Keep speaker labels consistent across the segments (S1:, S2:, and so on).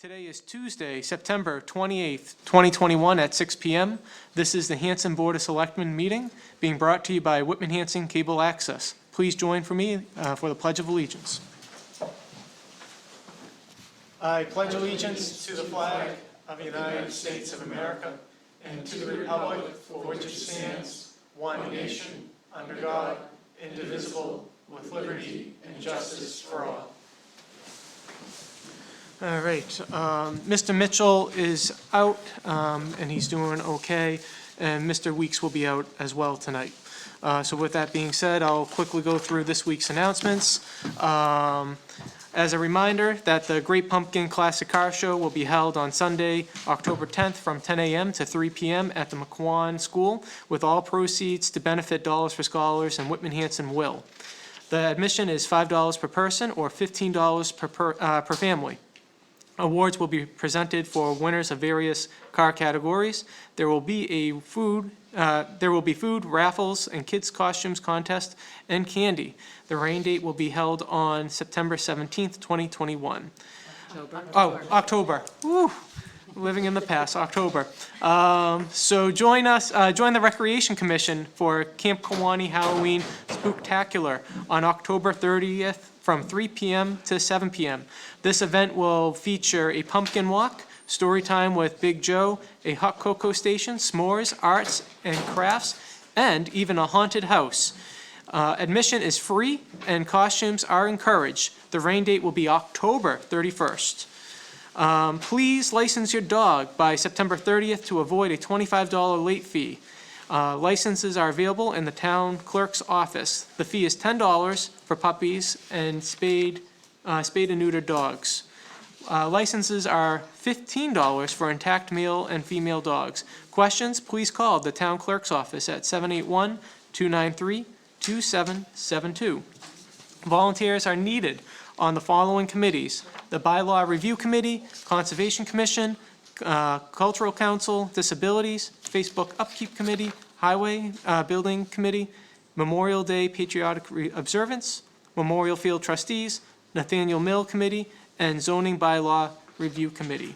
S1: Today is Tuesday, September 28th, 2021 at 6 p.m. This is the Hanson Board of Selectmen meeting being brought to you by Whitman Hanson Cable Access. Please join for me for the Pledge of Allegiance. I pledge allegiance to the flag of the United States of America and to the republic for which it stands, one nation, under God, indivisible, with liberty and justice for all. All right, Mr. Mitchell is out, and he's doing okay, and Mr. Weeks will be out as well tonight. So with that being said, I'll quickly go through this week's announcements. As a reminder that the Great Pumpkin Classic Car Show will be held on Sunday, October 10th from 10 a.m. to 3 p.m. at the McQuon School, with all proceeds to benefit Dollars for Scholars and Whitman Hanson Will. The admission is $5 per person or $15 per family. Awards will be presented for winners of various car categories. There will be food, raffles, and kids' costumes contest, and candy. The rain date will be held on September 17th, 2021. October. Woo. Living in the past, October. So join the Recreation Commission for Camp Kiwanee Halloween Spooktacular on October 30th from 3 p.m. to 7 p.m. This event will feature a pumpkin walk, story time with Big Joe, a hot cocoa station, s'mores, arts and crafts, and even a haunted house. Admission is free and costumes are encouraged. The rain date will be October 31st. Please license your dog by September 30th to avoid a $25 late fee. Licenses are available in the town clerk's office. The fee is $10 for puppies and spayed and neutered dogs. Licenses are $15 for intact male and female dogs. Questions? Please call the town clerk's office at 781-293-2772. Volunteers are needed on the following committees: the Bylaw Review Committee, Conservation Commission, Cultural Council, Disabilities, Facebook Upkeep Committee, Highway Building Committee, Memorial Day Patriotic Observance, Memorial Field Trustees, Nathaniel Mill Committee, and Zoning Bylaw Review Committee.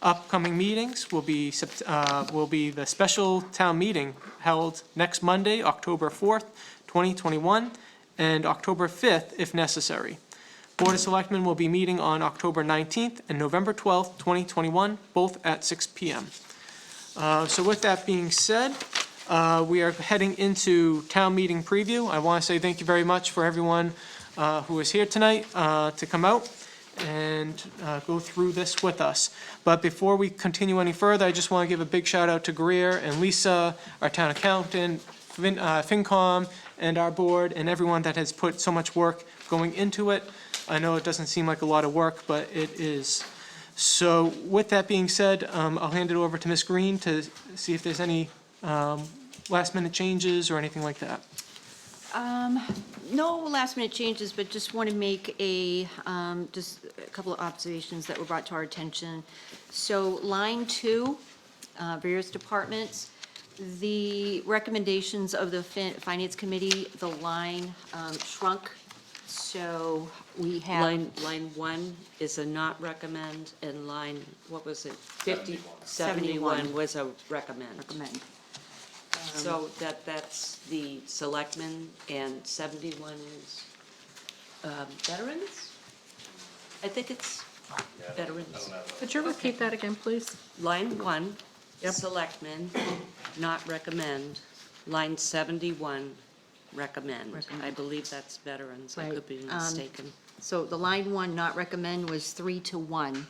S1: Upcoming meetings will be the special town meeting held next Monday, October 4th, 2021, and October 5th if necessary. Board of Selectmen will be meeting on October 19th and November 12th, 2021, both at 6 p.m. So with that being said, we are heading into town meeting preview. I want to say thank you very much for everyone who is here tonight to come out and go through this with us. But before we continue any further, I just want to give a big shout out to Greer and Lisa, our town accountant, FinCom, and our board, and everyone that has put so much work going into it. I know it doesn't seem like a lot of work, but it is. So with that being said, I'll hand it over to Ms. Green to see if there's any last minute changes or anything like that.
S2: No last minute changes, but just want to make just a couple of observations that were brought to our attention. So line 2, various departments, the recommendations of the Finance Committee, the line shrunk. So we have
S3: Line 1 is a not recommend, and line, what was it? 71
S2: 71
S3: was a recommend.
S2: recommend.
S3: So that's the selectmen, and 71 is veterans? I think it's veterans.
S4: Could you repeat that again, please?
S3: Line 1,
S4: Yep.
S3: selectmen, not recommend. Line 71, recommend. I believe that's veterans. I
S2: Right.
S3: could be mistaken.
S2: So the line 1 not recommend was 3-1.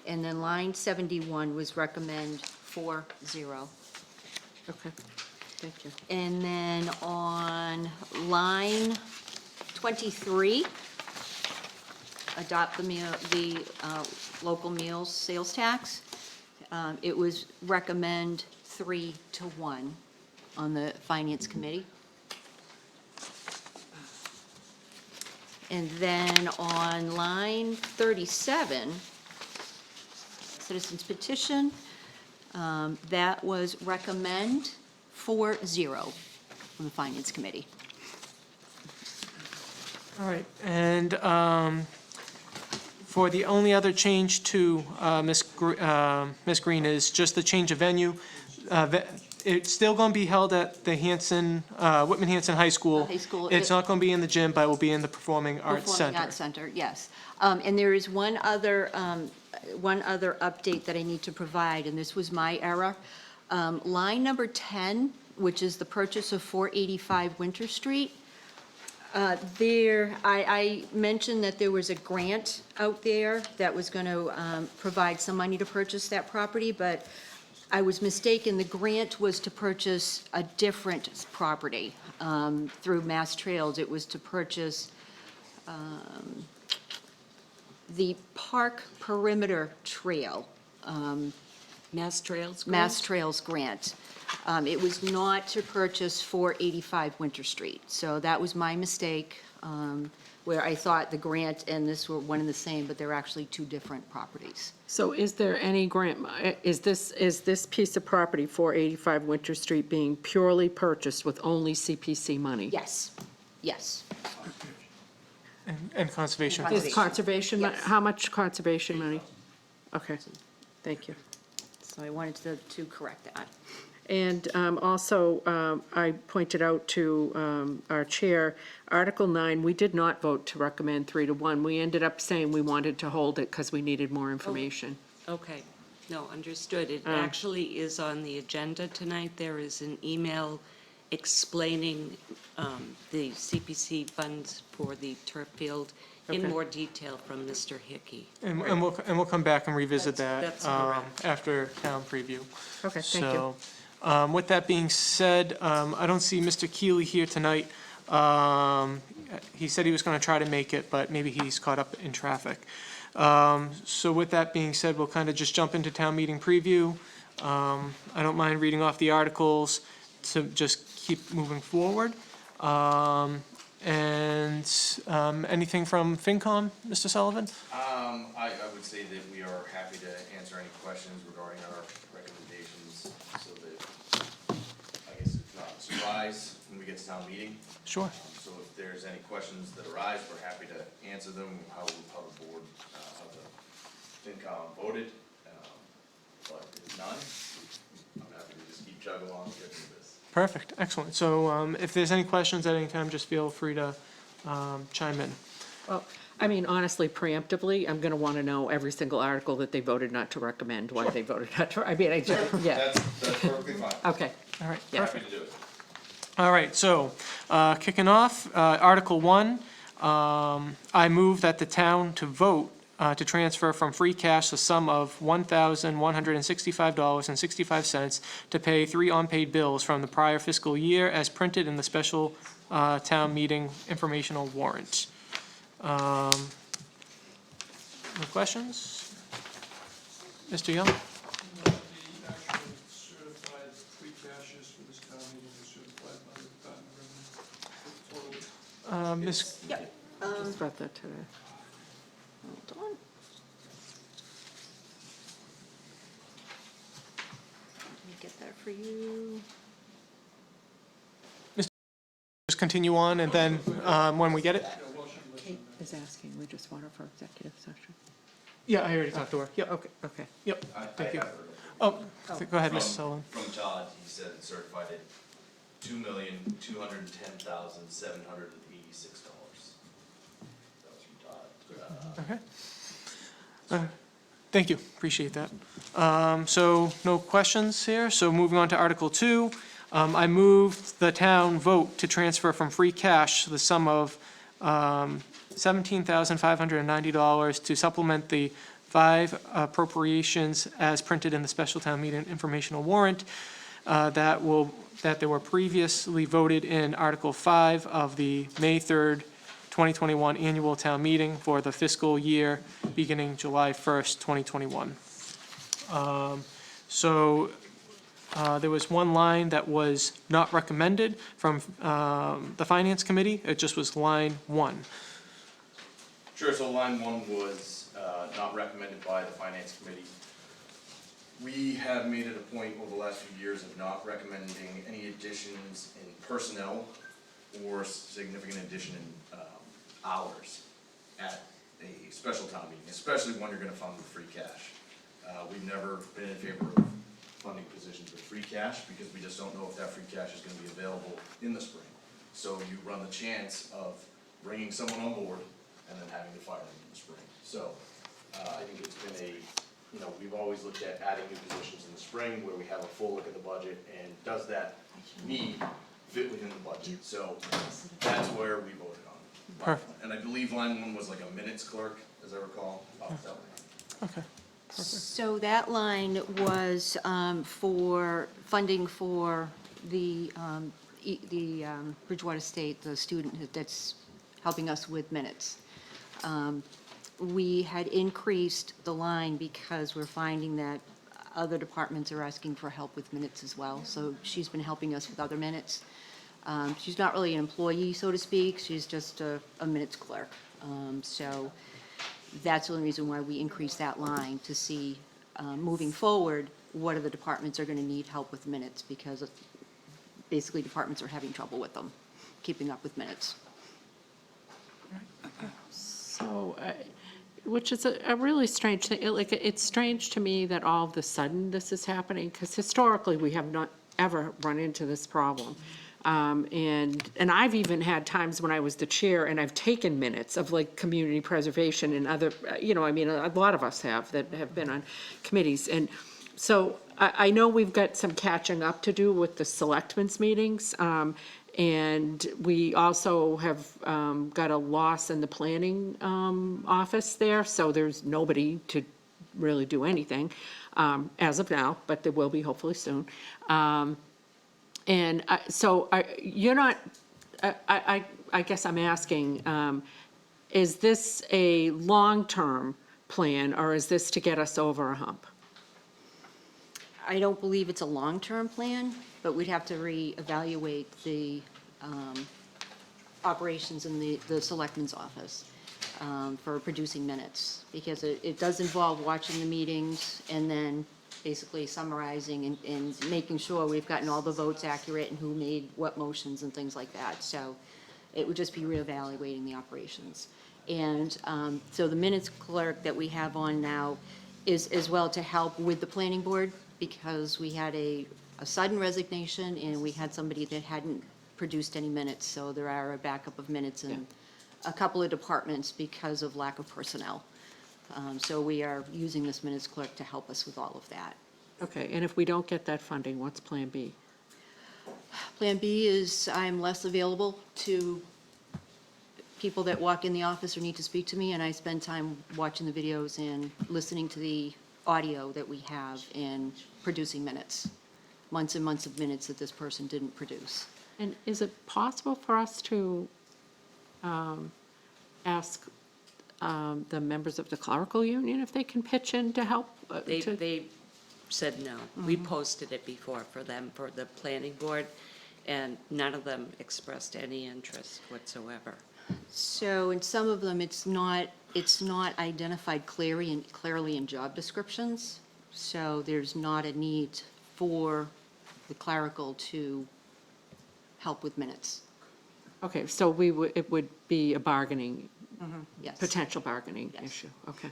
S2: And then line 71 was recommend 4-0.
S4: Okay, thank you.
S2: And then on line 23, adopt the local meals sales tax. It was recommend 3-1 on the Finance Committee. And then on line 37, citizens petition, that was recommend 4-0 from the Finance Committee.
S1: All right, and For the only other change to Ms. Green is just the change of venue. It's still going to be held at the Hanson, Whitman Hanson High School.
S2: High school.
S1: It's not going to be in the gym, but it will be in the Performing Arts
S2: Performing
S1: Center.
S2: Arts Center, yes. And there is one other update that I need to provide, and this was my error. Line number 10, which is the purchase of 485 Winter Street, I mentioned that there was a grant out there that was going to provide some money to purchase that property, but I was mistaken. The grant was to purchase a different property through Mass Trails. It was to purchase the Park Perimeter Trail,
S3: Mass Trails?
S2: Mass Trails grant. It was not to purchase 485 Winter Street. So that was my mistake, where I thought the grant and this were one and the same, but they're actually two different properties.
S4: So is there any grant, is this piece of property, 485 Winter Street, being purely purchased with only CPC money?
S2: Yes, yes.
S1: And conservation.
S2: And
S4: Is conservation,
S2: Yes.
S4: how much conservation money? Okay, thank you.
S2: So I wanted to correct that.
S4: And also, I pointed out to our chair, Article 9, we did not vote to recommend 3-1. We ended up saying we wanted to hold it because we needed more information.
S3: Okay, no, understood. It actually is on the agenda tonight. There is an email explaining the CPC funds for the turf field in
S4: Okay.
S3: more detail from Mr. Hickey.
S1: And we'll come back and revisit that
S3: That's correct.
S1: after town preview.
S4: Okay, thank you.
S1: So, with that being said, I don't see Mr. Keeley here tonight. He said he was going to try to make it, but maybe he's caught up in traffic. So with that being said, we'll kind of just jump into town meeting preview. I don't mind reading off the articles to just keep moving forward. And anything from FinCom, Mr. Sullivan?
S5: I would say that we are happy to answer any questions regarding our recommendations, so that, I guess it's not a surprise when we get to town meeting.
S1: Sure.
S5: So if there's any questions that arise, we're happy to answer them, how the board, how the FinCom voted. But if none, I'm happy to just keep chugging along and get through this.
S1: Perfect, excellent. So if there's any questions at any time, just feel free to chime in.
S4: Well, I mean, honestly, preemptively, I'm going to want to know every single article that they voted not to recommend, why they voted not to, I mean, I just, yeah,
S5: That's perfectly fine.
S4: okay.
S1: All right,
S4: Yeah.
S5: Happy to do it.
S1: All right, so, kicking off, Article 1, I move that the town to vote to transfer from free cash the sum of $1,165.65 to pay 3 unpaid bills from the prior fiscal year as printed in the special town meeting informational warrant. No questions? Mr. Young?
S6: The actual certified free cashes for this town meeting is certified by the Department of Revenue.
S1: Ms.
S2: Yep.
S4: Just read that today.
S2: Hold on. Let me get that for you.
S1: Just continue on, and then when we get it?
S4: Kate is asking, we just want her for executive session.
S1: Yeah, I already talked to her. Yep,
S4: Okay, okay.
S1: yep, thank you.
S5: I have heard of it.
S1: Oh, go ahead, Mr.
S5: From-
S1: Sullivan.
S5: From Todd, he said it certified at $2,210,786. That was from Todd.
S1: Okay. Thank you, appreciate that. So, no questions here, so moving on to Article 2. I move the town vote to transfer from free cash the sum of $17,590 to supplement the 5 appropriations as printed in the special town meeting informational warrant that they were previously voted in Article 5 of the May 3rd, 2021 annual town meeting for the fiscal year beginning July 1st, 2021. There was one line that was not recommended from the Finance Committee. It just was line 1.
S5: Sure, so line 1 was not recommended by the Finance Committee. We have made it a point over the last few years of not recommending any additions in personnel or significant addition in hours at a special town meeting, especially when you're gonna fund with free cash. We've never been in favor of funding positions with free cash, because we just don't know if that free cash is gonna be available in the spring. So you run the chance of bringing someone on board and then having to fire them in the spring. So, I think it's been we've always looked at adding new positions in the spring, where we have a full look at the budget, and does that need fit within the budget? So, that's where we voted on.
S1: Perfect.
S5: And I believe line one was like a minutes clerk, as I recall, off the top of my head.
S1: Okay.
S2: So that line was for funding for the Bridgewater State, the student that's helping us with minutes. We had increased the line because we're finding that other departments are asking for help with minutes as well. So she's been helping us with other minutes. She's not really an employee, so to speak. She's just a minutes clerk. So that's the only reason why we increased that line, to see, moving forward, what other departments are going to need help with minutes, because basically departments are having trouble with them, keeping up with minutes.
S4: So, which is a really strange thing. It's strange to me that all of a sudden this is happening, because historically, we have not ever run into this problem. And I've even had times when I was the chair, and I've taken minutes of like community preservation and other, a lot of us have that have been on committees. And so I know we've got some catching up to do with the selectmen's meetings. And we also have got a loss in the planning office there, so there's nobody to really do anything as of now, but there will be hopefully soon. And so you're not, I guess I'm asking, is this a long-term plan, or is this to get us over a hump?
S2: I don't believe it's a long-term plan, but we'd have to reevaluate the operations in the selectman's office for producing minutes, because it does involve watching the meetings and then basically summarizing and making sure we've gotten all the votes accurate and who made what motions and things like that. So it would just be reevaluating the operations. And so the minutes clerk that we have on now is as well to help with the planning board, because we had a sudden resignation and we had somebody that hadn't produced any minutes. So there are a backup of minutes in a couple of departments because of lack of personnel. So we are using this minutes clerk to help us with all of that.
S4: Okay, and if we don't get that funding, what's Plan B?
S2: Plan B is I'm less available to people that walk in the office or need to speak to me, and I spend time watching the videos and listening to the audio that we have and producing minutes, months and months of minutes that this person didn't produce.
S4: And is it possible for us to ask the members of the clerical union if they can pitch in to help?
S3: They said no. We posted it before for them, for the planning board, and none of them expressed any interest whatsoever.
S2: So in some of them, it's not identified clearly in job descriptions. So there's not a need for the clerical to help with minutes.
S4: Okay, so it would be a bargaining,
S2: Yes.
S4: potential bargaining
S2: Yes.
S4: issue, okay.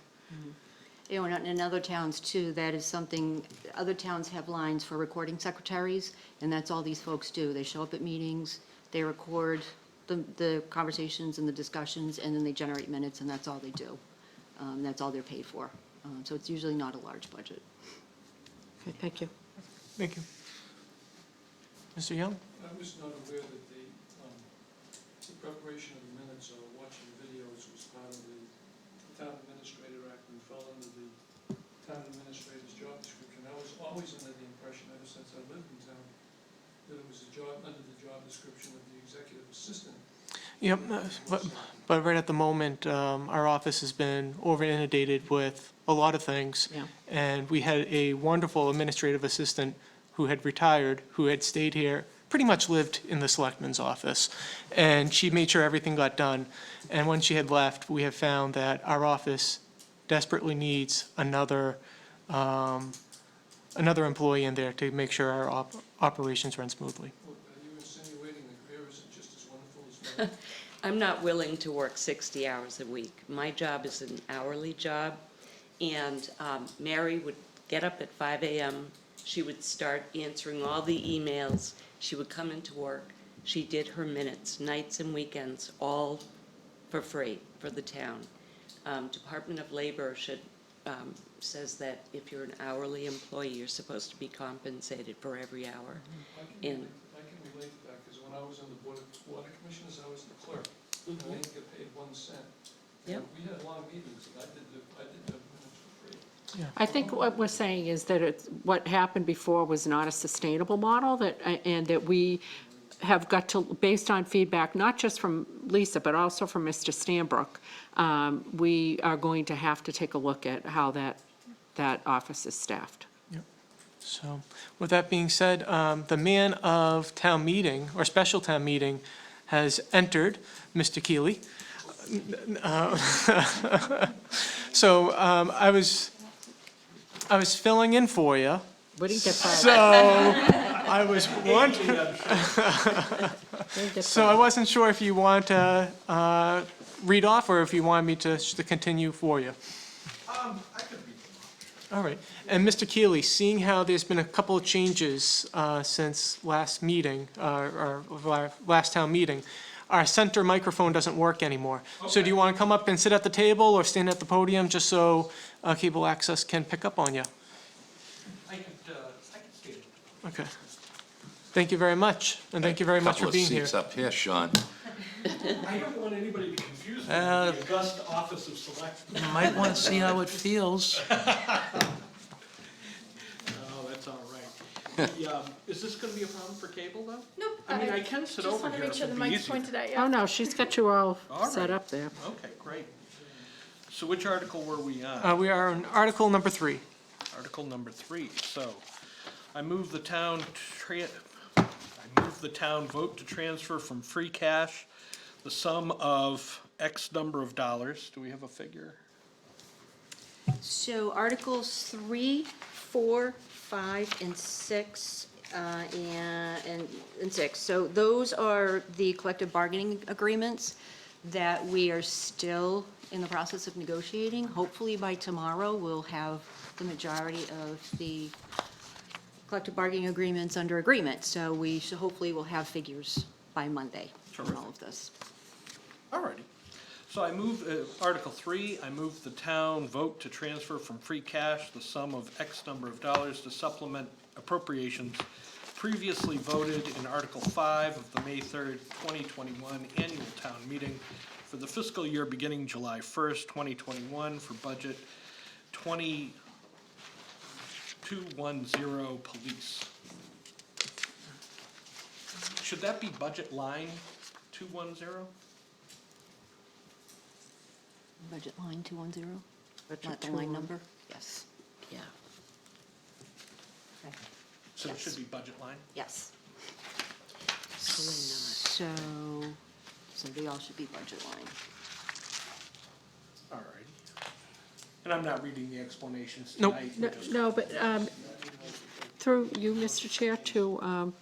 S2: You know, and in other towns too, that is something, other towns have lines for recording secretaries, and that's all these folks do. They show up at meetings, they record the conversations and the discussions, and then they generate minutes, and that's all they do. That's all they're paid for. So it's usually not a large budget.
S4: Okay, thank you.
S1: Thank you. Mr. Young?
S6: I was not aware that the preparation of the minutes or watching videos was part of the Town Administrator Act and fell under the Town Administrator's job description. I was always under the impression, ever since I lived in town, that it was a job, under the job description of the executive assistant.
S1: Yep, but right at the moment, our office has been over inundated with a lot of things.
S4: Yeah.
S1: And we had a wonderful administrative assistant who had retired, who had stayed here, pretty much lived in the selectman's office. And she made sure everything got done. And when she had left, we have found that our office desperately needs another employee in there to make sure our operations run smoothly.
S6: Well, are you insinuating that Greer isn't just as wonderful as mine?
S3: I'm not willing to work 60 hours a week. My job is an hourly job, and Mary would get up at 5 a.m. She would start answering all the emails. She would come into work. She did her minutes, nights and weekends, all for free for the town. Department of Labor says that if you're an hourly employee, you're supposed to be compensated for every hour.
S6: I
S3: And
S6: can relate to that, because when I was on the Board of Water Commissioners, I was the clerk, and I didn't get paid 1 cent.
S3: Yep.
S6: We had long meetings, and I did the minutes for free.
S4: I think what we're saying is that what happened before was not a sustainable model, and that we have got to, based on feedback, not just from Lisa, but also from Mr. Stanbrook, we are going to have to take a look at how that office is staffed.
S1: So, with that being said, the man of town meeting, or special town meeting, has entered, Mr. Keeley. So, I was filling in for you,
S4: We didn't get
S1: so
S4: fired.
S1: I was wondering,
S4: We didn't get
S1: so I
S4: fired.
S1: wasn't sure if you want to read off, or if you wanted me to continue for you.
S7: I could read them.
S1: All right, and Mr. Keeley, seeing how there's been a couple of changes since last meeting, or last town meeting, our center microphone doesn't work anymore. So do you want to come up and sit at the table or stand at the podium, just so cable access can pick up on you?
S7: I could stand.
S1: Okay. Thank you very much, and thank you very much for being here.
S8: Couple of seats up here, Sean.
S7: I don't want anybody to confuse me with
S8: Uh,
S7: the august office of selectmen.
S8: You might want to see how it feels.
S7: Oh, that's all right. Is this gonna be a problem for cable, though?
S9: Nope.
S7: I mean, I can sit
S9: just
S7: over
S9: want to
S7: here
S9: make sure
S7: if
S9: the
S7: it'd be
S9: mic's
S7: easier.
S9: pointed at you.
S4: Oh, no, she's got you all
S7: All
S4: set
S7: right.
S4: up there.
S7: Okay, great. So which article were we on?
S1: We are on Article number 3.
S7: Article number 3. So I move the town vote to transfer from free cash the sum of X number of dollars. Do we have a figure?
S2: So Articles 3, 4, 5, and 6, and 6. So those are the collective bargaining agreements that we are still in the process of negotiating. Hopefully by tomorrow, we'll have the majority of the collective bargaining agreements under agreement. So we should, hopefully will have figures by Monday on all of this.
S7: All righty. So I move, Article 3, I move the town vote to transfer from free cash the sum of X number of dollars to supplement appropriations previously voted in Article 5 of the May 3rd, 2021 annual town meeting for the fiscal year beginning July 1st, 2021 for budget 2210 police. Should that be budget line 210?
S2: Budget line 210,
S4: Budget
S2: not the line
S4: 210.
S2: number? Yes.
S4: Yeah.
S2: Okay.
S7: So it
S2: Yes.
S7: should be budget line?
S2: Yes. So they all should be budget line.
S7: All right. And I'm not reading the explanations
S1: Nope.
S7: tonight.
S4: No,
S7: just-
S4: no, but through you, Mr. Chair, to our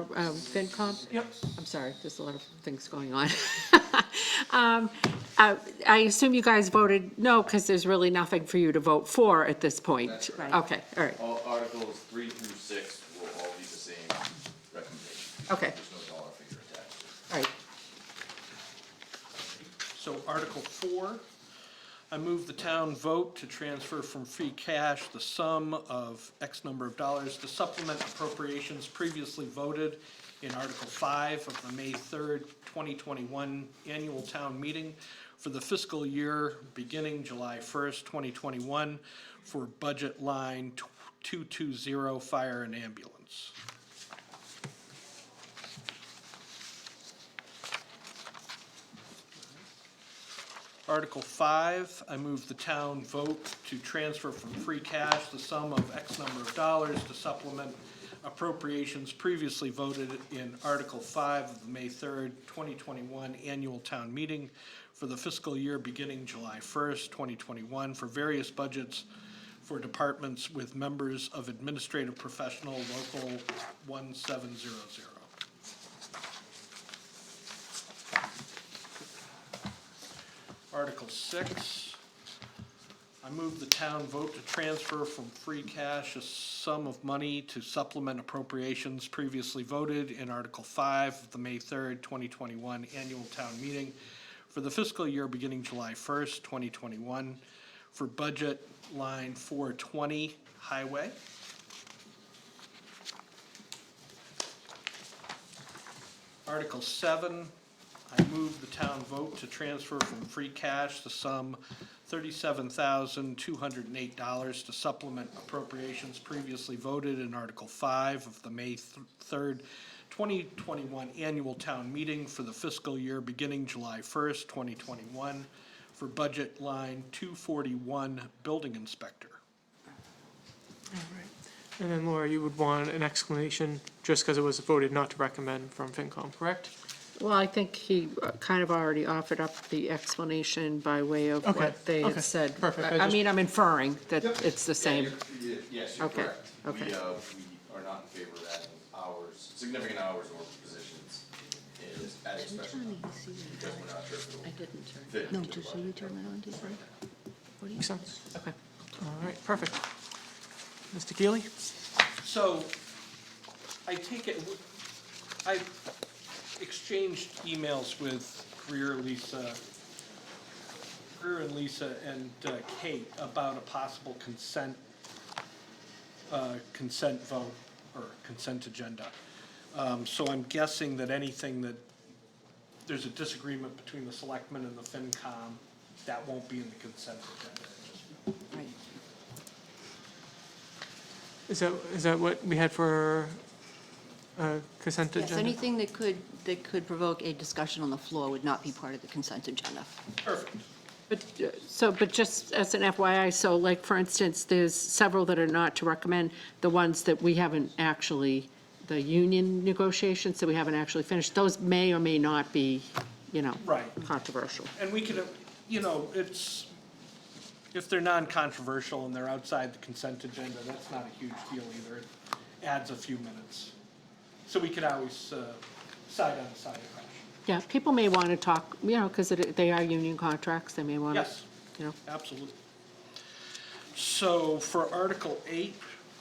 S4: FinCom?
S1: Yep.
S4: I'm sorry, there's a lot of things going on. I assume you guys voted no, because there's really nothing for you to vote for at this point.
S5: That's
S2: right.
S4: Okay, all right,
S5: All Articles 3 through 6 will all be the same recommendation.
S4: okay,
S5: There's no dollar figure attached.
S4: all right.
S7: So Article 4, I move the town vote to transfer from free cash the sum of X number of dollars to supplement appropriations previously voted in Article 5 of the May 3rd, 2021 annual town meeting for the fiscal year beginning July 1st, 2021 for budget line 220 fire and ambulance. Article 5, I move the town vote to transfer from free cash the sum of X number of dollars to supplement appropriations previously voted in Article 5 of the May 3rd, 2021 annual town meeting for the fiscal year beginning July 1st, 2021 for various budgets for departments with members of administrative professional local 1700. Article 6, I move the town vote to transfer from free cash a sum of money to supplement appropriations previously voted in Article 5 of the May 3rd, 2021 annual town meeting for the fiscal year beginning July 1st, 2021, for budget line 420 highway. Article 7, I move the town vote to transfer from free cash the sum $37,208 to supplement appropriations previously voted in Article 5 of the May 3rd, 2021 annual town meeting for the fiscal year beginning July 1st, 2021, for budget line 241, building inspector.
S1: And then Laura, you would want an explanation, just because it was voted not to recommend from FinCom, correct?
S4: Well, I think he kind of already offered up the explanation by way of
S1: Okay,
S4: what they
S1: okay,
S4: had said.
S1: perfect. I
S4: I
S1: just-
S4: mean, I'm inferring that it's the same.
S5: Yes, you're
S4: Okay,
S5: correct.
S4: okay.
S5: We are not in favor of adding hours, significant hours or positions is at special time, because we're not sure if it'll fit
S2: No,
S5: into the
S2: just so
S5: budget.
S2: you turn that on, just right?
S1: Makes sense?
S4: Okay.
S1: All right, perfect. Mr. Keeley?
S7: So, I take it, I exchanged emails with Greer and Lisa and Kate about a possible consent vote or consent agenda. So I'm guessing that anything that, there's a disagreement between the selectmen and the FinCom, that won't be in the consent agenda.
S2: Right.
S1: Is that what we had for consent
S2: Yes,
S1: agenda?
S2: anything that could provoke a discussion on the floor would not be part of the consent agenda.
S7: Perfect.
S4: But just as an FYI, so like, for instance, there's several that are not to recommend, the ones that we haven't actually, the union negotiations that we haven't actually finished, those may or may not be,
S7: Right.
S4: controversial.
S7: And we could, it's, if they're non-controversial and they're outside the consent agenda, that's not a huge deal either. It adds a few minutes. So we could always side on side of that.
S4: Yeah, people may want to talk, because they are union contracts, they may want to,
S7: Yes, absolutely. So for Article 8,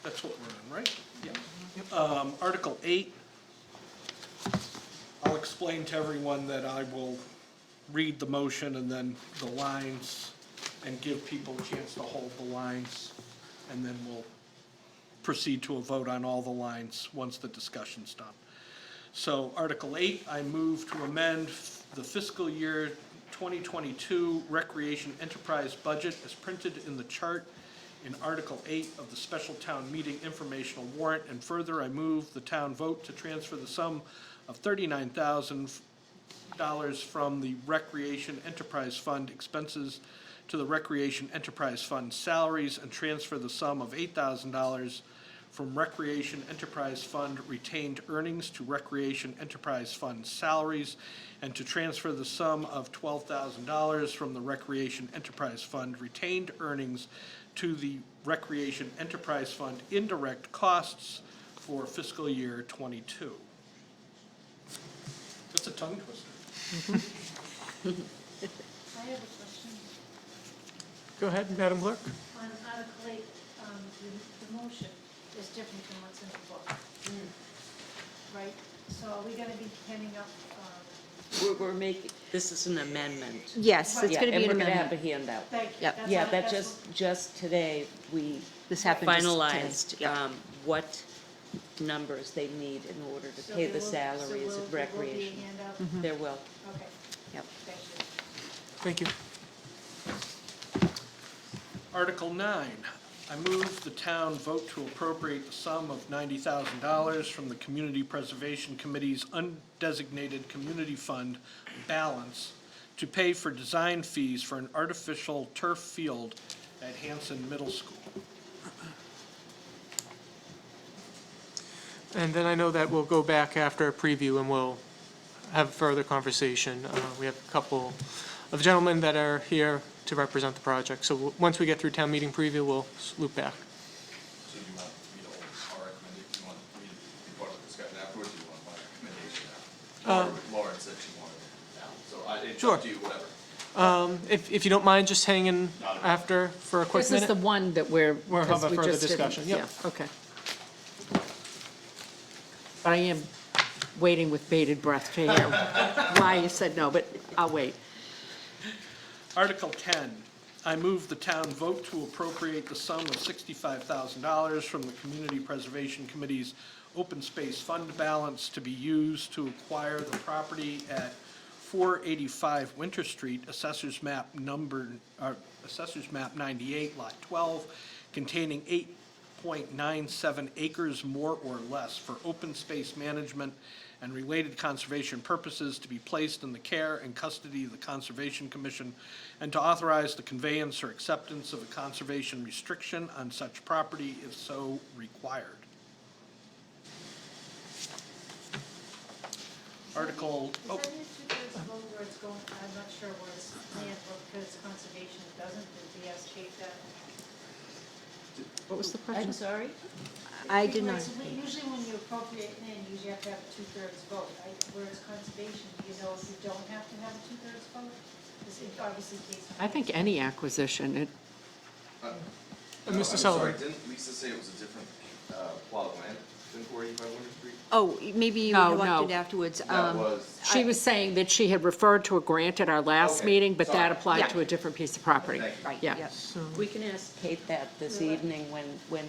S7: that's what we're in, right? Yeah. Article 8, I'll explain to everyone that I will read the motion and then the lines and give people a chance to hold the lines, and then we'll proceed to a vote on all the lines once the discussion's done. So Article 8, I move to amend the fiscal year 2022 Recreation Enterprise Budget as printed in the chart in Article 8 of the Special Town Meeting Informational Warrant, and further, I move the town vote to transfer the sum of $39,000 from the Recreation Enterprise Fund expenses to the Recreation Enterprise Fund salaries, and transfer the sum of $8,000 from Recreation Enterprise Fund retained earnings to Recreation Enterprise Fund salaries, and to transfer the sum of $12,000 from the Recreation Enterprise Fund retained earnings to the Recreation Enterprise Fund indirect costs for fiscal year '22. That's a tongue twister.
S9: I have a question.
S1: Go ahead, Madam Clerk.
S9: On Article 8, the motion is different than what's in the book. Right? So are we gonna be pending up,
S3: We're making, this is an amendment.
S2: Yes, it's
S3: Yeah,
S2: going to be an
S3: And we're gonna have a
S2: amendment.
S3: handout.
S9: thank you.
S2: Yep.
S9: That's
S3: Yeah,
S9: all-
S3: that
S9: that's
S3: just today, we
S2: This happened just today.
S3: finalized
S2: Yep.
S3: what numbers they need in order to
S9: so
S3: pay
S9: there
S3: the
S9: will-
S3: salaries
S9: so
S3: of
S9: will be a
S3: recreation.
S9: handout?
S3: There will.
S9: Okay,
S2: Yep.
S9: thank you.
S1: Thank you.
S7: Article 9, I move the town vote to appropriate the sum of $90,000 from the Community Preservation Committee's undesignated community fund balance to pay for design fees for an artificial turf field at Hanson Middle School.
S1: And then I know that we'll go back after a preview and we'll have further conversation. We have a couple of gentlemen that are here to represent the project. So once we get through town meeting preview, we'll loop back.
S5: So you want me to hold our recommendation, you want me to be part of the discussion afterwards, or you want my recommendation now? Laura said she wanted it now, so it's
S1: Sure.
S5: up to you, whatever.
S1: If you don't mind just hanging after for a quick
S4: This is the
S1: minute.
S4: one that we're.
S1: We'll have
S4: because
S1: a
S4: we
S1: further
S4: just didn't-
S1: discussion, yep.
S4: Yeah, okay. But I am waiting with bated breath to hear why you said no, but I'll wait.
S7: Article 10, I move the town vote to appropriate the sum of $65,000 from the Community Preservation Committee's open space fund balance to be used to acquire the property at 485 Winter Street, Assessors Map 98, Lot 12, containing 8.97 acres more or less for open space management and related conservation purposes to be placed in the care and custody of the Conservation Commission, and to authorize the conveyance or acceptance of a conservation restriction on such property if so required. Article,
S9: Is
S7: oh,
S9: that your two-thirds vote where it's going, I'm not sure where it's planned, but because it's conservation, it doesn't, did BS take that?
S4: What was the question?
S2: I'm sorry? I did not.
S9: Usually when you appropriate land, you usually have to have a two-thirds vote. Where it's conservation, do you know if you don't have to have a two-thirds vote? Because it obviously takes.
S4: I think any acquisition,
S1: Mr.
S5: I'm
S1: Sullivan.
S5: sorry, didn't Lisa say it was a different plot of land than 485 Winter Street?
S2: Oh, maybe you
S4: No,
S2: walked it
S4: no.
S2: afterwards.
S5: That was,
S4: she was saying that she had referred to a grant at our last
S5: Okay,
S4: meeting, but that
S5: sorry.
S4: applied to a different piece of property.
S5: Thank you.
S2: Right,
S4: Yeah.
S2: yeah.
S3: We can ask Kate that this evening when we're,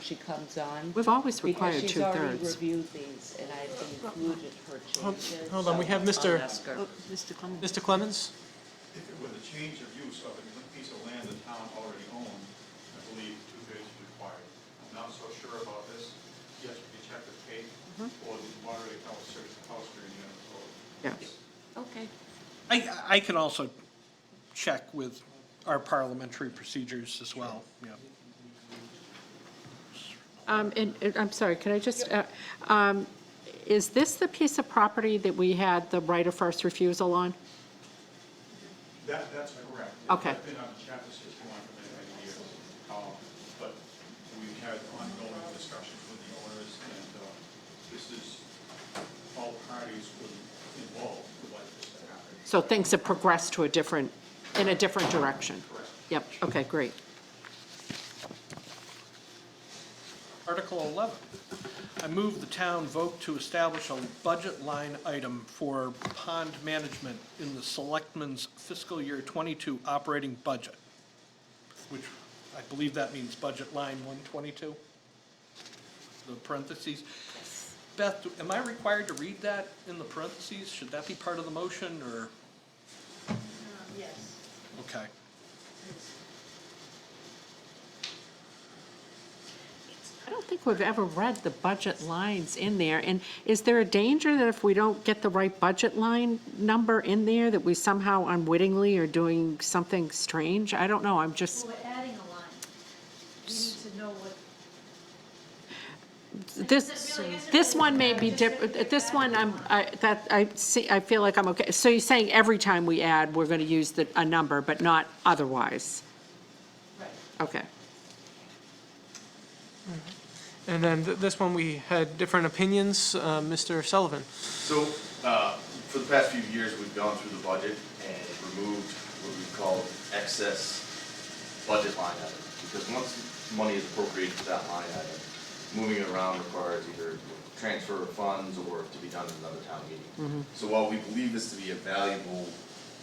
S3: she comes on.
S4: We've always required
S3: Because she's already
S4: two-thirds.
S3: reviewed these, and I've included her changes.
S1: Hold on, we have
S3: so
S1: Mr.
S3: I'll ask her.
S2: Oh, Mr. Clemens.
S1: Mr. Clemens?
S10: If it were the change of use of a piece of land the town already owned, I believe two-thirds is required. I'm not so sure about this. Yes, we can check with Kate, or the moderator can always search the house during the end of the vote.
S4: Yeah.
S3: Okay.
S7: I can also check with our parliamentary procedures as well, yeah.
S4: And I'm sorry, can I just, is this the piece of property that we had the right of first refusal on?
S10: That's correct.
S4: Okay.
S10: It's been on chapter 61 for many, many years. But we've had ongoing discussions with the owners, and this is, all parties involved would like this to happen.
S4: So things have progressed to in a different direction?
S10: Correct.
S4: Yep, okay, great.
S7: Article 11, I move the town vote to establish a budget line item for pond management in the Selectmen's fiscal year 22 operating budget, which I believe that means budget line 122, the parentheses. Beth, am I required to read that in the parentheses? Should that be part of the motion, or?
S9: Yes.
S7: Okay.
S4: I don't think we've ever read the budget lines in there, and is there a danger that if we don't get the right budget line number in there, that we somehow unwittingly are doing something strange? I don't know, I'm just,
S9: Well, we're adding a line. We need to know what.
S4: this one may be different, this one, I feel like I'm okay. So you're saying every time we add, we're gonna use a number, but not otherwise?
S9: Right.
S4: Okay.
S1: And then this one, we had different opinions. Mr. Sullivan?
S5: So, for the past few years, we've gone through the budget and removed what we call excess budget line item. Because once money is appropriated to that line item, moving it around requires either transfer of funds or to be done in another town meeting. So while we believe this to be a valuable,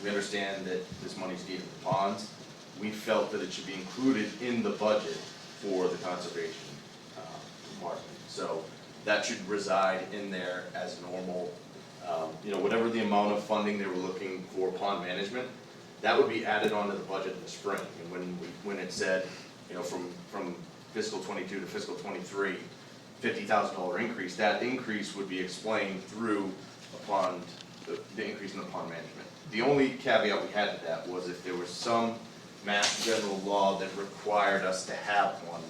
S5: we understand that this money's needed for ponds, we felt that it should be included in the budget for the conservation department. So that should reside in there as normal, whatever the amount of funding they were looking for pond management, that would be added onto the budget in the spring. And when it said, from fiscal 22 to fiscal 23, $50,000 increase, that increase would be explained through the increase in the pond management. The only caveat we had to that was if there was some mass general law that required us to have one,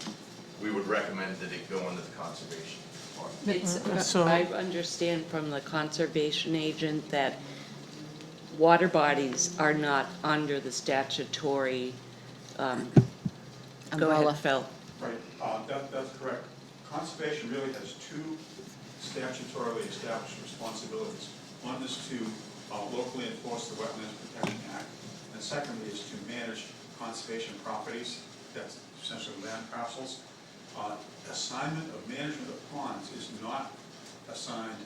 S5: we would recommend that it go into the conservation department.
S1: So-
S3: I understand from the conservation agent that water bodies are not under the statutory umbrella. Phil.
S10: Right, that's correct. Conservation really has two statutorily established responsibilities. One is to locally enforce the Wetlands Protection Act, and secondly is to manage conservation properties, that's essentially land parcels. Assignment of management of ponds is not assigned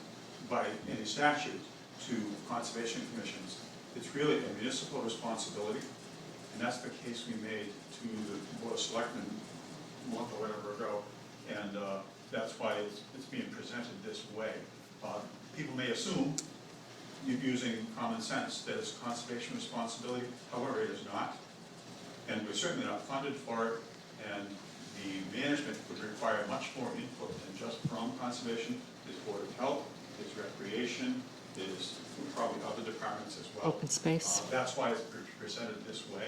S10: by any statute to conservation commissions. It's really a municipal responsibility, and that's the case we made to the Board of Selectmen a month or whatever ago, and that's why it's being presented this way. People may assume, using common sense, that it's a conservation responsibility. However, it is not, and we're certainly not funded for it, and the management would require much more input than just from conservation. There's Board of Health, there's Recreation, there's probably other departments as well.
S4: Open space.
S10: That's why it's presented this way,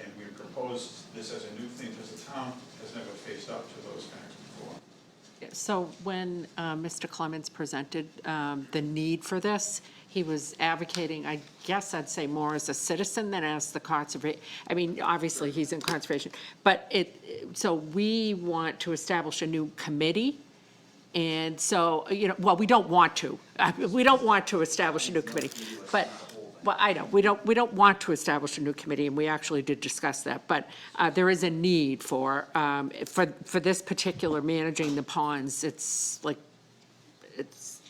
S10: and we propose this as a new thing, because the town has never faced up to those facts before.
S4: So when Mr. Clemens presented the need for this, he was advocating, I guess I'd say more as a citizen than as the conservation. I mean, obviously, he's in conservation. But so we want to establish a new committee. And so, well, we don't want to. We don't want to establish a new committee. But, well, I know, we don't want to establish a new committee, and we actually did discuss that. But there is a need for this particular managing the ponds. It's like, it's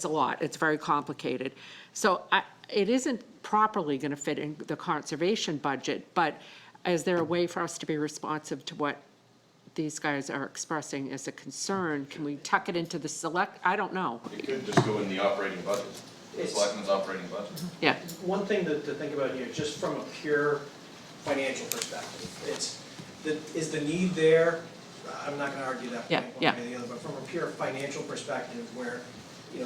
S4: a lot. It's very complicated. So it isn't properly going to fit in the conservation budget, but is there a way for us to be responsive to what these guys are expressing as a concern? Can we tuck it into the select? I don't know.
S5: It could just go in the operating budget, the
S11: It's-
S5: selectmen's operating budget.
S4: Yeah.
S11: One thing to think about here, just from a pure financial perspective, is the need there? I'm not gonna argue that
S4: Yeah,
S11: point one
S4: yeah.
S11: way or the other, but from a pure financial perspective, where, we're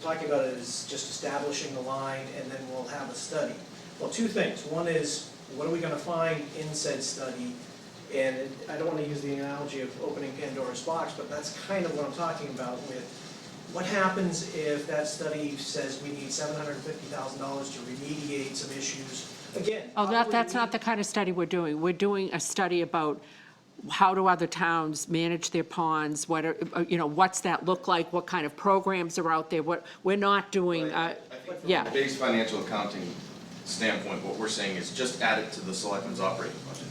S11: talking about it as just establishing the line, and then we'll have a study. Well, two things. One is, what are we gonna find in said study? And I don't wanna use the analogy of opening Pandora's box, but that's kind of what I'm talking about with, what happens if that study says we need $750,000 to remediate some issues? Again.
S4: Oh,
S11: how do we
S4: that's not
S11: meet-
S4: the kind of study we're doing. We're doing a study about how do other towns manage their ponds, what's that look like, what kind of programs are out there, we're not doing,
S5: I think from
S4: yeah.
S5: a base financial accounting standpoint, what we're saying is just add it to the selectmen's operating budget.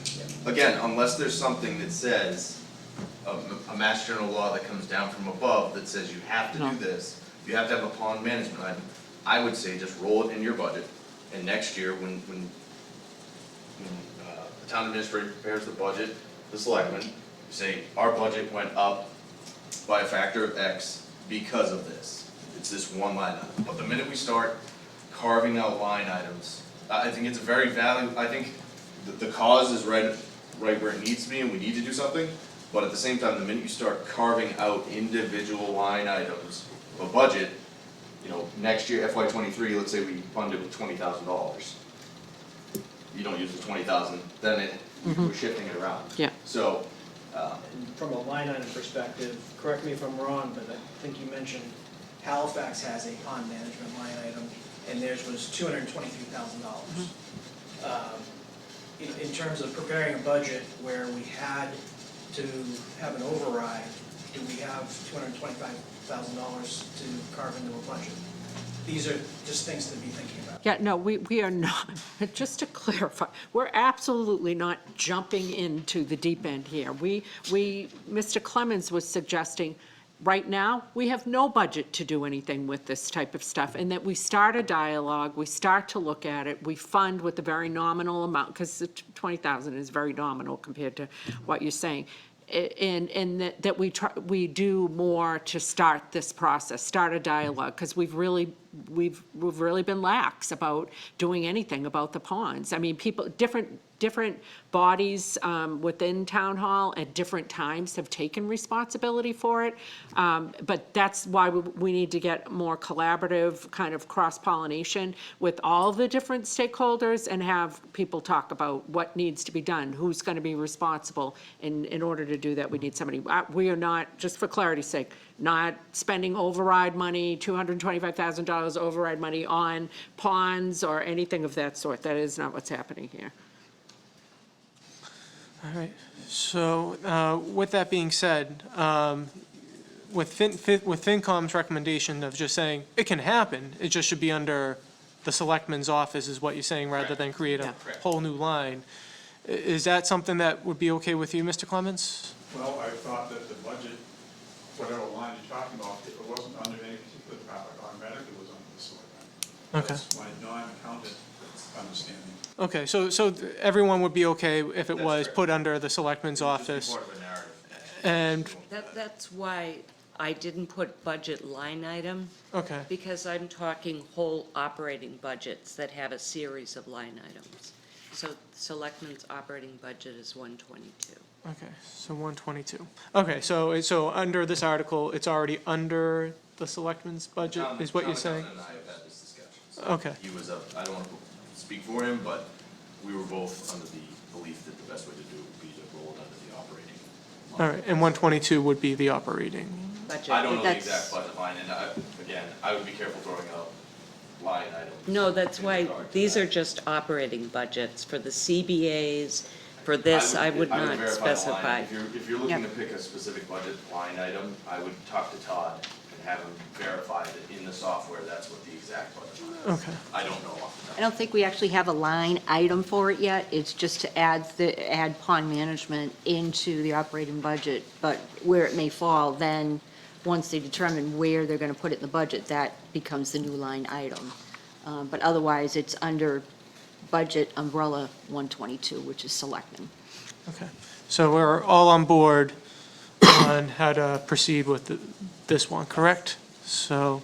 S5: Again, unless there's something that says, a mass general law that comes down from above that says you have to
S4: No.
S5: do this, you have to have a pond management item, I would say just roll it in your budget, and next year, when the town administrator prepares the budget, the selectmen, you say, our budget went up by a factor of X because of this. It's this one line item. But the minute we start carving out line items, I think it's a very valuable, I think the cause is right where it needs to be, and we need to do something. But at the same time, the minute you start carving out individual line items of a budget, next year, FY '23, let's say we fund it with $20,000. You don't use the 20,000, then we're shifting it around.
S4: Yeah.
S5: So,
S11: And from a line item perspective, correct me if I'm wrong, but I think you mentioned Halifax has a pond management line item, and theirs was $223,000. In terms of preparing a budget where we had to have an override, do we have $225,000 to carve into a budget? These are just things to be thinking about.
S4: Yeah, no, we are not, just to clarify, we're absolutely not jumping into the deep end here. Mr. Clemens was suggesting, right now, we have no budget to do anything with this type of stuff, and that we start a dialogue, we start to look at it, we fund with a very nominal amount, because the 20,000 is very nominal compared to what you're saying. And that we do more to start this process, start a dialogue, because we've really been lax about doing anything about the ponds. I mean, different bodies within town hall at different times have taken responsibility for it. But that's why we need to get more collaborative kind of cross-pollination with all the different stakeholders and have people talk about what needs to be done, who's going to be responsible. In order to do that, we need somebody. We are not, just for clarity's sake, not spending override money, $225,000 override money on ponds or anything of that sort. That is not what's happening here.
S1: All right, so with that being said, with FinCom's recommendation of just saying, it can happen, it just should be under the selectman's office is what you're saying, rather than create a
S5: Correct.
S1: whole new line. Is that something that would be okay with you, Mr. Clemens?
S10: Well, I thought that the budget, whatever line you're talking about, if it wasn't under any particular department, automatically was under the selectmen.
S1: Okay.
S10: That's my non-accountant understanding.
S1: Okay, so everyone would be okay if it
S5: That's
S1: was
S5: correct.
S1: put under the selectman's
S5: Just be
S1: office?
S5: part of a narrative.
S1: And,
S3: That's why I didn't put budget line item,
S1: okay,
S3: because I'm talking whole operating budgets that have a series of line items. So Selectmen's operating budget is 122.
S1: okay, so 122. Okay, so under this article, it's already under the selectman's budget,
S5: Tom-
S1: is what you're
S5: Tom
S1: saying?
S5: Accountant and I have had this discussion. So
S1: Okay.
S5: He was, I don't want to speak for him, but we were both under the belief that the best way to do it would be to roll it under the operating line.
S1: All right, and 122 would be the operating.
S3: Budget.
S5: I don't know the
S3: That's-
S5: exact budget line, and again, I would be careful throwing out line items.
S3: No, that's
S5: in
S3: why,
S5: regard to
S3: these
S5: that.
S3: are just operating budgets. For the CBAs, for this, I would not
S5: verify the line.
S3: specify.
S5: If you're looking to
S2: Yep.
S5: pick a specific budget line item, I would talk to Todd and have him verify that in the software, that's what the exact budget line is.
S1: Okay.
S5: I don't know off the top.
S2: I don't think we actually have a line item for it yet. It's just to add pond management into the operating budget. But where it may fall, then, once they determine where they're gonna put it in the budget, that becomes the new line item. But otherwise, it's under budget umbrella 122, which is selectmen.
S1: Okay, so we're all on board on how to proceed with this one, correct? So,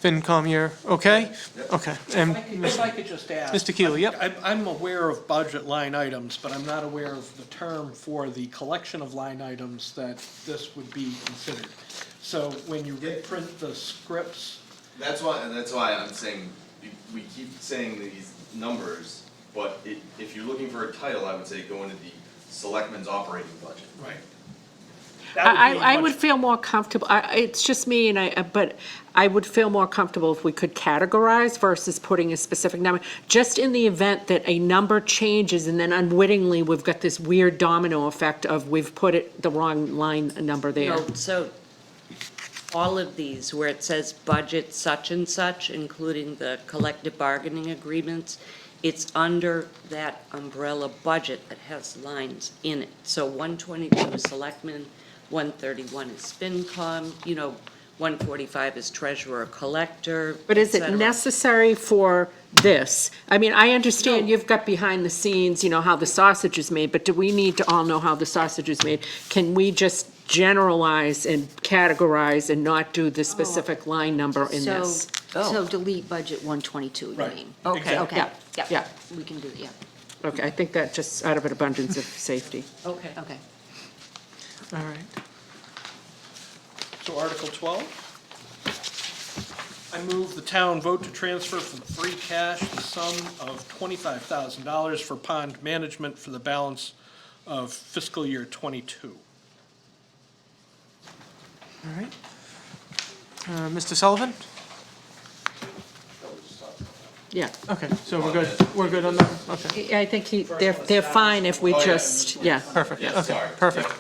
S1: FinCom, you're okay? Okay, and
S7: If I could just ask.
S1: Mr. Keeley, yep.
S7: I'm aware of budget line items, but I'm not aware of the term for the collection of line items that this would be considered. So when you reprint the scripts,
S5: That's why I'm saying, we keep saying these numbers, but if you're looking for a title, I would say go into the selectmen's operating budget.
S7: right.
S4: I would feel more comfortable, it's just me but I would feel more comfortable if we could categorize versus putting a specific number. Just in the event that a number changes and then unwittingly, we've got this weird domino effect of we've put the wrong line number there.
S3: No, so all of these, where it says budget such and such, including the collective bargaining agreements, it's under that umbrella budget that has lines in it. So 122 is selectmen, 131 is FinCom, 145 is treasurer collector,
S4: But is
S3: et
S4: it
S3: cetera.
S4: necessary for this? I mean, I understand
S3: No.
S4: you've got behind the scenes, how the sausage is made, but do we need to all know how the sausage is made? Can we just generalize and categorize and not do the specific line number in
S2: So,
S4: this?
S2: so delete budget 122, you
S7: Right,
S2: mean?
S7: exactly.
S2: Okay,
S4: Yeah,
S2: yeah, we can do it, yeah,
S4: Okay, I think that just out of an abundance of safety.
S3: Okay.
S2: okay.
S1: All right.
S7: So Article 12. I move the town vote to transfer from free cash the sum of $25,000 for pond management for the balance of fiscal year '22.
S1: All right. Mr. Sullivan?
S4: Yeah,
S1: Okay, so we're good on that? Okay,
S4: I think they're fine if we just, yeah.
S1: perfect,
S5: Yeah,
S1: okay,
S5: sorry.
S1: perfect.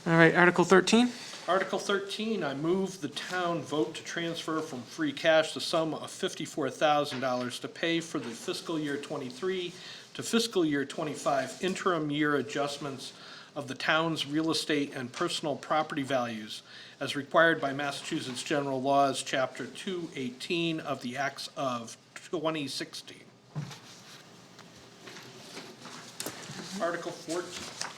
S1: All right, Article 13?
S7: Article 13, I move the town vote to transfer from free cash the sum of $54,000 to pay for the fiscal year '23 to fiscal year '25 interim year adjustments of the town's real estate and personal property values as required by Massachusetts General Laws, Chapter 218 of the Acts of 2016. Article 14.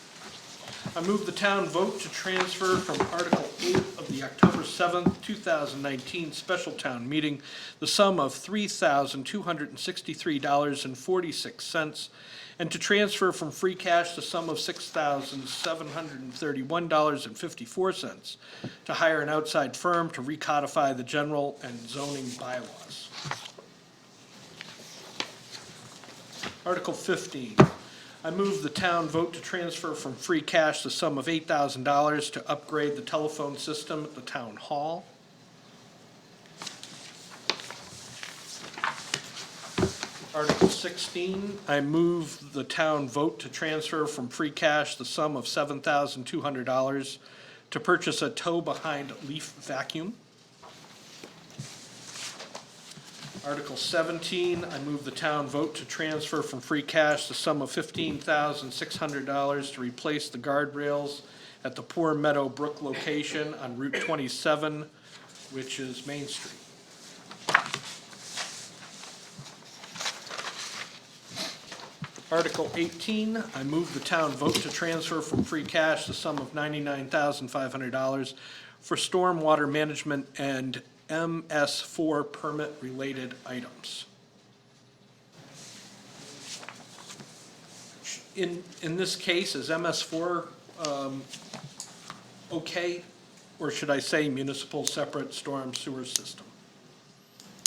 S7: I move the town vote to transfer from Article 8 of the October 7th, 2019 special town meeting the sum of $3,263.46 and to transfer from free cash the sum of $6,731.54 to hire an outside firm to recodify the general and zoning bylaws. Article 15. I move the town vote to transfer from free cash the sum of $8,000 to upgrade the telephone system at the town hall. Article 16, I move the town vote to transfer from free cash the sum of $7,200 to purchase a tow-behind leaf vacuum. Article 17, I move the town vote to transfer from free cash the sum of $15,600 to replace the guardrails at the Poor Meadow Brook location on Route 27, which is Main Street. Article 18, I move the town vote to transfer from free cash the sum of $99,500 for stormwater management and MS4 permit-related items. In this case, is MS4 okay, or should I say municipal separate storm sewer system?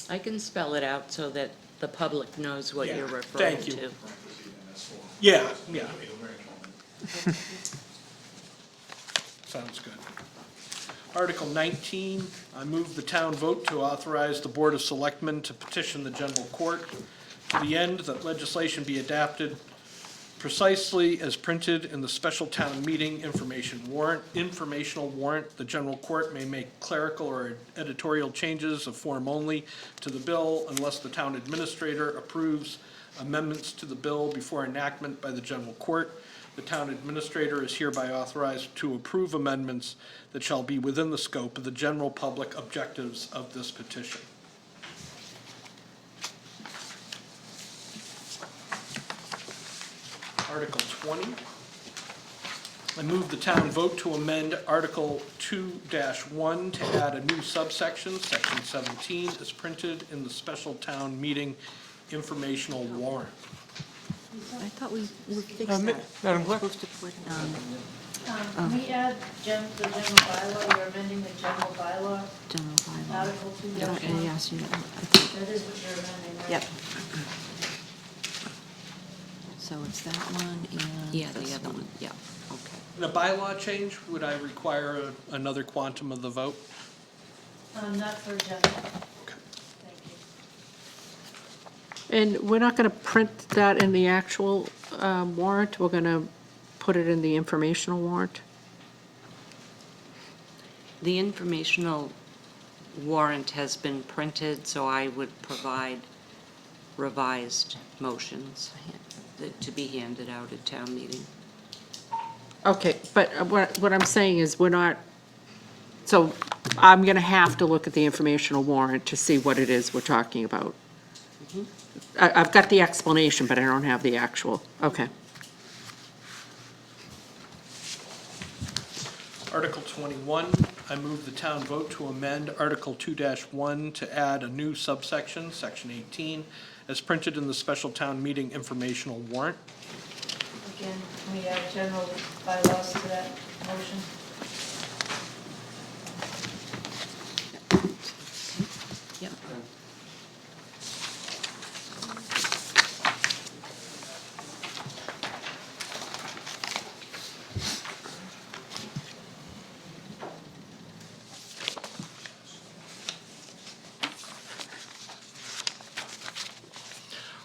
S3: I can spell it out so that the public knows what
S7: Yeah,
S3: you're referring
S7: thank you.
S3: to.
S7: Yeah, yeah. Sounds good. Article 19, I move the town vote to authorize the Board of Selectmen to petition the general court to the end that legislation be adapted precisely as printed in the special town meeting informational warrant. The general court may make clerical or editorial changes of form only to the bill unless the town administrator approves amendments to the bill before enactment by the general court. The town administrator is hereby authorized to approve amendments that shall be within the scope of the general public objectives of this petition. Article 20. I move the town vote to amend Article 2-1 to add a new subsection, Section 17, as printed in the special town meeting informational warrant.
S2: I thought we fixed
S1: Ma-
S2: that.
S1: Madam Clerk?
S2: Supposed to put,
S9: Can we add the general bylaw, you're amending the general bylaw,
S2: general bylaw.
S9: Article 2,
S2: Yeah,
S9: that
S2: and yes, you know, I think,
S9: is what you're amending, right?
S2: yep. So it's that one and
S3: Yeah, the
S2: this
S3: other one.
S2: Yeah.
S3: Okay.
S7: In a bylaw change, would I require another quantum of the vote?
S9: Not for agenda. Thank you.
S4: And we're not going to print that in the actual warrant? We're going to put it in the informational warrant?
S3: The informational warrant has been printed, so I would provide revised motions to be handed out at town meeting.
S4: Okay, but what I'm saying is we're not, so I'm going to have to look at the informational warrant to see what it is we're talking about. I've got the explanation, but I don't have the actual. Okay.
S7: Article 21, I move the town vote to amend Article 2-1 to add a new subsection, Section 18, as printed in the special town meeting informational warrant.
S9: Again, can we add general bylaws to that motion?
S2: Yep.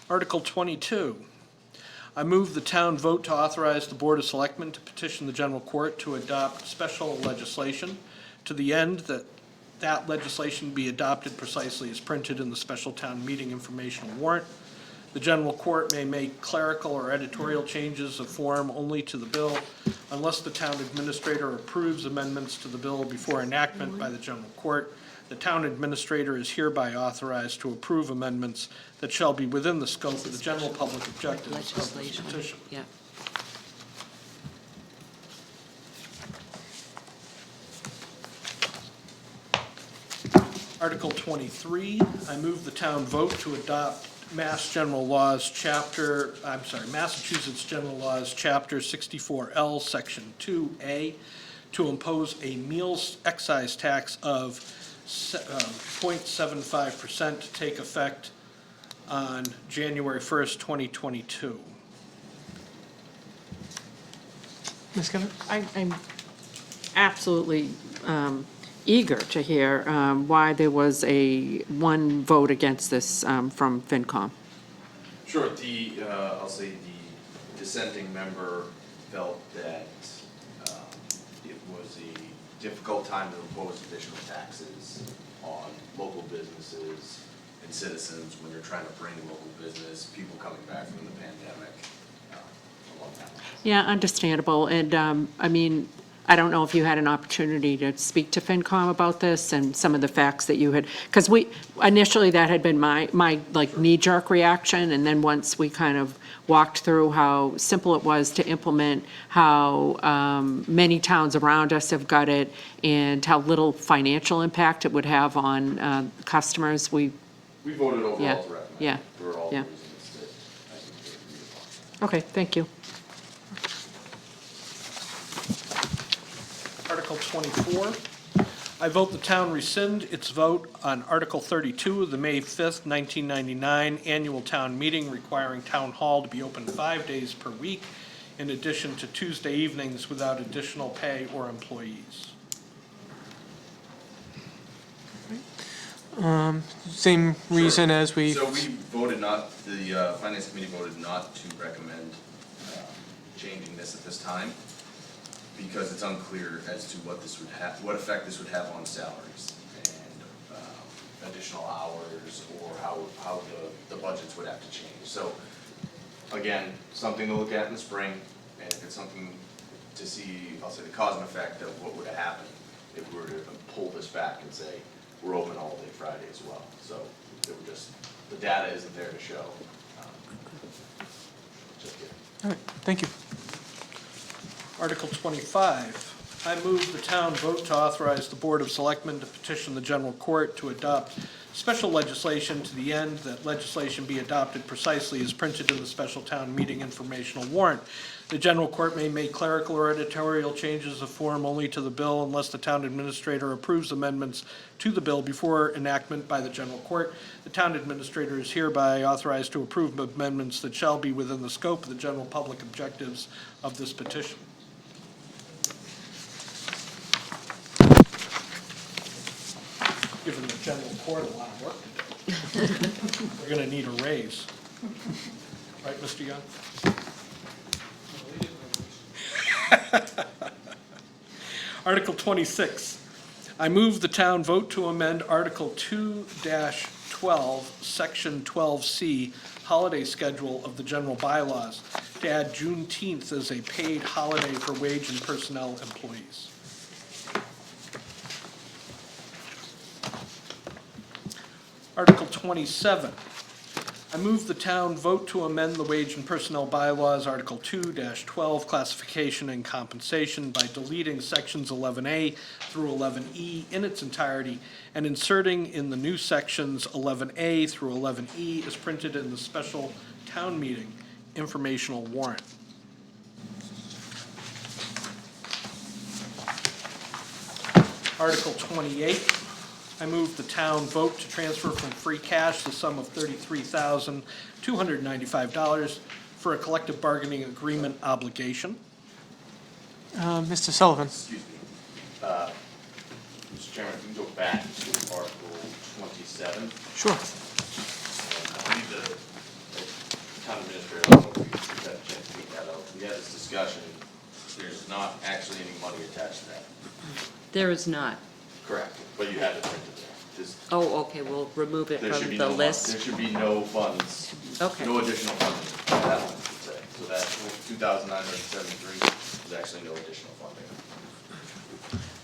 S7: Article 22, I move the town vote to authorize the Board of Selectmen to petition the general court to adopt special legislation to the end that that legislation be adopted precisely as printed in the special town meeting informational warrant. The general court may make clerical or editorial changes of form only to the bill unless the town administrator approves amendments to the bill before enactment by the general court. The town administrator is hereby authorized to approve amendments that shall be within the scope of the general public objectives of this
S3: Legislation.
S7: petition.
S3: Yeah.
S7: Article 23, I move the town vote to adopt Massachusetts General Laws, Chapter 64L, Section 2A, to impose a meals excise tax of 0.75% to take effect on January 1st, 2022.
S1: Ms. Kennedy?
S4: I'm absolutely eager to hear why there was one vote against this from FinCom.
S5: Sure, I'll say the dissenting member felt that it was a difficult time to impose additional taxes on local businesses and citizens when you're trying to bring local business, people coming back from the pandemic, along that line.
S4: Yeah, understandable, and, I mean, I don't know if you had an opportunity to speak to FinCom about this and some of the facts that you had, because initially that had been my like knee-jerk reaction, and then once we kind of walked through how simple it was to implement, how many towns around us have got it, and how little financial impact it would have on customers,
S5: We voted overall
S4: Yeah,
S5: to recommend.
S4: yeah,
S5: For all the
S4: yeah.
S5: reasons that I think we agreed upon.
S4: Okay, thank you.
S7: Article 24, I vote the town rescind its vote on Article 32 of the May 5th, 1999 annual town meeting requiring town hall to be open 5 days per week, in addition to Tuesday evenings without additional pay or employees.
S1: Same reason as we,
S5: So we voted not, the finance committee voted not to recommend changing this at this time, because it's unclear as to what this would have, what effect this would have on salaries and additional hours, or how the budgets would have to change. So, again, something to look at in the spring, and if it's something to see, I'll say the cause and effect of what would have happened if we were to pull this back and say, we're open all day Friday as well. So, it would just, the data isn't there to show. Just kidding.
S1: all right, thank you.
S7: Article 25, I move the town vote to authorize the Board of Selectmen to petition the general court to adopt special legislation to the end that legislation be adopted precisely as printed in the special town meeting informational warrant. The general court may make clerical or editorial changes of form only to the bill unless the town administrator approves amendments to the bill before enactment by the general court. The town administrator is hereby authorized to approve amendments that shall be within the scope of the general public objectives of this petition. Giving the general court a lot of work to do. We're gonna need a raise. Right, Mr. Young? Article 26. I move the town vote to amend Article 2-12, Section 12C, holiday schedule of the general bylaws to add Juneteenth as a paid holiday for wage and personnel employees. Article 27. I move the town vote to amend the wage and personnel bylaws, Article 2-12, classification and compensation by deleting sections 11A through 11E in its entirety and inserting in the new sections 11A through 11E as printed in the special town meeting informational warrant. Article 28. I move the town vote to transfer from free cash the sum of $33,295 for a collective bargaining agreement obligation.
S1: Mr. Sullivan,
S5: Excuse me. Mr. Chairman, if we can go back to Article 27.
S1: sure.
S5: I believe the town administrator, I don't know if we got a chance to take that out. We had this discussion. There's not actually any money attached to that.
S3: There is not.
S5: Correct. But you had it printed there. Just-
S3: Oh, okay, we'll remove it
S5: There should
S3: from
S5: be
S3: the
S5: no,
S3: list.
S5: there should be no funds,
S3: Okay.
S5: no additional funding, that one should say. So that 2,973, there's actually no additional funding.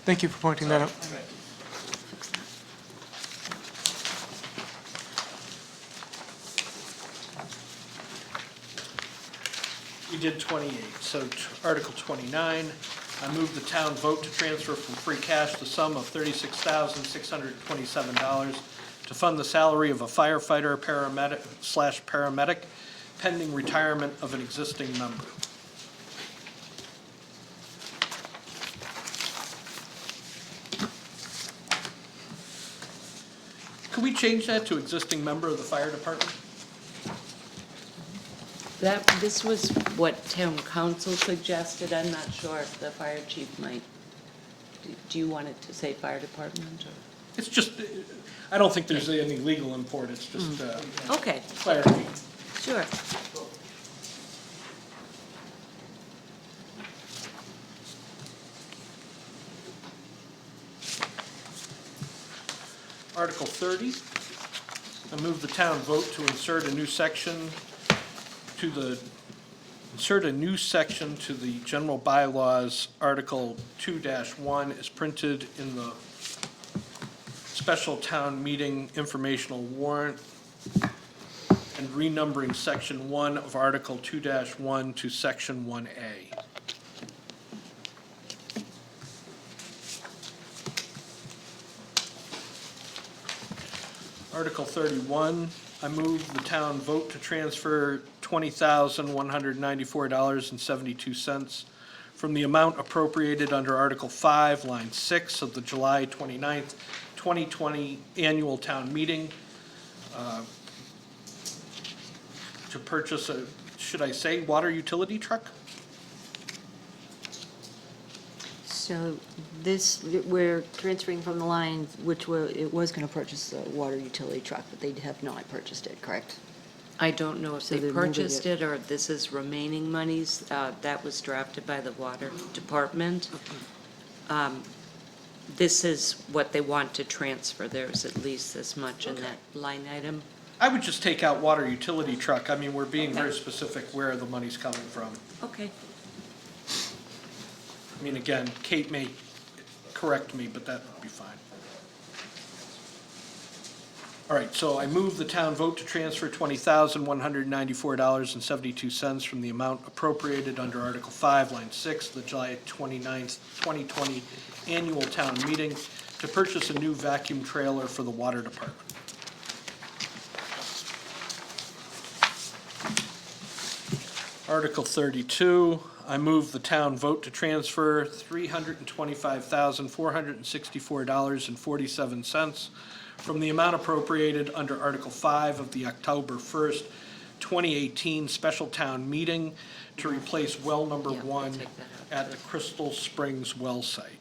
S1: Thank you for pointing that out.
S5: Thank you.
S7: We did 28, so Article 29, I move the town vote to transfer from free cash the sum of $36,627 to fund the salary of a firefighter, paramedic pending retirement of an existing member. Could we change that to existing member of the fire department?
S3: This was what town council suggested. I'm not sure if the fire chief might, do you want it to say fire department or?
S7: It's just, I don't think there's any legal import, it's just
S3: Okay,
S7: clarity.
S3: sure.
S7: Article 30, I move the town vote to insert a new section to the general bylaws, Article 2-1 is printed in the special town meeting informational warrant, and renumbering Section 1 of Article 2-1 to Section 1A. Article 31, I move the town vote to transfer $20,194.72 from the amount appropriated under Article 5, Line 6 of the July 29th, 2020 annual town meeting to purchase a, should I say, water utility truck?
S2: So this, we're transferring from the line, it was going to purchase a water utility truck, but they have not purchased it, correct?
S3: I don't know if
S2: So
S3: they
S2: they're moving
S3: purchased
S2: it.
S3: it or if this is remaining monies. That was drafted by the water department. This is what they want to transfer. There's at least this much in that line item.
S7: I would just take out water utility truck. I mean, we're being very specific where the money's coming from.
S3: Okay.
S7: I mean, again, Kate may correct me, but that would be fine. All right, so I move the town vote to transfer $20,194.72 from the amount appropriated under Article 5, Line 6, the July 29th, 2020 annual town meeting to purchase a new vacuum trailer for the water department. Article 32, I move the town vote to transfer $325,464.47 from the amount appropriated under Article 5 of the October 1st, 2018 special town meeting to replace well number
S3: Yeah, we'll
S7: 1
S3: take that out.
S7: at the Crystal Springs well site.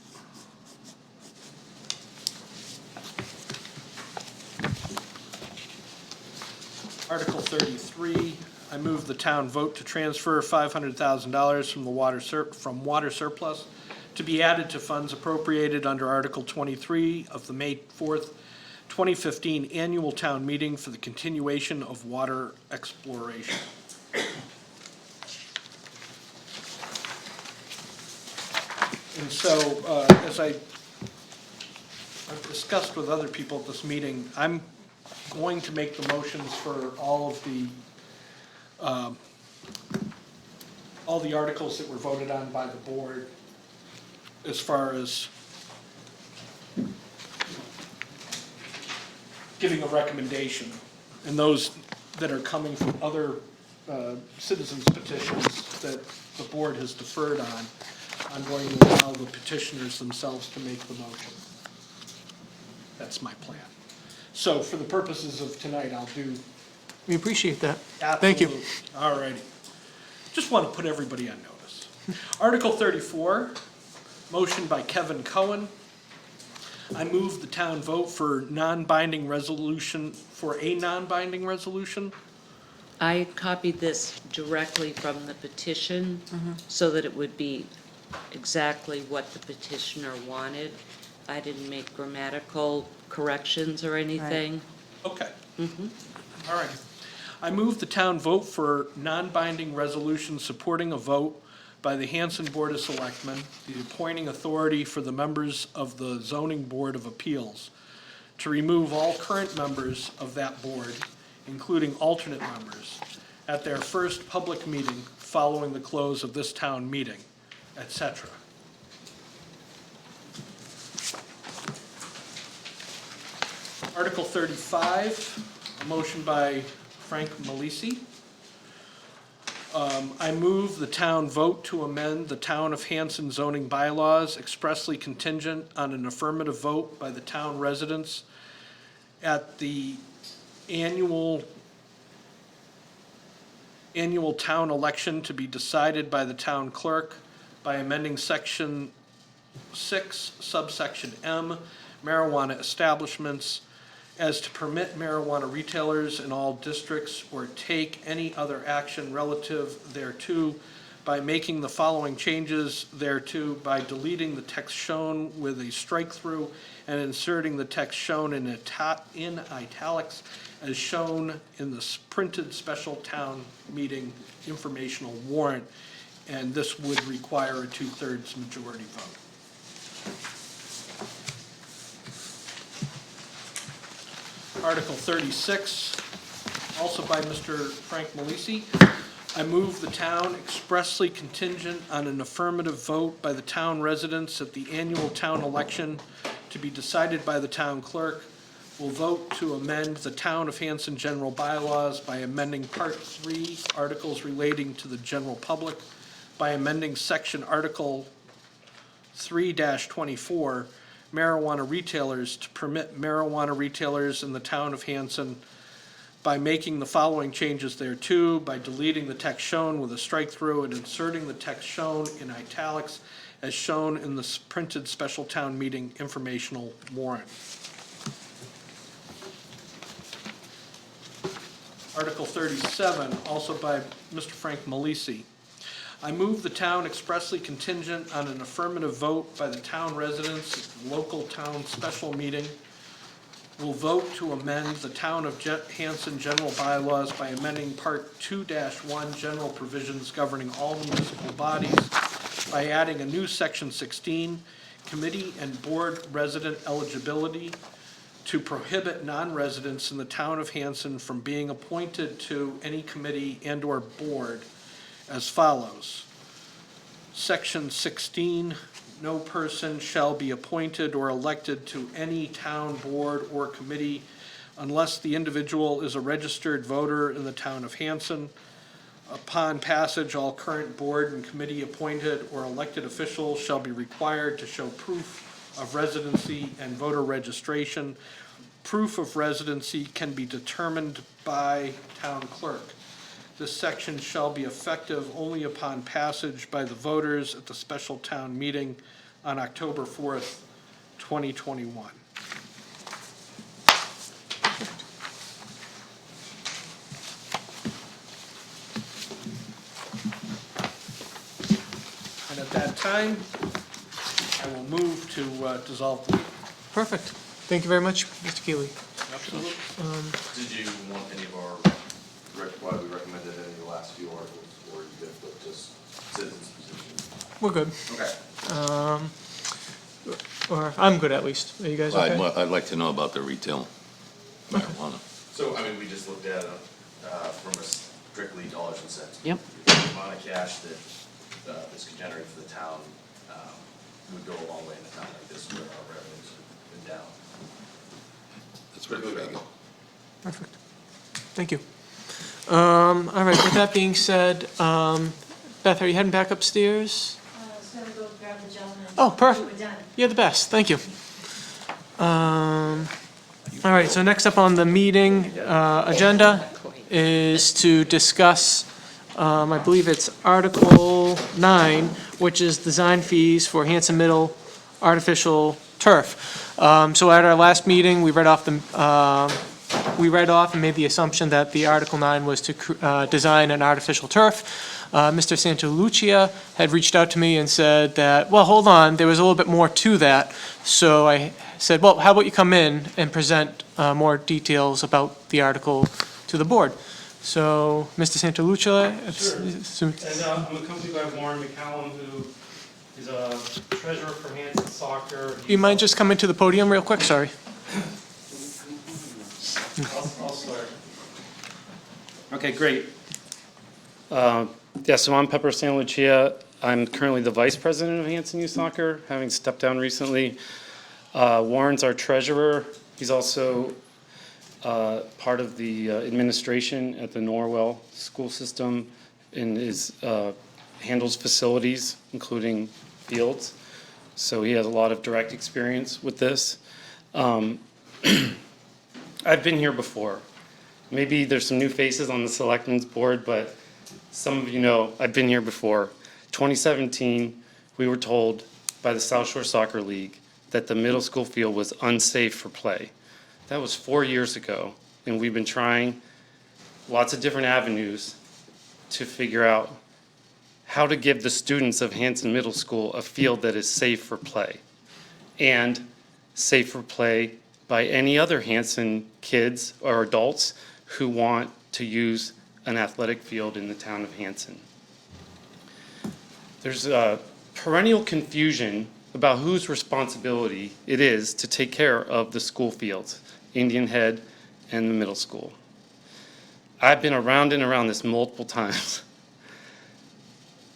S7: Article 33, I move the town vote to transfer $500,000 from water surplus to be added to funds appropriated under Article 23 of the May 4th, 2015 annual town meeting for the continuation of water exploration. And so, as I've discussed with other people at this meeting, I'm going to make the motions for all the articles that were voted on by the board as far as giving a recommendation. And those that are coming from other citizens petitions that the board has deferred on, I'm going to allow the petitioners themselves to make the motion. That's my plan. So for the purposes of tonight, I'll do.
S1: We appreciate that. Thank you.
S7: All righty. Just want to put everybody on notice. Article 34, motion by Kevin Cohen. I move the town vote for a non-binding resolution.
S3: I copied this directly from the petition so that it would be exactly what the petitioner wanted. I didn't make grammatical corrections or anything.
S7: Okay. All right. I move the town vote for non-binding resolution supporting a vote by the Hanson Board of Selectmen, the appointing authority for the members of the Zoning Board of Appeals, to remove all current members of that board, including alternate members, at their first public meeting following the close of this town meeting, etc. Article 35, a motion by Frank Malisi. I move the town vote to amend the Town of Hanson zoning bylaws expressly contingent on an affirmative vote by the town residents at the annual town election to be decided by the town clerk by amending Section 6, subsection M, marijuana establishments, as to permit marijuana retailers in all districts or take any other action relative thereto by making the following changes thereto by deleting the text shown with a strike through and inserting the text shown in italics as shown in the printed special town meeting informational warrant, and this would require a 2/3 majority vote. Article 36, also by Mr. Frank Malisi. I move the town expressly contingent on an affirmative vote by the town residents at the annual town election to be decided by the town clerk, will vote to amend the Town of Hanson general bylaws by amending Part 3, articles relating to the general public, by amending section Article 3-24, marijuana retailers, to permit marijuana retailers in the town of Hanson, by making the following changes thereto, by deleting the text shown with a strike-through and inserting the text shown in italics as shown in the printed special town meeting informational warrant. Article 37, also by Mr. Frank Malisi. I move the town expressly contingent on an affirmative vote by the town residents at the local town special meeting will vote to amend the Town of Hanson general bylaws by amending Part 2-1 general provisions governing all municipal bodies by adding a new Section 16, committee and board resident eligibility, to prohibit non-residents in the town of Hanson from being appointed to any committee and/or board as follows. Section 16, no person shall be appointed or elected to any town board or committee unless the individual is a registered voter in the town of Hanson. Upon passage, all current board and committee appointed or elected officials shall be required to show proof of residency and voter registration. Proof of residency can be determined by town clerk. This section shall be effective only upon passage by the voters at the special town meeting on October 4th, 2021. And at that time, I will move to dissolve the meeting.
S1: Perfect. Thank you very much, Mr. Keeley.
S7: Absolutely.
S5: Did you want any of our, why we recommended any of the last few articles, or you good with just citizens' position?
S1: We're good.
S5: Okay.
S1: Or I'm good at least. Are you guys okay?
S8: I'd like to know about the retail marijuana.
S5: So, I mean, we just looked at it from a strictly dollars and cents.
S4: Yep.
S5: The amount of cash that this could generate for the town would go a long way in a town like this where our revenues have been down.
S8: That's what I figured.
S1: Perfect. Thank you. All right, with that being said, Beth, are you heading back upstairs?
S9: I was gonna go grab the gentleman.
S1: Oh, perfect.
S9: We were done.
S1: You're the best, thank you. All right, so next up on the meeting agenda is to discuss, I believe it's Article 9, which is design fees for Hanson Middle artificial turf. So at our last meeting, we read off and made the assumption that the Article 9 was to design an artificial turf. Mr. Santalucia had reached out to me and said that, well, hold on, there was a little bit more to that. So I said, well, how about you come in and present more details about the article to the board? So, Mr. Santalucia?
S12: Sure. And I'm accompanied by Warren McCallum, who is a treasurer for Hanson Soccer.
S1: Do you mind just coming to the podium real quick? Sorry.
S12: I'll start. Okay, great. Yeah, so I'm Pepper Santalucia. I'm currently the vice president of Hanson Youth Soccer, having stepped down recently. Warren's our treasurer. He's also part of the administration at the Norwell school system and handles facilities, including fields. So he has a lot of direct experience with this. I've been here before. Maybe there's some new faces on the Selectmen's board, but some of you know I've been here before. 2017, we were told by the South Shore Soccer League that the middle school field was unsafe for play. That was 4 years ago, and we've been trying lots of different avenues to figure out how to give the students of Hanson Middle School a field that is safe for play, and safe for play by any other Hanson kids or adults who want to use an athletic field in the town of Hanson. There's a perennial confusion about whose responsibility it is to take care of the school fields, Indian Head and the middle school. I've been around and around this multiple times.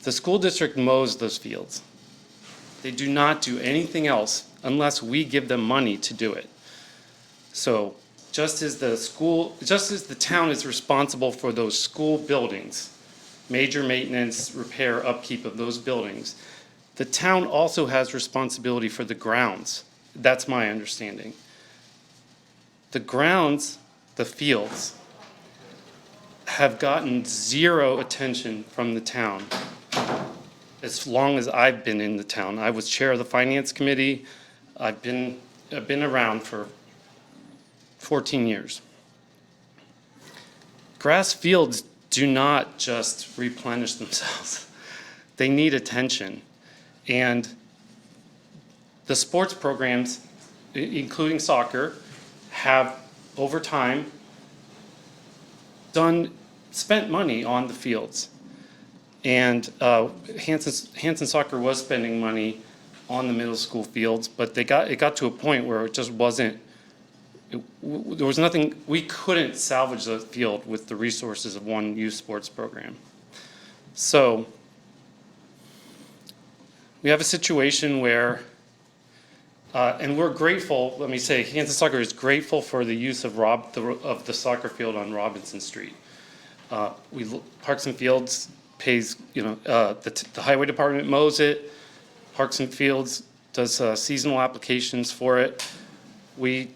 S12: The school district mows those fields. They do not do anything else unless we give them money to do it. So just as the town is responsible for those school buildings, major maintenance, repair, upkeep of those buildings, the town also has responsibility for the grounds. That's my understanding. The grounds, the fields, have gotten zero attention from the town as long as I've been in the town. I was chair of the finance committee. I've been around for 14 years. Grass fields do not just replenish themselves. They need attention. And the sports programs, including soccer, have over time spent money on the fields. And Hanson Soccer was spending money on the middle school fields, but it got to a point where it just wasn't, there was nothing, we couldn't salvage the field with the resources of one youth sports program. So we have a situation where, and we're grateful, let me say, Hanson Soccer is grateful for the use of the soccer field on Robinson Street. Parks and Fields pays, the highway department mows it. Parks and Fields does seasonal applications for it. We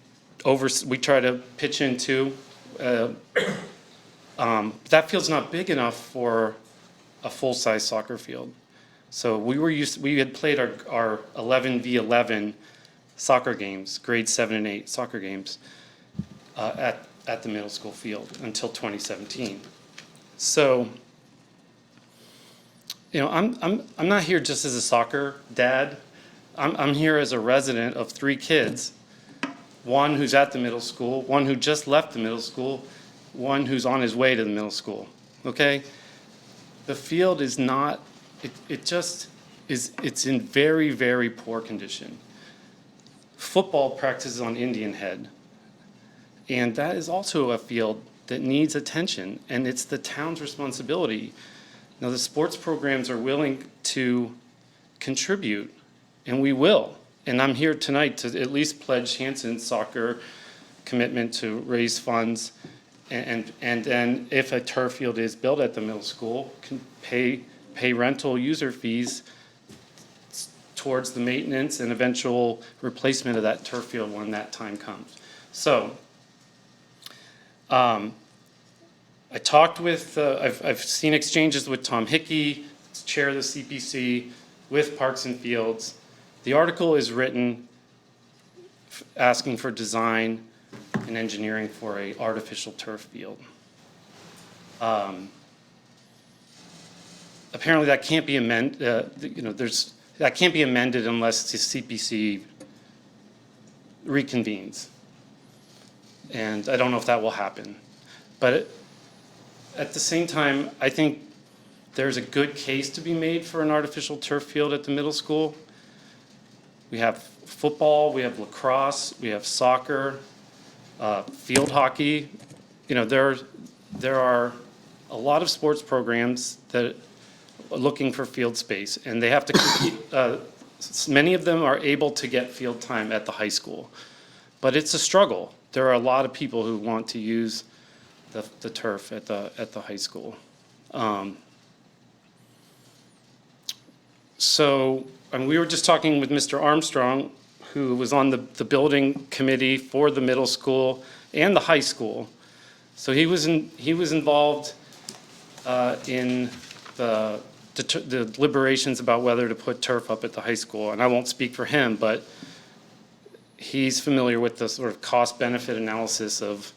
S12: try to pitch in too. That field's not big enough for a full-size soccer field. So we had played our 11v11 soccer games, grades 7 and 8 soccer games at the middle school field until 2017. So, I'm not here just as a soccer dad. I'm here as a resident of 3 kids. One who's at the middle school, one who just left the middle school, one who's on his way to the middle school, okay? The field is not, it's in very, very poor condition. Football practices on Indian Head, and that is also a field that needs attention, and it's the town's responsibility. Now, the sports programs are willing to contribute, and we will. And I'm here tonight to at least pledge Hanson Soccer commitment to raise funds, and then if a turf field is built at the middle school, can pay rental user fees towards the maintenance and eventual replacement of that turf field when that time comes. So, I talked with, I've seen exchanges with Tom Hickey, chair of the CPC, with Parks and Fields. The article is written asking for design and engineering for a artificial turf field. Apparently that can't be amended, that can't be amended unless the CPC reconvenes. And I don't know if that will happen. But at the same time, I think there's a good case to be made for an artificial turf field at the middle school. We have football, we have lacrosse, we have soccer, field hockey. There are a lot of sports programs that are looking for field space, and they have to compete. Many of them are able to get field time at the high school, but it's a struggle. There are a lot of people who want to use the turf at the high school. And we were just talking with Mr. Armstrong, who was on the building committee for the middle school and the high school. So he was involved in the deliberations about whether to put turf up at the high school. And I won't speak for him, but he's familiar with the sort of cost-benefit analysis of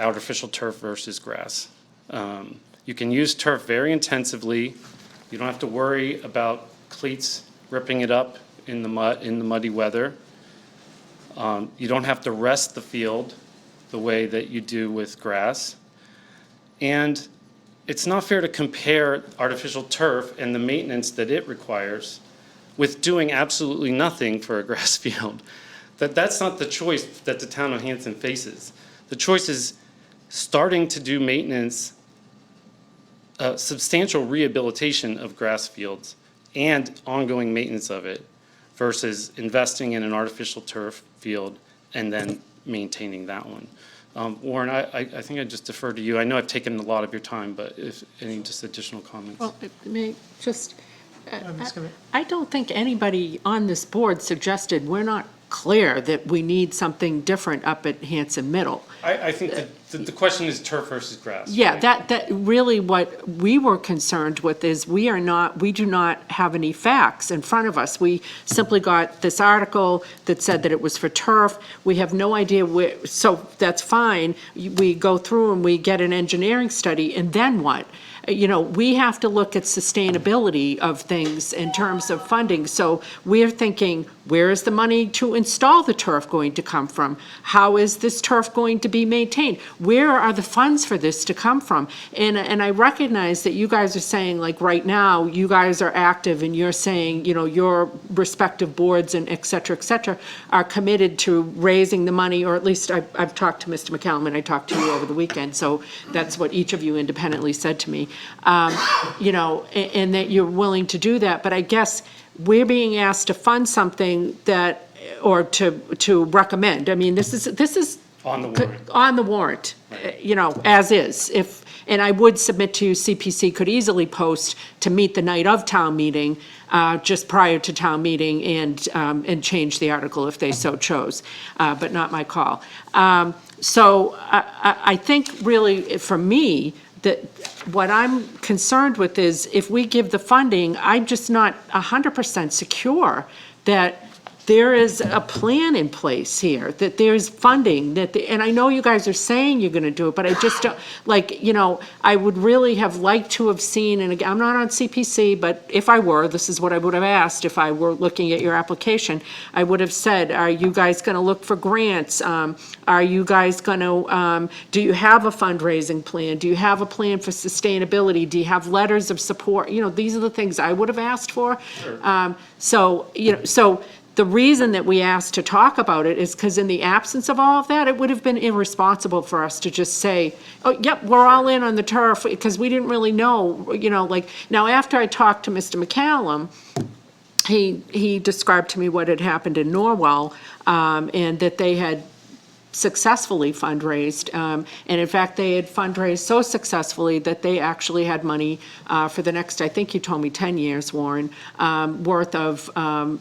S12: artificial turf versus grass. You can use turf very intensively. You don't have to worry about cleats ripping it up in the muddy weather. You don't have to rest the field the way that you do with grass. And it's not fair to compare artificial turf and the maintenance that it requires with doing absolutely nothing for a grass field. That's not the choice that the town of Hanson faces. The choice is starting to do maintenance, substantial rehabilitation of grass fields and ongoing maintenance of it versus investing in an artificial turf field and then maintaining that one. Warren, I think I just defer to you. I know I've taken a lot of your time, but if any just additional comments?
S4: Well, it may just,
S1: Ms. Commit.
S4: I don't think anybody on this board suggested we're not clear that we need something different up at Hanson Middle.
S12: I think the question is turf versus grass.
S4: Yeah,
S12: right?
S4: that really what we were concerned with is we do not have any facts in front of us. We simply got this article that said that it was for turf. We have no idea where, so that's fine. We go through and we get an engineering study, and then what? You know, we have to look at sustainability of things in terms of funding. So we're thinking, where is the money to install the turf going to come from? How is this turf going to be maintained? Where are the funds for this to come from? And I recognize that you guys are saying, like, right now, you guys are active and you're saying, you know, your respective boards and et cetera, are committed to raising the money, or at least I've talked to Mr. McCallum and I talked to you over the weekend, so that's what each of you independently said to me. You know, and that you're willing to do that, but I guess we're being asked to fund something that, or to recommend. I mean, this is
S12: On the warrant.
S4: on the warrant, you know, as is. And I would submit to you, CPC could easily post to meet the night of town meeting, just prior to town meeting, and change the article if they so chose, but not my call. So I think really, for me, that what I'm concerned with is if we give the funding, I'm just not 100% secure that there is a plan in place here, that there's funding, and I know you guys are saying you're gonna do it, but I just don't, like, you know, I would really have liked to have seen, and again, I'm not on CPC, but if I were, this is what I would have asked if I were looking at your application. I would have said, are you guys gonna look for grants? Are you guys gonna, do you have a fundraising plan? Do you have a plan for sustainability? Do you have letters of support? You know, these are the things I would have asked for. So, you know, so the reason that we asked to talk about it is because in the absence of all of that, it would have been irresponsible for us to just say, oh, yep, we're all in on the turf, because we didn't really know, you know, like, now after I talked to Mr. McCallum, he described to me what had happened in Norwell, and that they had successfully fundraised, and in fact, they had fundraised so successfully that they actually had money for the next, I think you told me 10 years, Warren, worth of,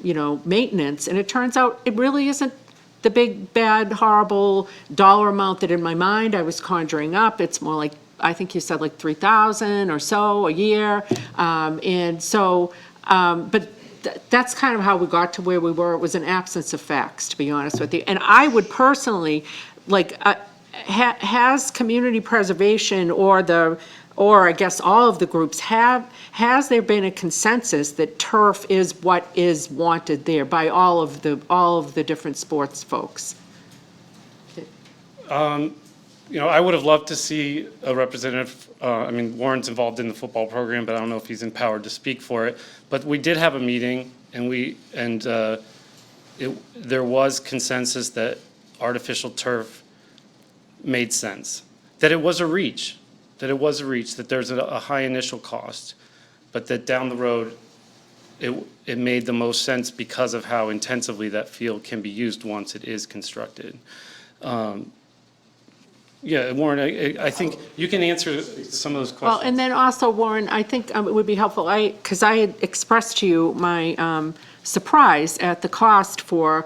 S4: you know, maintenance, and it turns out it really isn't the big, bad, horrible dollar amount that in my mind I was conjuring up. It's more like, I think you said like 3,000 or so a year, and so, but that's kind of how we got to where we were. It was an absence of facts, to be honest with you. And I would personally, like, has community preservation or I guess all of the groups has there been a consensus that turf is what is wanted there by all of the different sports folks?
S12: You know, I would have loved to see a representative, I mean, Warren's involved in the football program, but I don't know if he's empowered to speak for it. But we did have a meeting, and there was consensus that artificial turf made sense. That it was a reach, that there's a high initial cost, but that down the road, it made the most sense because of how intensively that field can be used once it is constructed. Yeah, Warren, I think you can answer some of those questions.
S4: Well, and then also, Warren, I think it would be helpful, because I had expressed to you my surprise at the cost for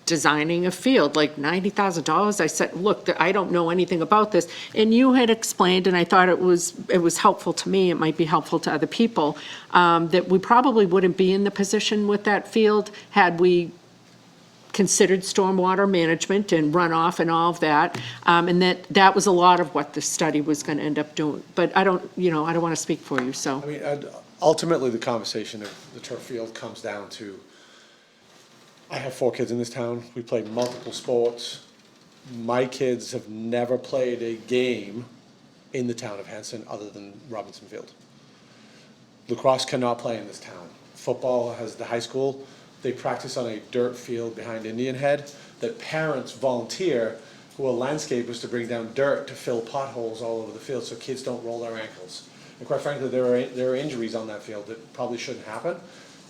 S4: designing a field, like $90,000. I said, look, I don't know anything about this. And you had explained, and I thought it was helpful to me, it might be helpful to other people, that we probably wouldn't be in the position with that field had we considered stormwater management and runoff and all of that, and that was a lot of what the study was going to end up doing. But I don't want to speak for you, so.
S13: I mean, ultimately, the conversation of the turf field comes down to I have 4 kids in this town. We play multiple sports. My kids have never played a game in the town of Hanson other than Robinson Field. Lacrosse cannot play in this town. Football has the high school. They practice on a dirt field behind Indian Head that parents volunteer who are landscapers to bring down dirt to fill potholes all over the field so kids don't roll their ankles. And quite frankly, there are injuries on that field that probably shouldn't happen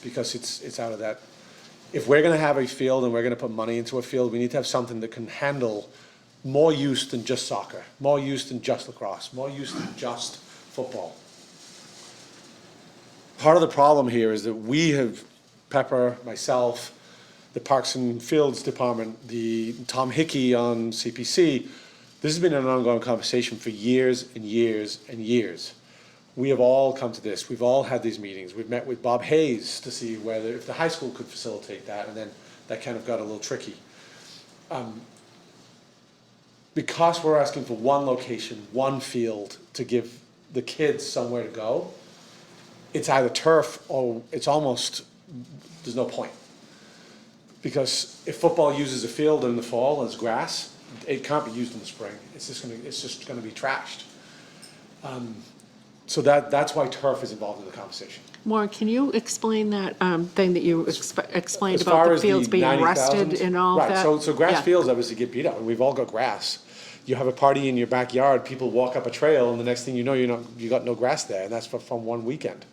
S13: because it's out of that. If we're gonna have a field and we're gonna put money into a field, we need to have something that can handle more use than just soccer, more use than just lacrosse, more use than just football. Part of the problem here is that we have, Pepper, myself, the Parks and Fields Department, the Tom Hickey on CPC, this has been an ongoing conversation for years and years and years. We have all come to this. We've all had these meetings. We've met with Bob Hayes to see whether, if the high school could facilitate that, and then that kind of got a little tricky. Because we're asking for one location, one field to give the kids somewhere to go, it's either turf or it's almost, there's no point. Because if football uses a field in the fall as grass, it can't be used in the spring. It's just gonna be trashed. So that's why turf is involved in the conversation.
S4: Warren, can you explain that thing that you explained
S13: As
S4: about
S13: far
S4: the
S13: as
S4: fields being
S13: 90,000
S4: rusted and all that?
S13: Right, so grass
S4: Yeah.
S13: fields obviously get beat up, and we've all got grass. You have a party in your backyard, people walk up a trail, and the next thing you know, you got no grass there, and that's from one weekend.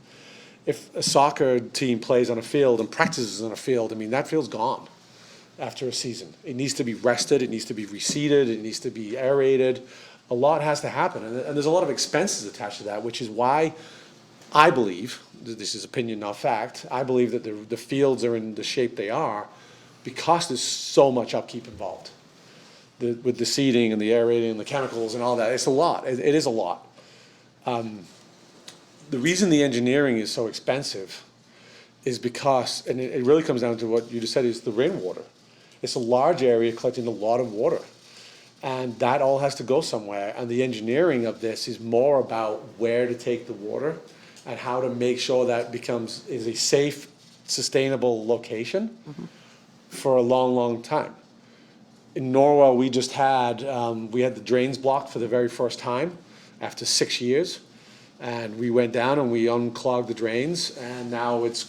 S13: If a soccer team plays on a field and practices on a field, I mean, that field's gone after a season. It needs to be rested, it needs to be reseeded, it needs to be aerated. A lot has to happen, and there's a lot of expenses attached to that, which is why I believe, this is opinion, not fact, I believe that the fields are in the shape they are because there's so much upkeep involved. With the seeding and the aerating and the chemicals and all that, it's a lot, it is a lot. The reason the engineering is so expensive is because, and it really comes down to what you just said, is the rainwater. It's a large area collecting a lot of water. And that all has to go somewhere, and the engineering of this is more about where to take the water and how to make sure that is a safe, sustainable location for a long, long time. In Norwell, we just had, we had the drains blocked for the very first time after 6 years. And we went down and we unclogged the drains, and now it's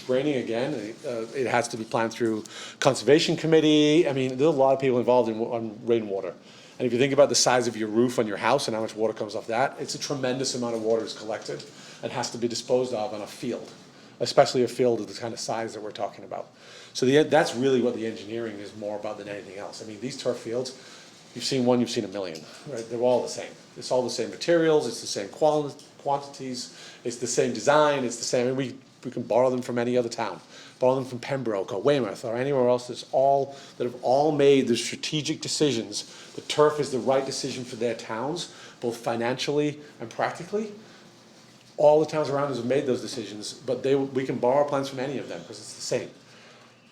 S13: draining again. It has to be planned through Conservation Committee. I mean, there's a lot of people involved on rainwater. And if you think about the size of your roof on your house and how much water comes off that, it's a tremendous amount of water is collected and has to be disposed of on a field, especially a field of the kind of size that we're talking about. So that's really what the engineering is more about than anything else. I mean, these turf fields, you've seen one, you've seen a million, right? They're all the same. It's all the same materials, it's the same quantities, it's the same design, it's the same, and we can borrow them from any other town. Borrow them from Pembroke or Weymouth or anywhere else that have all made the strategic decisions. The turf is the right decision for their towns, both financially and practically. All the towns around us have made those decisions, but we can borrow plans from any of them because it's the same.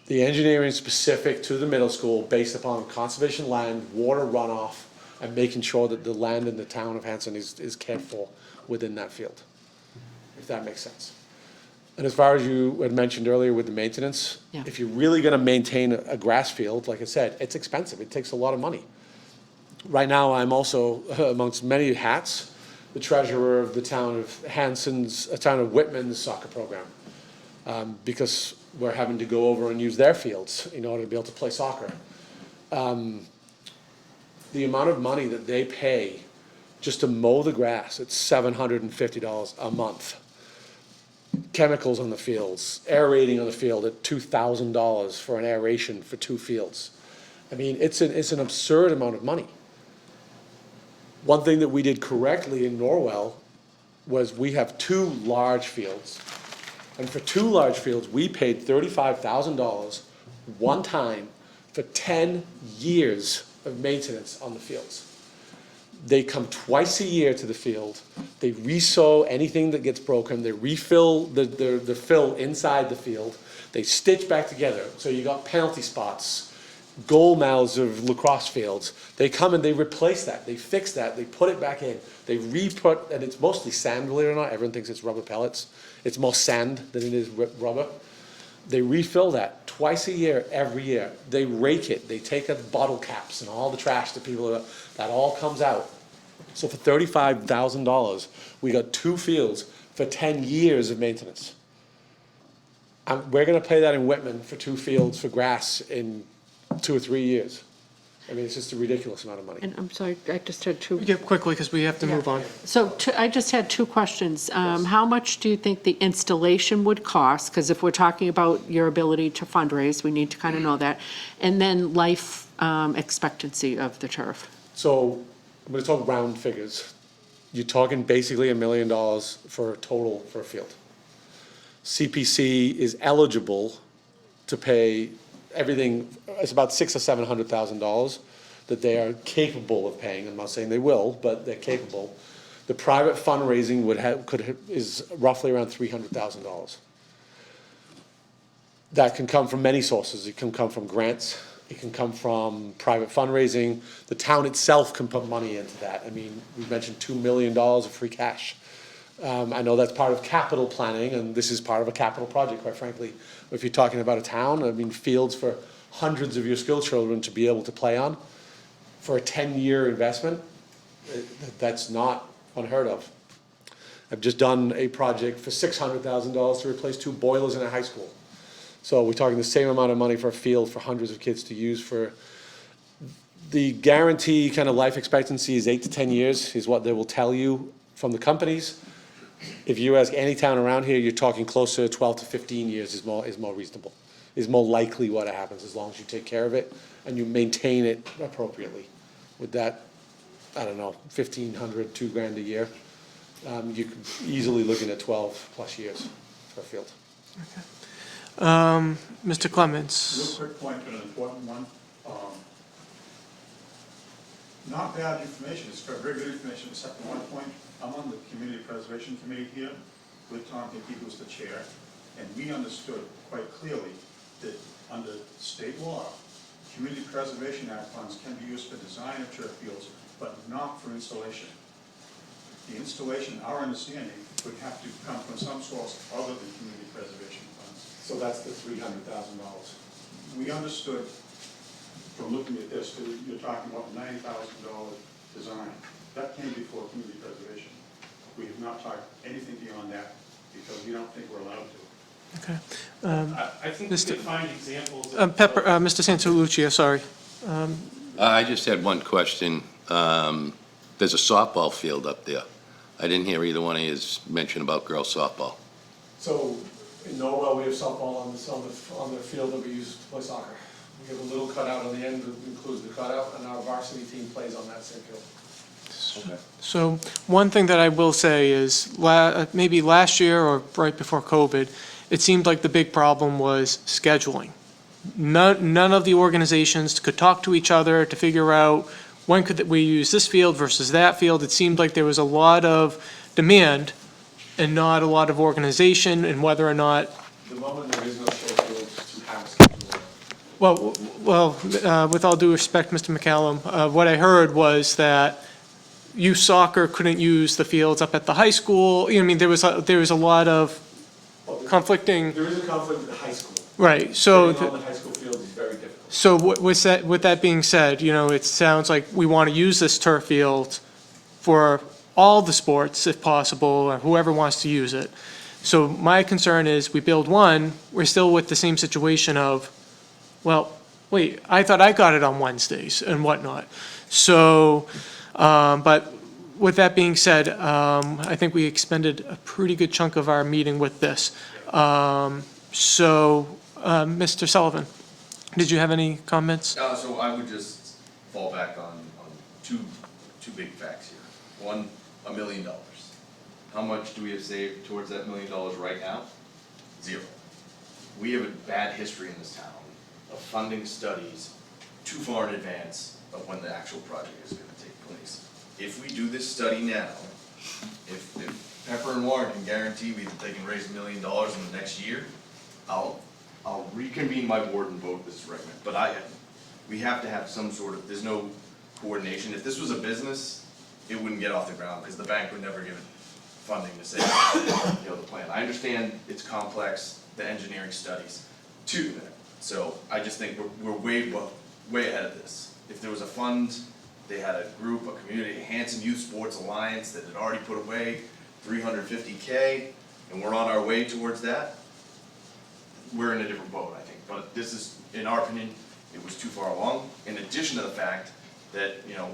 S13: The engineering is specific to the middle school based upon conservation land, water runoff, and making sure that the land in the town of Hanson is cared for within that field, if that makes sense. And as far as you had mentioned earlier with the maintenance,
S4: Yeah.
S13: if you're really gonna maintain a grass field, like I said, it's expensive, it takes a lot of money. Right now, I'm also, amongst many hats, the treasurer of the town of town of Whitman's soccer program. Because we're having to go over and use their fields in order to be able to play soccer. The amount of money that they pay just to mow the grass, it's $750 a month. Chemicals on the fields, aerating on the field at $2,000 for an aeration for 2 fields. I mean, it's an absurd amount of money. One thing that we did correctly in Norwell was we have 2 large fields. And for 2 large fields, we paid $35,000 one time for 10 years of maintenance on the fields. They come twice a year to the field, they re-sow anything that gets broken, they refill the fill inside the field, they stitch back together, so you got penalty spots, goal mouths of lacrosse fields. They come and they replace that, they fix that, they put it back in, they re-put, and it's mostly sand, believe it or not, everyone thinks it's rubber pellets. It's more sand than it is rubber. They refill that twice a year, every year. They rake it, they take the bottle caps and all the trash that people, that all comes out. So for $35,000, we got 2 fields for 10 years of maintenance. We're gonna pay that in Whitman for 2 fields for grass in 2 or 3 years. I mean, it's just a ridiculous amount of money.
S4: And I'm sorry, I just had two.
S1: Yeah, quickly, because we have to move on.
S4: So I just had two questions. How much do you think the installation would cost? Because if we're talking about your ability to fundraise, we need to kind of know that. And then life expectancy of the turf.
S13: So, I'm gonna talk round figures. You're talking basically $1 million for a total for a field. CPC is eligible to pay everything, it's about $600,000 or $700,000 that they are capable of paying. I'm not saying they will, but they're capable. The private fundraising is roughly around $300,000. That can come from many sources. It can come from grants. It can come from private fundraising. The town itself can put money into that. I mean, we mentioned $2 million of free cash. I know that's part of capital planning, and this is part of a capital project, quite frankly. If you're talking about a town, I mean, fields for hundreds of your school children to be able to play on, for a 10-year investment, that's not unheard of. I've just done a project for $600,000 to replace 2 boilers in a high school. So we're talking the same amount of money for a field for hundreds of kids to use for. The guarantee kind of life expectancy is 8 to 10 years, is what they will tell you from the companies. If you ask any town around here, you're talking closer to 12 to 15 years is more reasonable, is more likely what happens, as long as you take care of it and you maintain it appropriately. With that, I don't know, $1,500, $2,000 a year, you could easily looking at 12 plus years for a field.
S1: Mr. Clements?
S10: Real quick point, but an important one. Not bad information, it's very good information, except for one point. I'm on the Community Preservation Committee here with Tom Hickey, who's the chair, and we understood quite clearly that under state law, Community Preservation Act funds can be used for design of turf fields, but not for installation. The installation, our understanding, would have to come from some source other than Community Preservation funds.
S13: So that's the $300,000.
S10: We understood from looking at this, that you're talking about $90,000 design. That came before community preservation. We have not talked anything beyond that because we don't think we're allowed to.
S1: Okay.
S14: I think we
S1: Mr.
S14: can find examples of.
S1: Mr. Santolucia, sorry.
S8: I just had one question. There's a softball field up there. I didn't hear either one of you mention about girls softball.
S13: So in Norwell, we have softball on the field that we use to play soccer. We have a little cutout on the end that includes the cutout, and our varsity team plays on that same field.
S1: So one thing that I will say is maybe last year or right before COVID, it seemed like the big problem was scheduling. None of the organizations could talk to each other to figure out when could we use this field versus that field. It seemed like there was a lot of demand and not a lot of organization, and whether or not.
S13: The moment there is no show field to have a schedule.
S1: Well, with all due respect, Mr. McCallum, what I heard was that youth soccer couldn't use the fields up at the high school. I mean, there was a lot of conflicting.
S13: There is a conflict with the high school.
S1: Right. So.
S13: Getting on the high school field is very difficult.
S1: So with that being said, it sounds like we want to use this turf field for all the sports if possible, or whoever wants to use it. So my concern is we build one, we're still with the same situation of, well, wait, I thought I got it on Wednesdays and whatnot. So, but with that being said, I think we expended a pretty good chunk of our meeting with this. Mr. Sullivan, did you have any comments?
S5: So I would just fall back on two big facts here. One, $1 million. How much do we have saved towards that $1 million right now? 0. We have a bad history in this town of funding studies too far in advance of when the actual project is gonna take place. If we do this study now, if Pepper and Warren can guarantee me that they can raise $1 million in the next year, I'll reconvene my board and vote this recommend. But we have to have some sort of, there's no coordination. If this was a business, it wouldn't get off the ground because the bank would never give it funding to say, the plan. I understand it's complex, the engineering studies, to that. So I just think we're way ahead of this. If there was a fund, they had a group, a community, Hanson Youth Sports Alliance that had already put away $350K, and we're on our way towards that, we're in a different boat, I think. But this is, in our opinion, it was too far along, in addition to the fact that, you know,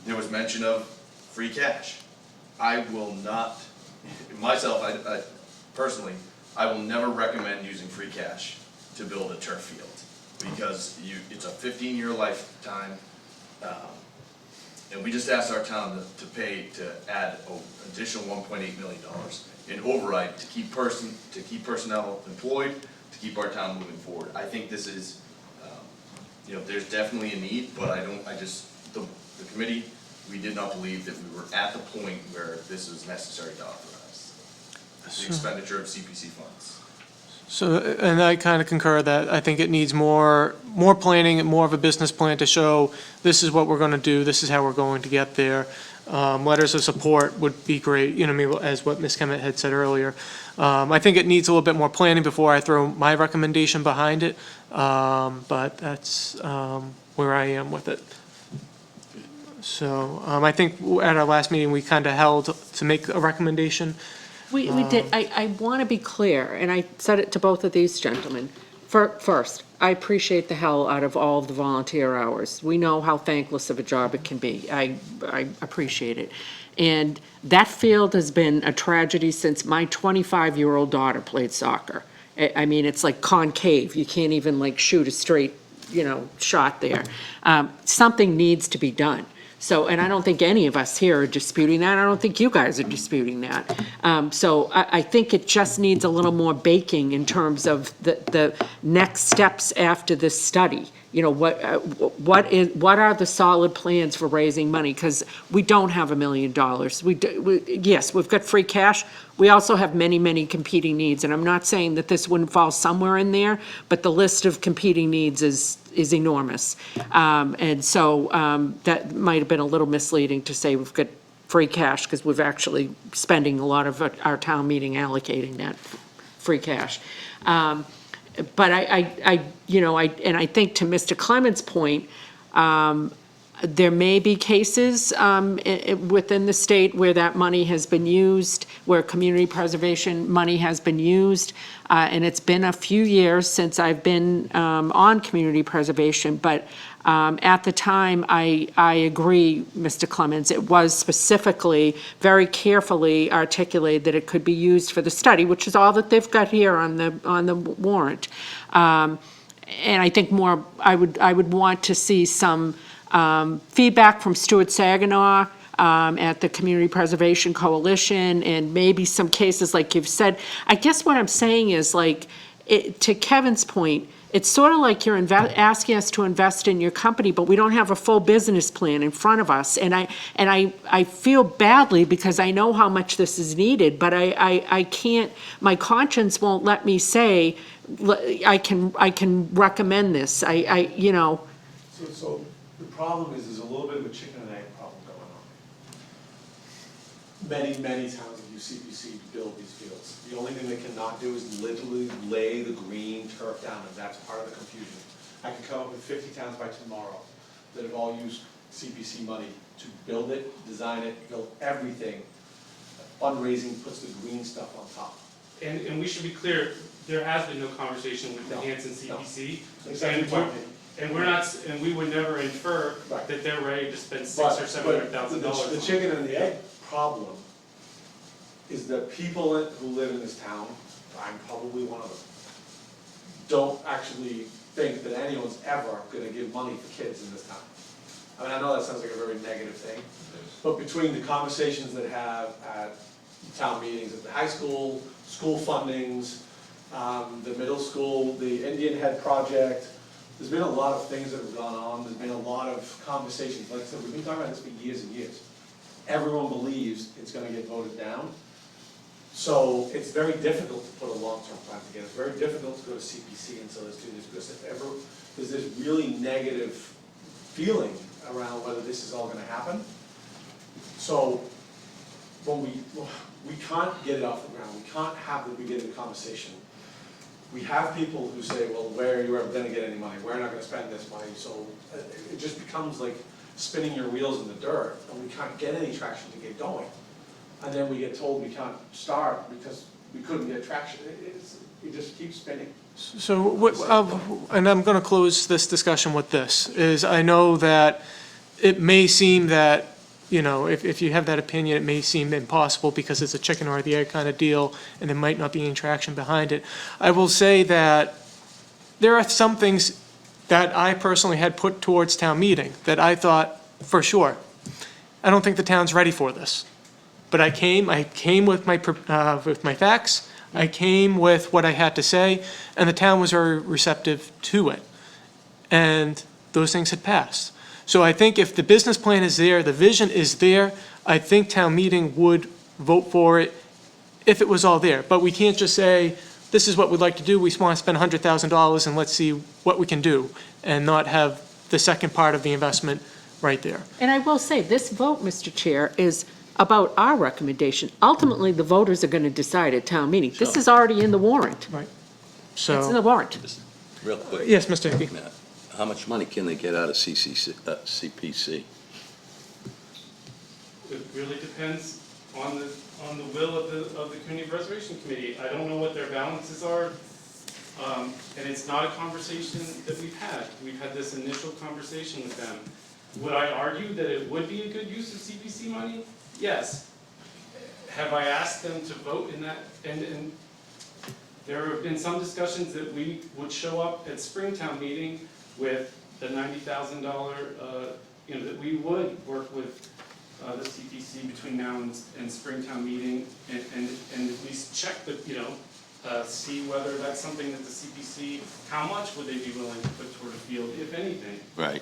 S5: there was mention of free cash. I will not, myself, I personally, I will never recommend using free cash to build a turf field, because it's a 15-year lifetime, and we just asked our town to pay to add an additional $1.8 million in override to keep personnel employed, to keep our town moving forward. I think this is, you know, there's definitely a need, but the committee, we did not believe that we were at the point where this was necessary to authorize the expenditure of CPC funds.
S1: So, and I kind of concur that I think it needs more planning and more of a business plan to show this is what we're going to do, this is how we're going to get there. Letters of support would be great, you know, I mean, as what Ms. Kemet had said earlier. I think it needs a little bit more planning before I throw my recommendation behind it, but that's where I am with it. So I think at our last meeting, we kind of held to make a recommendation.
S4: We did, I want to be clear, and I said it to both of these gentlemen. First, I appreciate the hell out of all of the volunteer hours. We know how thankless of a job it can be. I appreciate it. And that field has been a tragedy since my 25-year-old daughter played soccer. I mean, it's like concave. You can't even like shoot a straight, you know, shot there. Something needs to be done. So, and I don't think any of us here are disputing that. I don't think you guys are disputing that. So I think it just needs a little more baking in terms of the next steps after this study. You know, what are the solid plans for raising money? Because we don't have $1 million. Yes, we've got free cash. We also have many, many competing needs. And I'm not saying that this wouldn't fall somewhere in there, but the list of competing needs is enormous. And so that might have been a little misleading to say we've got free cash, because we're actually spending a lot of our town meeting allocating that free cash. But I think to Mr. Clement's point, there may be cases within the state where that money has been used, where community preservation money has been used, and it's been a few years since I've been on community preservation, but at the time, I agree, Mr. Clements, it was specifically, very carefully articulated that it could be used for the study, which is all that they've got here on the warrant. And I think more, I would want to see some feedback from Stuart Saginaw at the Community Preservation Coalition, and maybe some cases like you've said. I guess what I'm saying is, like, to Kevin's point, it's sort of like you're asking us to invest in your company, but we don't have a full business plan in front of us. And I feel badly because I know how much this is needed, but I can't, my conscience won't let me say, I can recommend this. So
S13: the problem is, there's a little bit of a chicken and egg problem going on. Many towns have used CPC to build these fields. The only thing they cannot do is literally lay the green turf down, and that's part of the confusion. I could come up with 50 towns by tomorrow that have all used CPC money to build it, design it, build everything. Fundraising puts the green stuff on top.
S12: And we should be clear, there has been no conversation with the Hanson CPC.
S13: Exactly.
S12: And we're not, and we would never infer
S13: Right.
S12: that they're ready to spend $600,000 or $700,000.
S13: The chicken and the egg problem is that people who live in this town, I'm probably one of them, don't actually think that anyone's ever gonna give money for kids in this town. I mean, I know that sounds like a very negative thing, but between the conversations that have at town meetings at the high school, school fundings, the middle school, the Indian Head Project, there's been a lot of things that have gone on. There's been a lot of conversations. Like I said, we've been talking about this for years and years. Everyone believes it's gonna get voted down. So it's very difficult to put a long-term plan together. It's very difficult to go to CPC and say, let's do this, because if ever there's this really negative feeling around whether this is all gonna happen. So when we can't get it off the ground, we can't have the beginning of the conversation we have people who say, well, where are you ever gonna get any money? We're not gonna spend this money, so it just becomes like spinning your wheels in the dirt, and we can't get any traction to get going. And then we get told we can't start because we couldn't get traction. It just keeps spinning.
S1: So, and I'm going to close this discussion with this, is I know that it may seem that, you know, if you have that opinion, it may seem impossible because it's a chicken or the egg kind of deal, and there might not be any traction behind it. I will say that there are some things that I personally had put towards town meeting that I thought, for sure, I don't think the town's ready for this. But I came with my facts, I came with what I had to say, and the town was very receptive to it. And those things had passed. So I think if the business plan is there, the vision is there, I think town meeting would vote for it if it was all there. But we can't just say, this is what we'd like to do, we just want to spend $100,000 and let's see what we can do, and not have the second part of the investment right there.
S4: And I will say, this vote, Mr. Chair, is about our recommendation. Ultimately, the voters are going to decide at town meeting. This is already in the warrant.
S1: Right.
S4: It's in the
S1: So,
S4: warrant.
S8: Real quick,
S1: yes, Mr. Hickey.
S8: Matt, how much money can they get out of CPC?
S12: It really depends on the will of the Community Preservation Committee. I don't know what their balances are, and it's not a conversation that we've had. We've had this initial conversation with them. Would I argue that it would be a good use of CPC money? Yes. Have I asked them to vote in that? And there have been some discussions that we would show up at Springtown meeting with the $90,000, that we would work with the CPC between now and Springtown meeting and at least check the, see whether that's something that the CPC, how much would they be willing to put toward a field, if anything?
S8: Right.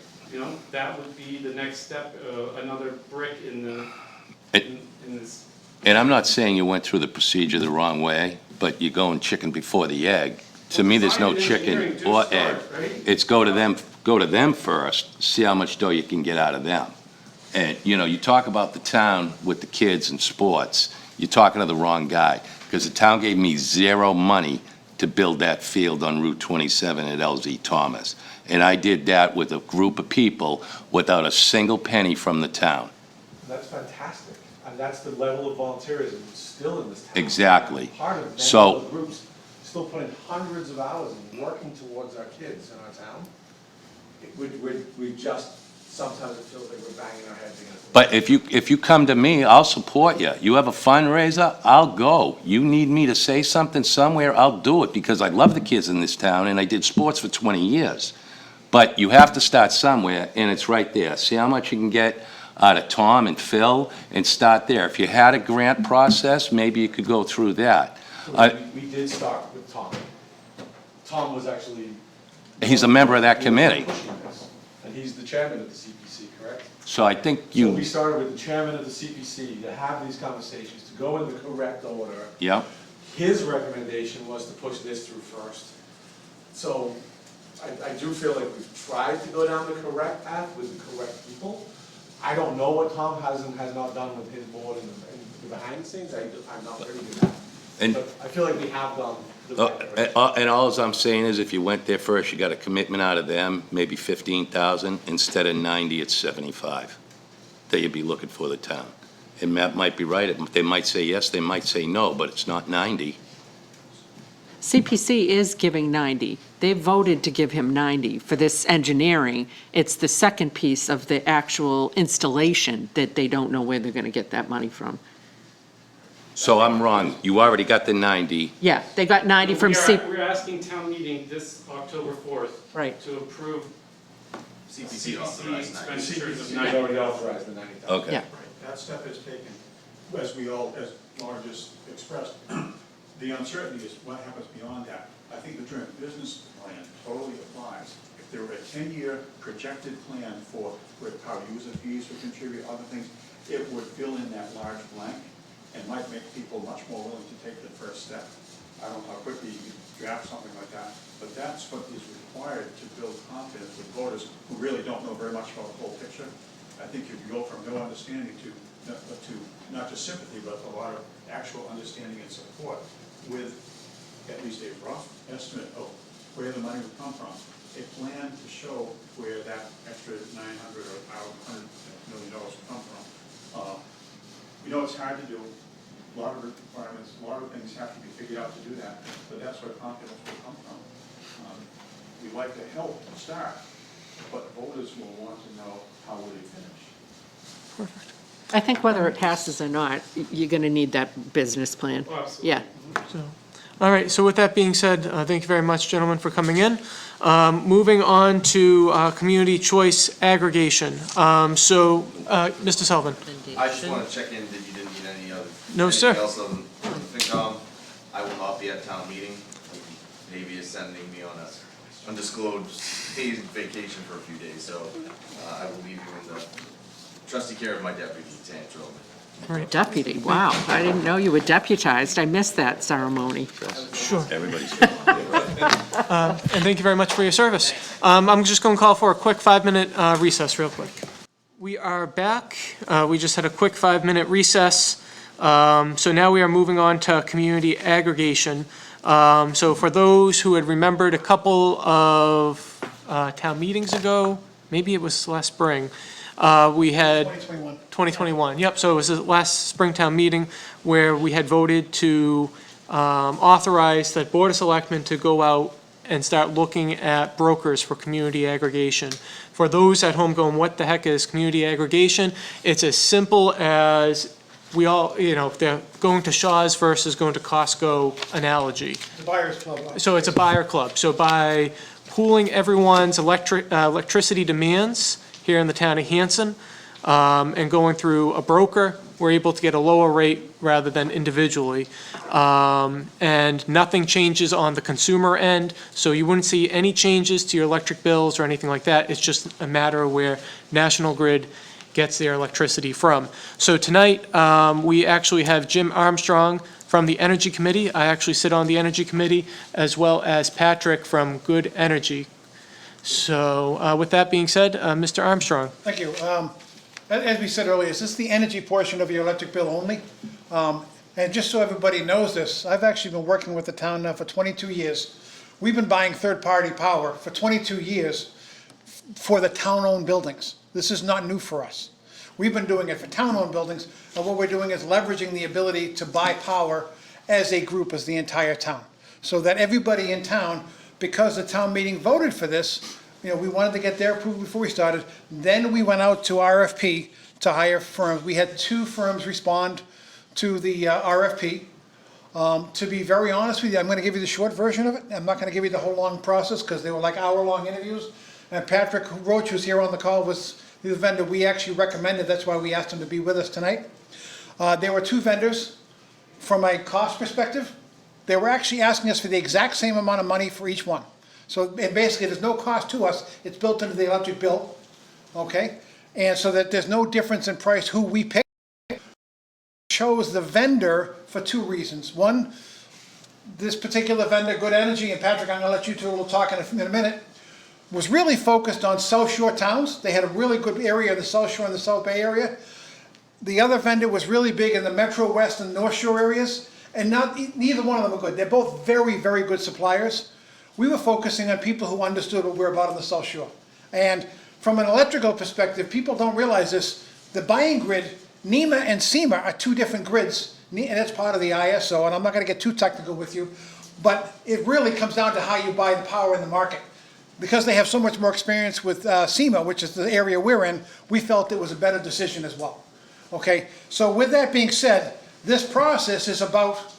S12: That would be the next step, another brick in this.
S8: And I'm not saying you went through the procedure the wrong way, but you're going chicken before the egg. To me, there's no chicken or egg. It's go to them first, see how much dough you can get out of them. And, you talk about the town with the kids and sports, you're talking to the wrong guy. Because the town gave me zero money to build that field on Route 27 at LZ Thomas. And I did that with a group of people without a single penny from the town.
S13: That's fantastic, and that's the level of volunteerism still in this town.
S8: Exactly.
S13: Part of many
S8: So-
S13: of the groups still putting hundreds of hours in working towards our kids in our town. We just, sometimes it feels like we're banging our heads against the wall.
S8: But if you come to me, I'll support you. You have a fundraiser, I'll go. You need me to say something somewhere, I'll do it, because I love the kids in this town, and I did sports for 20 years. But you have to start somewhere, and it's right there. See how much you can get out of Tom and Phil, and start there. If you had a grant process, maybe you could go through that.
S13: We did start with Tom. Tom was actually.
S8: He's a member of that
S13: he was
S8: committee.
S13: pushing this, and he's the chairman of the CPC, correct?
S8: So I think
S13: So we started with the chairman of the CPC to have these conversations, to go in the correct order.
S8: Yeah,
S13: His recommendation was to push this through first. So I do feel like we've tried to go down the correct path with the correct people. I don't know what Tom has and has not done with his board and the behind the scenes. I'm not privy to that.
S8: And-
S13: But I feel like we have done the right direction.
S8: and all I'm saying is if you went there first, you got a commitment out of them, maybe 15,000, instead of 90, it's 75 that you'd be looking for the town. And Matt might be right, they might say yes, they might say no, but it's not 90.
S4: CPC is giving 90. They voted to give him 90 for this engineering. It's the second piece of the actual installation that they don't know where they're going to get that money from.
S8: So I'm wrong, you already got the 90,
S4: Yeah, they got 90 from
S12: We're asking town meeting this October 4th.
S4: Right.
S12: To approve
S5: CPC
S12: CPC
S5: authorized 90.
S12: expenditures of
S13: He's
S12: 90.
S13: already authorized the 90,000.
S8: okay.
S4: Yeah.
S10: That step is taken, as Laura just expressed. The uncertainty is what happens beyond that. I think the term business plan totally applies. If there were a 10-year projected plan for how user fees would contribute, other things, it would fill in that large blank and might make people much more willing to take the first step. I don't know how quickly you can draft something like that, but that's what is required to build confidence with voters who really don't know very much about the whole picture. I think if you go from no understanding to not just sympathy, but a lot of actual understanding and support with at least a rough estimate of where the money would come from, a plan to show where that extra $900 or $100 million would come from. We know it's hard to do. A lot of requirements, a lot of things have to be figured out to do that, but that's where confidence will come from. We like to help start, but voters will want to know how will they finish.
S4: I think whether it passes or not, you're gonna need that business plan. Yeah.
S1: All right, so with that being said, thank you very much, gentlemen, for coming in. Moving on to community choice aggregation. Mr. Sullivan?
S5: I just want to check in that you didn't need any other.
S1: No, sir.
S5: Anything else other than FinCom? I will not be at town meeting. Navy is sending me on a undisclosed paid vacation for a few days, so I will leave you in the trusty care of my deputy, Lieutenant Drillman.
S4: Deputy, wow, I didn't know you were deputized. I missed that ceremony.
S1: Sure.
S8: Everybody's.
S1: And thank you very much for your service. I'm just going to call for a quick 5-minute recess real quick. We are back. We just had a quick 5-minute recess. So now we are moving on to community aggregation. So for those who had remembered a couple of town meetings ago, maybe it was last spring, we had 2021. Yep, so it was the last Springtown meeting where we had voted to authorize that Board of Selectmen to go out and start looking at brokers for community aggregation. For those at home going, what the heck is community aggregation? It's as simple as we all, they're going to Shaw's versus going to Costco analogy.
S6: The Buyers Club.
S1: So it's a buyer club. So by pooling everyone's electricity demands here in the town of Hanson, and going through a broker, we're able to get a lower rate rather than individually. And nothing changes on the consumer end, so you wouldn't see any changes to your electric bills or anything like that. It's just a matter of where National Grid gets their electricity from. So tonight, we actually have Jim Armstrong from the Energy Committee. I actually sit on the Energy Committee, as well as Patrick from Good Energy. So with that being said, Mr. Armstrong.
S6: Thank you. As we said earlier, is this the energy portion of your electric bill only? And just so everybody knows this, I've actually been working with the town now for 22 years. We've been buying third-party power for 22 years for the town-owned buildings. This is not new for us. We've been doing it for town-owned buildings, and what we're doing is leveraging the ability to buy power as a group, as the entire town. So that everybody in town, because the town meeting voted for this, we wanted to get their approval before we started. Then we went out to RFP to hire firms. We had 2 firms respond to the RFP. To be very honest with you, I'm going to give you the short version of it. I'm not going to give you the whole long process because they were like hour-long interviews. And Patrick Roach, who's here on the call, was the vendor we actually recommended. That's why we asked him to be with us tonight. There were 2 vendors. From a cost perspective, they were actually asking us for the exact same amount of money for each one. So basically, there's no cost to us. It's built into the electric bill, okay? And so that there's no difference in price who we pick. Chose the vendor for 2 reasons. One, this particular vendor, Good Energy, and Patrick, I'm going to let you 2 will talk in a minute, was really focused on South Shore towns. They had a really good area in the South Shore and the South Bay area. The other vendor was really big in the Metro West and North Shore areas, and neither one of them were good. They're both very, very good suppliers. We were focusing on people who understood what we're about on the South Shore. And from an electrical perspective, people don't realize this. The buying grid, NEMA and SEMA are 2 different grids, and that's part of the ISO, and I'm not going to get too technical with you, but it really comes down to how you buy the power in the market. Because they have so much more experience with SEMA, which is the area we're in, we felt it was a better decision as well. Okay, so with that being said, this process is about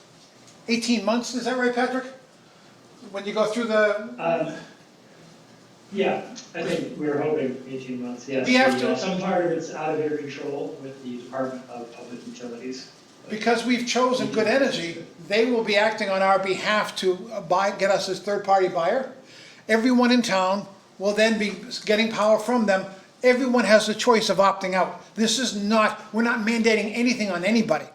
S6: 18 months, is that right, Patrick? When you go through the...
S14: Yeah, I think we were hoping 18 months, yes.
S6: We have to-
S14: Some part of it's out of your control with the Department of Public Utilities.
S6: Because we've chosen Good Energy, they will be acting on our behalf to get us as third-party buyer. Everyone in town will then be getting power from them. Everyone has the choice of opting out. This is not, we're not mandating anything on anybody.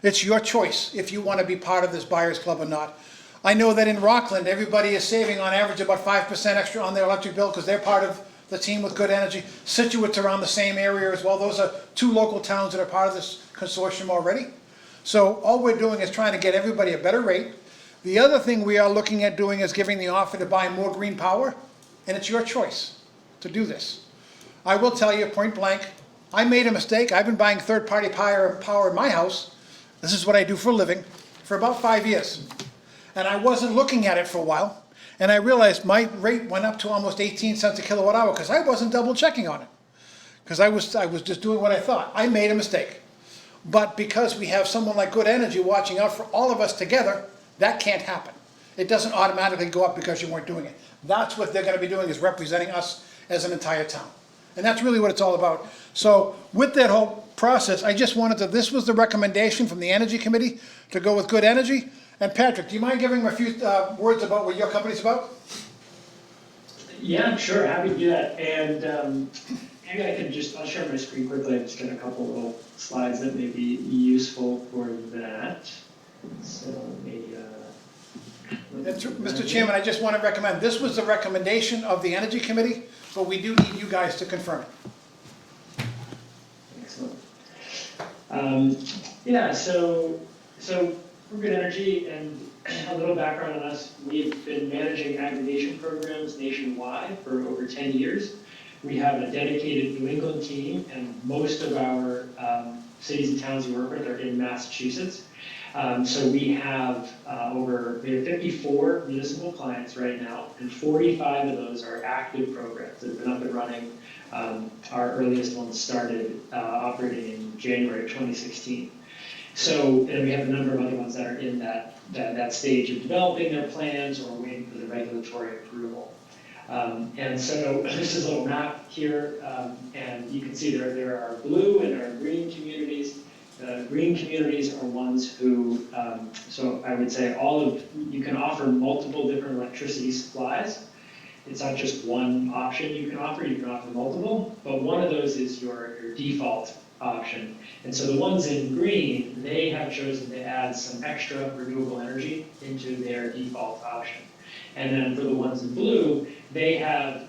S6: It's your choice if you want to be part of this buyers club or not. I know that in Rockland, everybody is saving on average about 5% extra on their electric bill because they're part of the team with Good Energy. Situate's around the same area as well. Those are 2 local towns that are part of this consortium already. So all we're doing is trying to get everybody a better rate.
S15: The other thing we are looking at doing is giving the offer to buy more green power, and it's your choice to do this. I will tell you point blank, I made a mistake. I've been buying third-party power in my house. This is what I do for a living, for about 5 years. And I wasn't looking at it for a while, and I realized my rate went up to almost 18 cents a kilowatt hour because I wasn't double checking on it. Because I was just doing what I thought. I made a mistake. But because we have someone like Good Energy watching out for all of us together, that can't happen. It doesn't automatically go up because you weren't doing it. That's what they're gonna be doing, is representing us as an entire town. And that's really what it's all about. So with that whole process, I just wanted to, this was the recommendation from the Energy Committee to go with Good Energy. And Patrick, do you mind giving them a few words about what your company's about?
S14: Yeah, sure, happy to do that. And maybe I can just, I'll share my screen quickly. I've just got a couple little slides that may be useful for that. So maybe,
S15: Mr. Chairman, I just want to recommend, this was the recommendation of the Energy Committee, but we do need you guys to confirm it.
S14: Excellent. Yeah, so for Good Energy, and a little background on us, we've been managing aggregation programs nationwide for over 10 years. We have a dedicated New England team, and most of our cities and towns we work with are in Massachusetts. So we have 54 municipal clients right now, and 45 of those are active programs that have been up and running. Our earliest ones started operating in January of 2016. So, and we have a number of other ones that are in that stage of developing their plans or waiting for the regulatory approval. And so this is a little map here, and you can see there are blue and there are green communities. The green communities are ones who, so I would say you can offer multiple different electricity supplies. It's not just one option you can offer multiple, but one of those is your default option. And so the ones in green, they have chosen to add some extra renewable energy into their default option. And then for the ones in blue, they have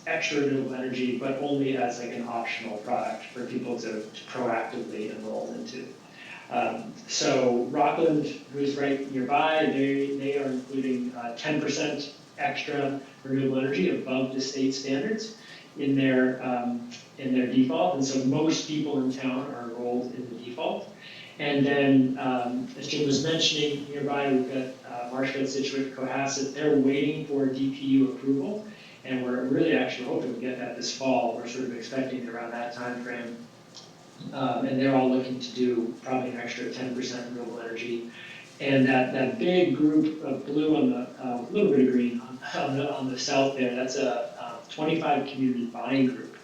S14: extra renewable energy, but only as like an optional product for people to proactively enroll into. So Rockland, who's right nearby, they are including 10% extra renewable energy above the state standards in their default, and so most people in town are enrolled in the default. And then, as Jim was mentioning, nearby we've got Marshfield, Situate, Cohasset. They're waiting for DPU approval, and we're really actually hoping to get that this fall. We're sort of expecting it around that time frame. And they're all looking to do probably an extra 10% renewable energy. And that big group of blue on the, little bit of green on the south there, that's a 25 community buying group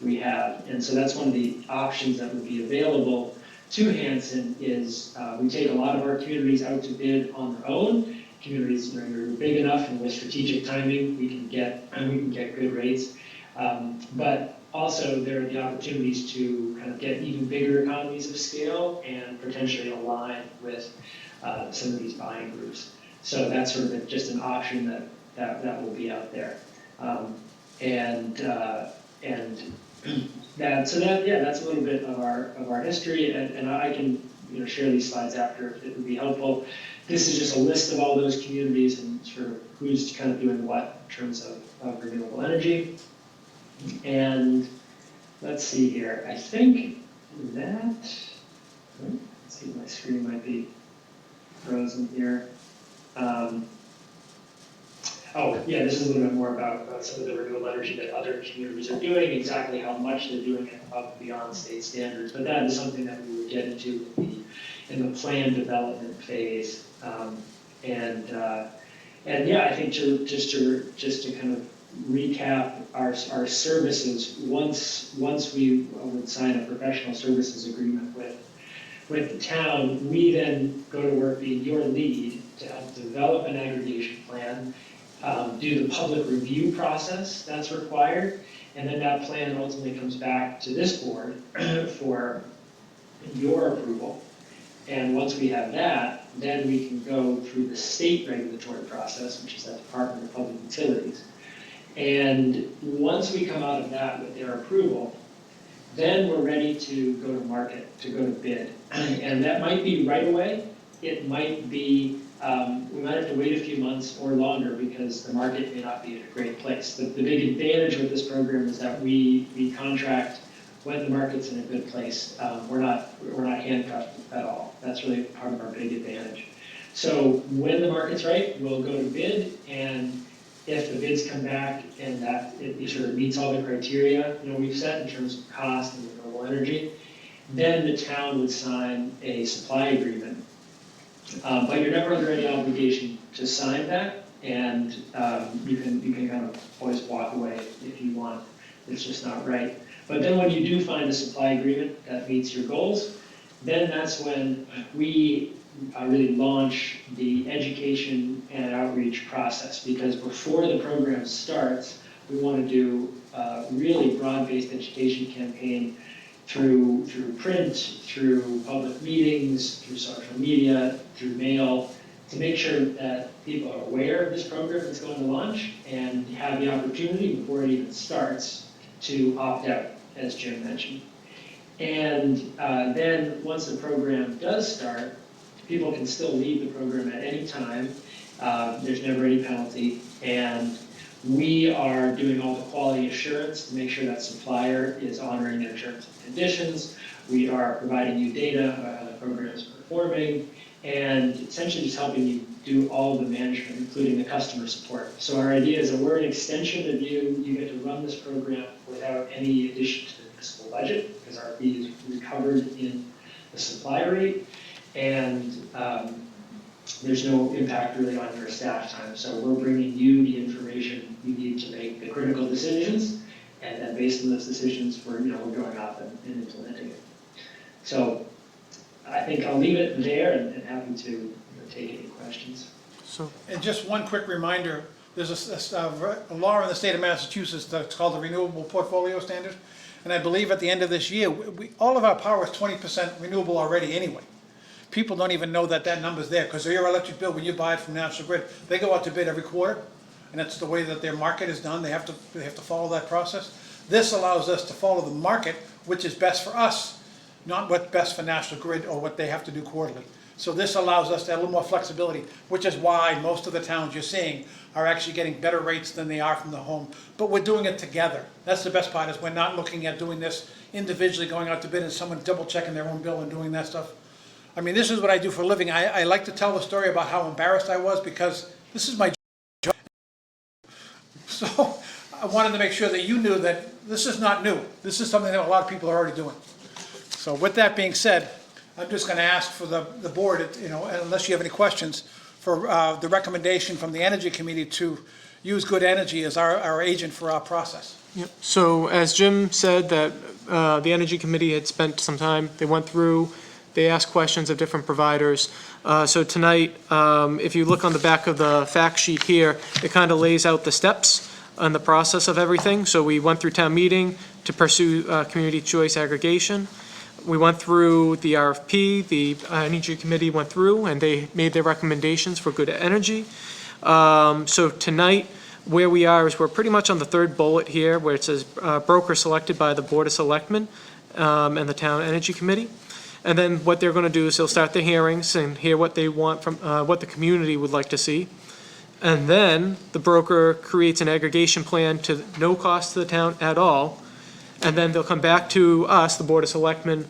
S14: we have. And so that's one of the options that would be available to Hanson is we take a lot of our communities out to bid on their own. Communities, you're big enough, and with strategic timing, we can get good rates. But also there are the opportunities to kind of get even bigger economies of scale and potentially align with some of these buying groups. So that's sort of just an option that will be out there. That's a little bit of our history, and I can share these slides after if it would be helpful. This is just a list of all those communities and sort of who's kind of doing what in terms of renewable energy. And let's see here. I think let's see, my screen might be frozen here. This is a little bit more about some of the renewable energy that other communities are doing, exactly how much they're doing it above and beyond state standards. But that is something that we would get into in the plan development phase. I think just to kind of recap our services, once we would sign a professional services agreement with the town, we then go to work being your lead to help develop an aggregation plan, do the public review process that's required, and then that plan ultimately comes back to this board for your approval. And once we have that, then we can go through the state regulatory process, which is the Department of Public Utilities. And once we come out of that with their approval, then we're ready to go to market, to go to bid. And that might be right away. It might be we might have to wait a few months or longer because the market may not be in a great place. The big advantage with this program is that we contract when the market's in a good place. We're not handcuffed at all. That's really part of our big advantage. So when the market's right, we'll go to bid, and if the bids come back and that it sort of meets all the criteria, we've set in terms of cost and renewable energy, then the town would sign a supply agreement. But you're never under any obligation to sign that, and you can kind of always walk away if you want. It's just not right. But then when you do find a supply agreement that meets your goals, then that's when we really launch the education and outreach process. Because before the program starts, we want to do a really broad-based education campaign through print, through public meetings, through social media, through mail, to make sure that people are aware of this program that's going to launch and have the opportunity before it even starts to opt out, as Jim mentioned. And then once the program does start, people can still leave the program at any time. There's never any penalty. And we are doing all the quality assurance to make sure that supplier is honoring their terms and conditions. We are providing you data about how the program is performing, and essentially just helping you do all the management, including the customer support. So our idea is that we're an extension of you. You get to run this program without any addition to the municipal budget, because our fee is recovered in the supply rate, and there's no impact really on your staff time. So we're bringing you the information you need to make the critical decisions, and then based on those decisions, we're going off and implementing it. So I think I'll leave it there and happy to take any questions.
S1: So,
S15: And just one quick reminder, there's a law in the state of Massachusetts that's called the Renewable Portfolio Standard. And I believe at the end of this year, all of our power is 20% renewable already anyway. People don't even know that that number's there, because your electric bill, when you buy it from National Grid, they go out to bid every quarter, and that's the way that their market is done. They have to follow that process. This allows us to follow the market, which is best for us, not what's best for National Grid or what they have to do quarterly. So this allows us to have a little more flexibility, which is why most of the towns you're seeing are actually getting better rates than they are from the home. But we're doing it together. That's the best part, is we're not looking at doing this individually, going out to bid and someone double checking their own bill and doing that stuff. I mean, this is what I do for a living. I like to tell the story about how embarrassed I was, because this is my job. So I wanted to make sure that you knew that this is not new. This is something that a lot of people are already doing. So with that being said, I'm just going to ask for the board, unless you have any questions, for the recommendation from the Energy Committee to use Good Energy as our agent for our process.
S1: yep. So as Jim said, that the Energy Committee had spent some time, they went through, they asked questions of different providers. So tonight, if you look on the back of the fact sheet here, it kind of lays out the steps and the process of everything. So we went through town meeting to pursue community choice aggregation. We went through the RFP, the Energy Committee went through, and they made their recommendations for Good Energy. So tonight, where we are is we're pretty much on the third bullet here, where it says broker selected by the Board of Selectmen and the Town Energy Committee. And then what they're going to do is they'll start the hearings and hear what they want from, what the community would like to see. And then the broker creates an aggregation plan to no cost to the town at all. And then they'll come back to us, the Board of Selectmen,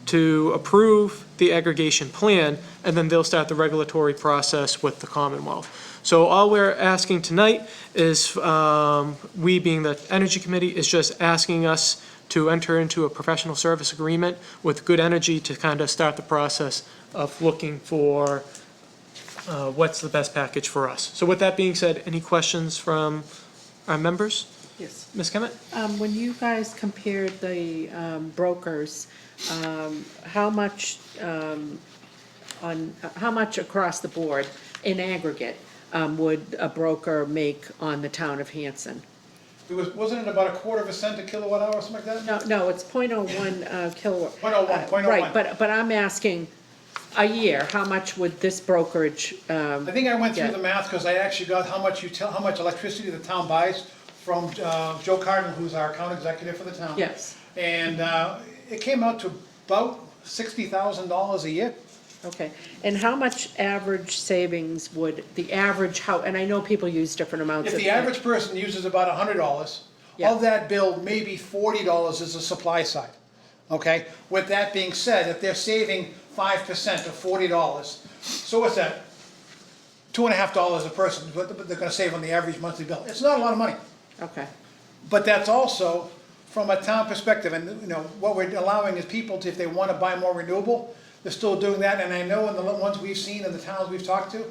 S1: to approve the aggregation plan, and then they'll start the regulatory process with the Commonwealth. So all we're asking tonight is, we being the Energy Committee, is just asking us to enter into a professional service agreement with Good Energy to kind of start the process of looking for what's the best package for us. So with that being said, any questions from our members?
S4: Yes.
S1: Ms. Kemet?
S4: When you guys compared the brokers, how much across the board in aggregate would a broker make on the town of Hanson?
S15: Wasn't it about a quarter of a cent a kilowatt hour or something like that?
S4: No, it's 0.01 kilowatt.
S15: 0.01.
S4: Right, but I'm asking a year, how much would this brokerage
S15: I think I went through
S4: get?
S15: the math, because I actually got how much electricity the town buys from Joe Cardinal, who's our account executive for the town.
S4: Yes.
S15: And it came out to about $60,000 a year.
S4: Okay, and how much average savings would the average, and I know people use different amounts
S15: If
S4: of.
S15: the average person uses about $100,
S4: Yeah.
S15: of that bill, maybe $40 is the supply side, okay? With that being said, if they're saving 5% of $40, so what's that? $2.50 a person, but they're gonna save on the average monthly bill. It's not a lot of money.
S4: Okay,
S15: But that's also, from a town perspective, and, you know, what we're allowing is people to, if they wanna buy more renewable, they're still doing that, and I know in the ones we've seen, in the towns we've talked to,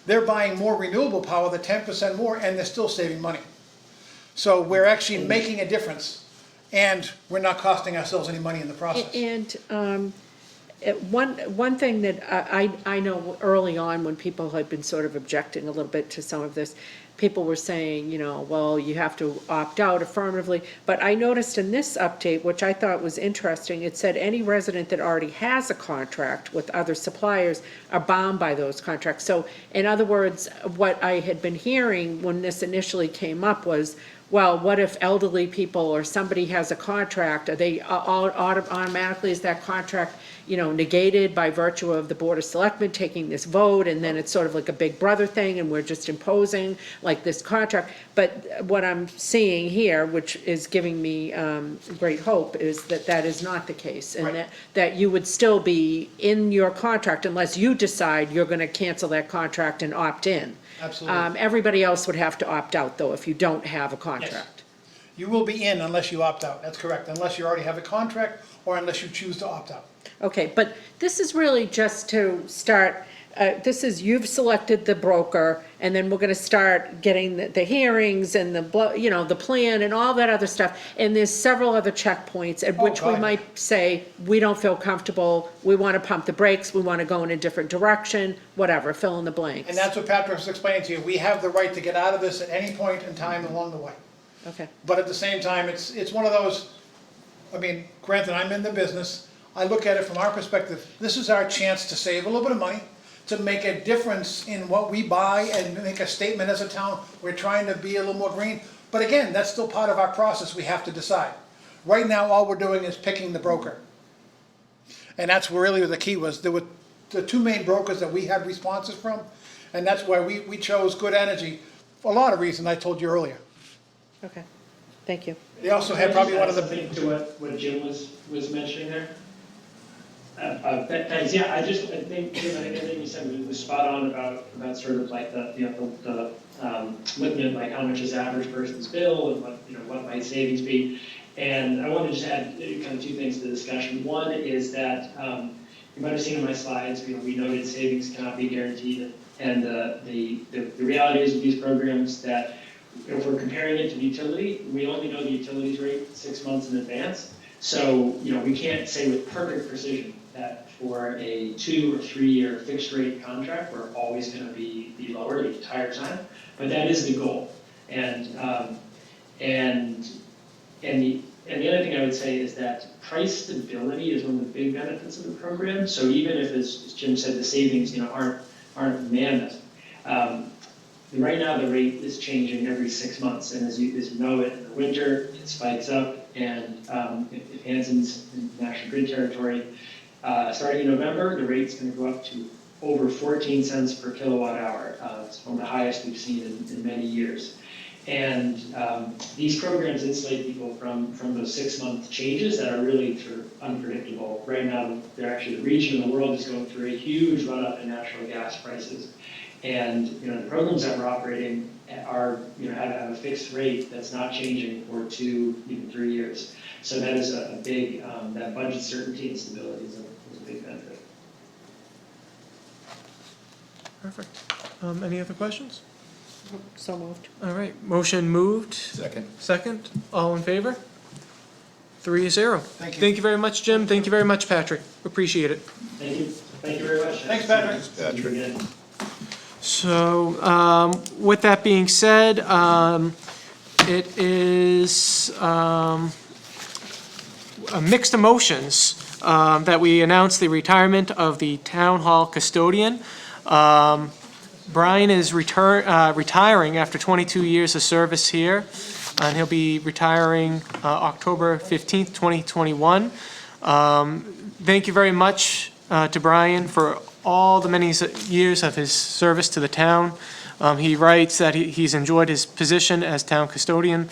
S15: they're buying more renewable power, the 10% more, and they're still saving money. So we're actually making a difference, and we're not costing ourselves any money in the process.
S4: and, one thing that I know early on, when people had been sort of objecting a little bit to some of this, people were saying, you know, well, you have to opt out affirmatively. But I noticed in this update, which I thought was interesting, it said any resident that already has a contract with other suppliers are bound by those contracts. So in other words, what I had been hearing when this initially came up was, well, what if elderly people or somebody has a contract? Are they automatically, is that contract, you know, negated by virtue of the Board of Selectmen taking this vote, and then it's sort of like a big brother thing, and we're just imposing like this contract? But what I'm seeing here, which is giving me great hope, is that that is not the case, and
S15: Right.
S4: that you would still be in your contract unless you decide you're gonna cancel that contract and opt in.
S15: Absolutely.
S4: Everybody else would have to opt out, though, if you don't have a contract.
S15: You will be in unless you opt out, that's correct, unless you already have a contract, or unless you choose to opt out.
S4: Okay, but this is really just to start, this is, you've selected the broker, and then we're gonna start getting the hearings and the plan and all that other stuff. And there's several other checkpoints at
S15: Oh,
S4: which we
S15: God.
S4: might say, we don't feel comfortable, we wanna pump the brakes, we wanna go in a different direction, whatever, fill in the blanks.
S15: And that's what Patrick was explaining to you, we have the right to get out of this at any point in time along the way.
S4: Okay,
S15: But at the same time, it's one of those, I mean, granted, I'm in the business, I look at it from our perspective, this is our chance to save a little bit of money, to make a difference in what we buy and make a statement as a town, we're trying to be a little more green. But again, that's still part of our process, we have to decide. Right now, all we're doing is picking the broker. And that's where really the key was, there were the two main brokers that we had responses from, and that's why we chose Good Energy, for a lot of reasons I told you earlier.
S4: okay, thank you.
S15: They also had probably one of the.
S14: Something to what Jim was mentioning there. Thanks, yeah, I think, Jim, I think everything you said was spot on about sort of like the looking at like how much is average person's bill and what might savings be. And I want to just add kind of two things to the discussion. One is that you might have seen in my slides, we noted savings cannot be guaranteed. And the reality is with these programs that if we're comparing it to the utility, we only know the utilities rate 6 months in advance. So, we can't say with perfect precision that for a 2 or 3 year fixed rate contract, we're always going to be lower the entire time, but that is the goal. And the other thing I would say is that price stability is one of the big benefits of the program. So even if, as Jim said, the savings, aren't mammoth, right now the rate is changing every 6 months, and as you know, it in the winter it spikes up, and if Hanson's in National Grid territory, starting in November, the rate's going to go up to over 14 cents per kilowatt hour. It's one of the highest we've seen in many years. And these programs insulate people from those 6 month changes that are really sort of unpredictable. Right now, they're actually, the region of the world is going through a huge run up in natural gas prices. And the programs that we're operating are have a fixed rate that's not changing for 2, even 3 years. So that is a big that budget certainty and stability is a big benefit.
S1: Perfect. Any other questions?
S4: So moved.
S1: All right, motion moved.
S8: Second.
S1: Second, all in favor? 3-0.
S15: Thank you.
S1: Thank you very much, Jim. Thank you very much, Patrick. Appreciate it.
S14: Thank you very much.
S15: Thanks, Patrick.
S14: Thank you again.
S1: So, with that being said, it is mixed emotions that we announced the retirement of the town hall custodian. Brian is retiring after 22 years of service here, and he'll be retiring October 15th, 2021. Thank you very much to Brian for all the many years of his service to the town. He writes that he's enjoyed his position as town custodian,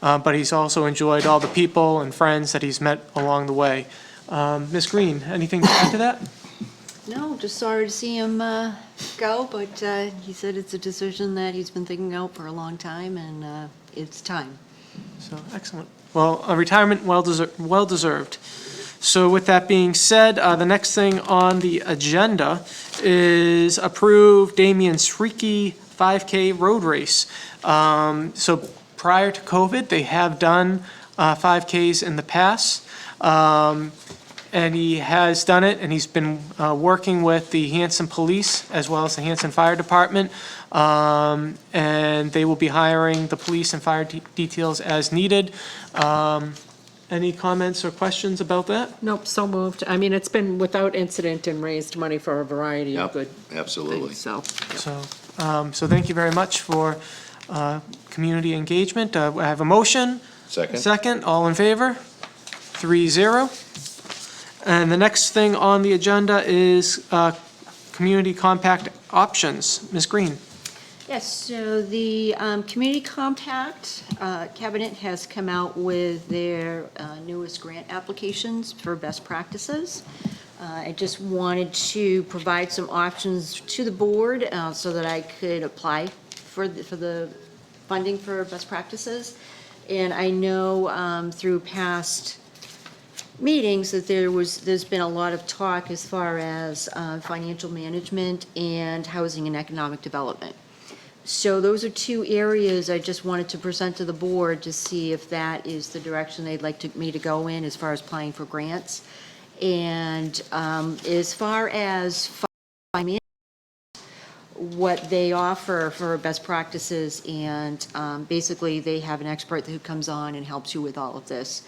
S1: but he's also enjoyed all the people and friends that he's met along the way. Ms. Green, anything to add to that?
S2: No, just sorry to see him go, but he said it's a decision that he's been thinking out for a long time, and it's time.
S1: So, excellent. Well, a retirement well deserved. So with that being said, the next thing on the agenda is approve Damian Sreaky 5K road race. So prior to COVID, they have done 5Ks in the past. And he has done it, and he's been working with the Hanson Police as well as the Hanson Fire Department. And they will be hiring the police and fire details as needed. Any comments or questions about that?
S4: Nope, so moved. I mean, it's been without incident and raised money for a variety of
S8: Yep,
S4: good
S8: absolutely.
S4: things, so.
S1: So thank you very much for community engagement. I have a motion.
S8: Second?
S1: Second, all in favor? 3-0. And the next thing on the agenda is community compact options. Ms. Green?
S2: Yes, so the Community Compact Cabinet has come out with their newest grant applications for best practices. I just wanted to provide some options to the board so that I could apply for the funding for best practices. And I know through past meetings that there's been a lot of talk as far as financial management and housing and economic development. So those are two areas I just wanted to present to the board to see if that is the direction they'd like me to go in as far as applying for grants. And as far as finance, what they offer for best practices, and basically they have an expert who comes on and helps you with all of this.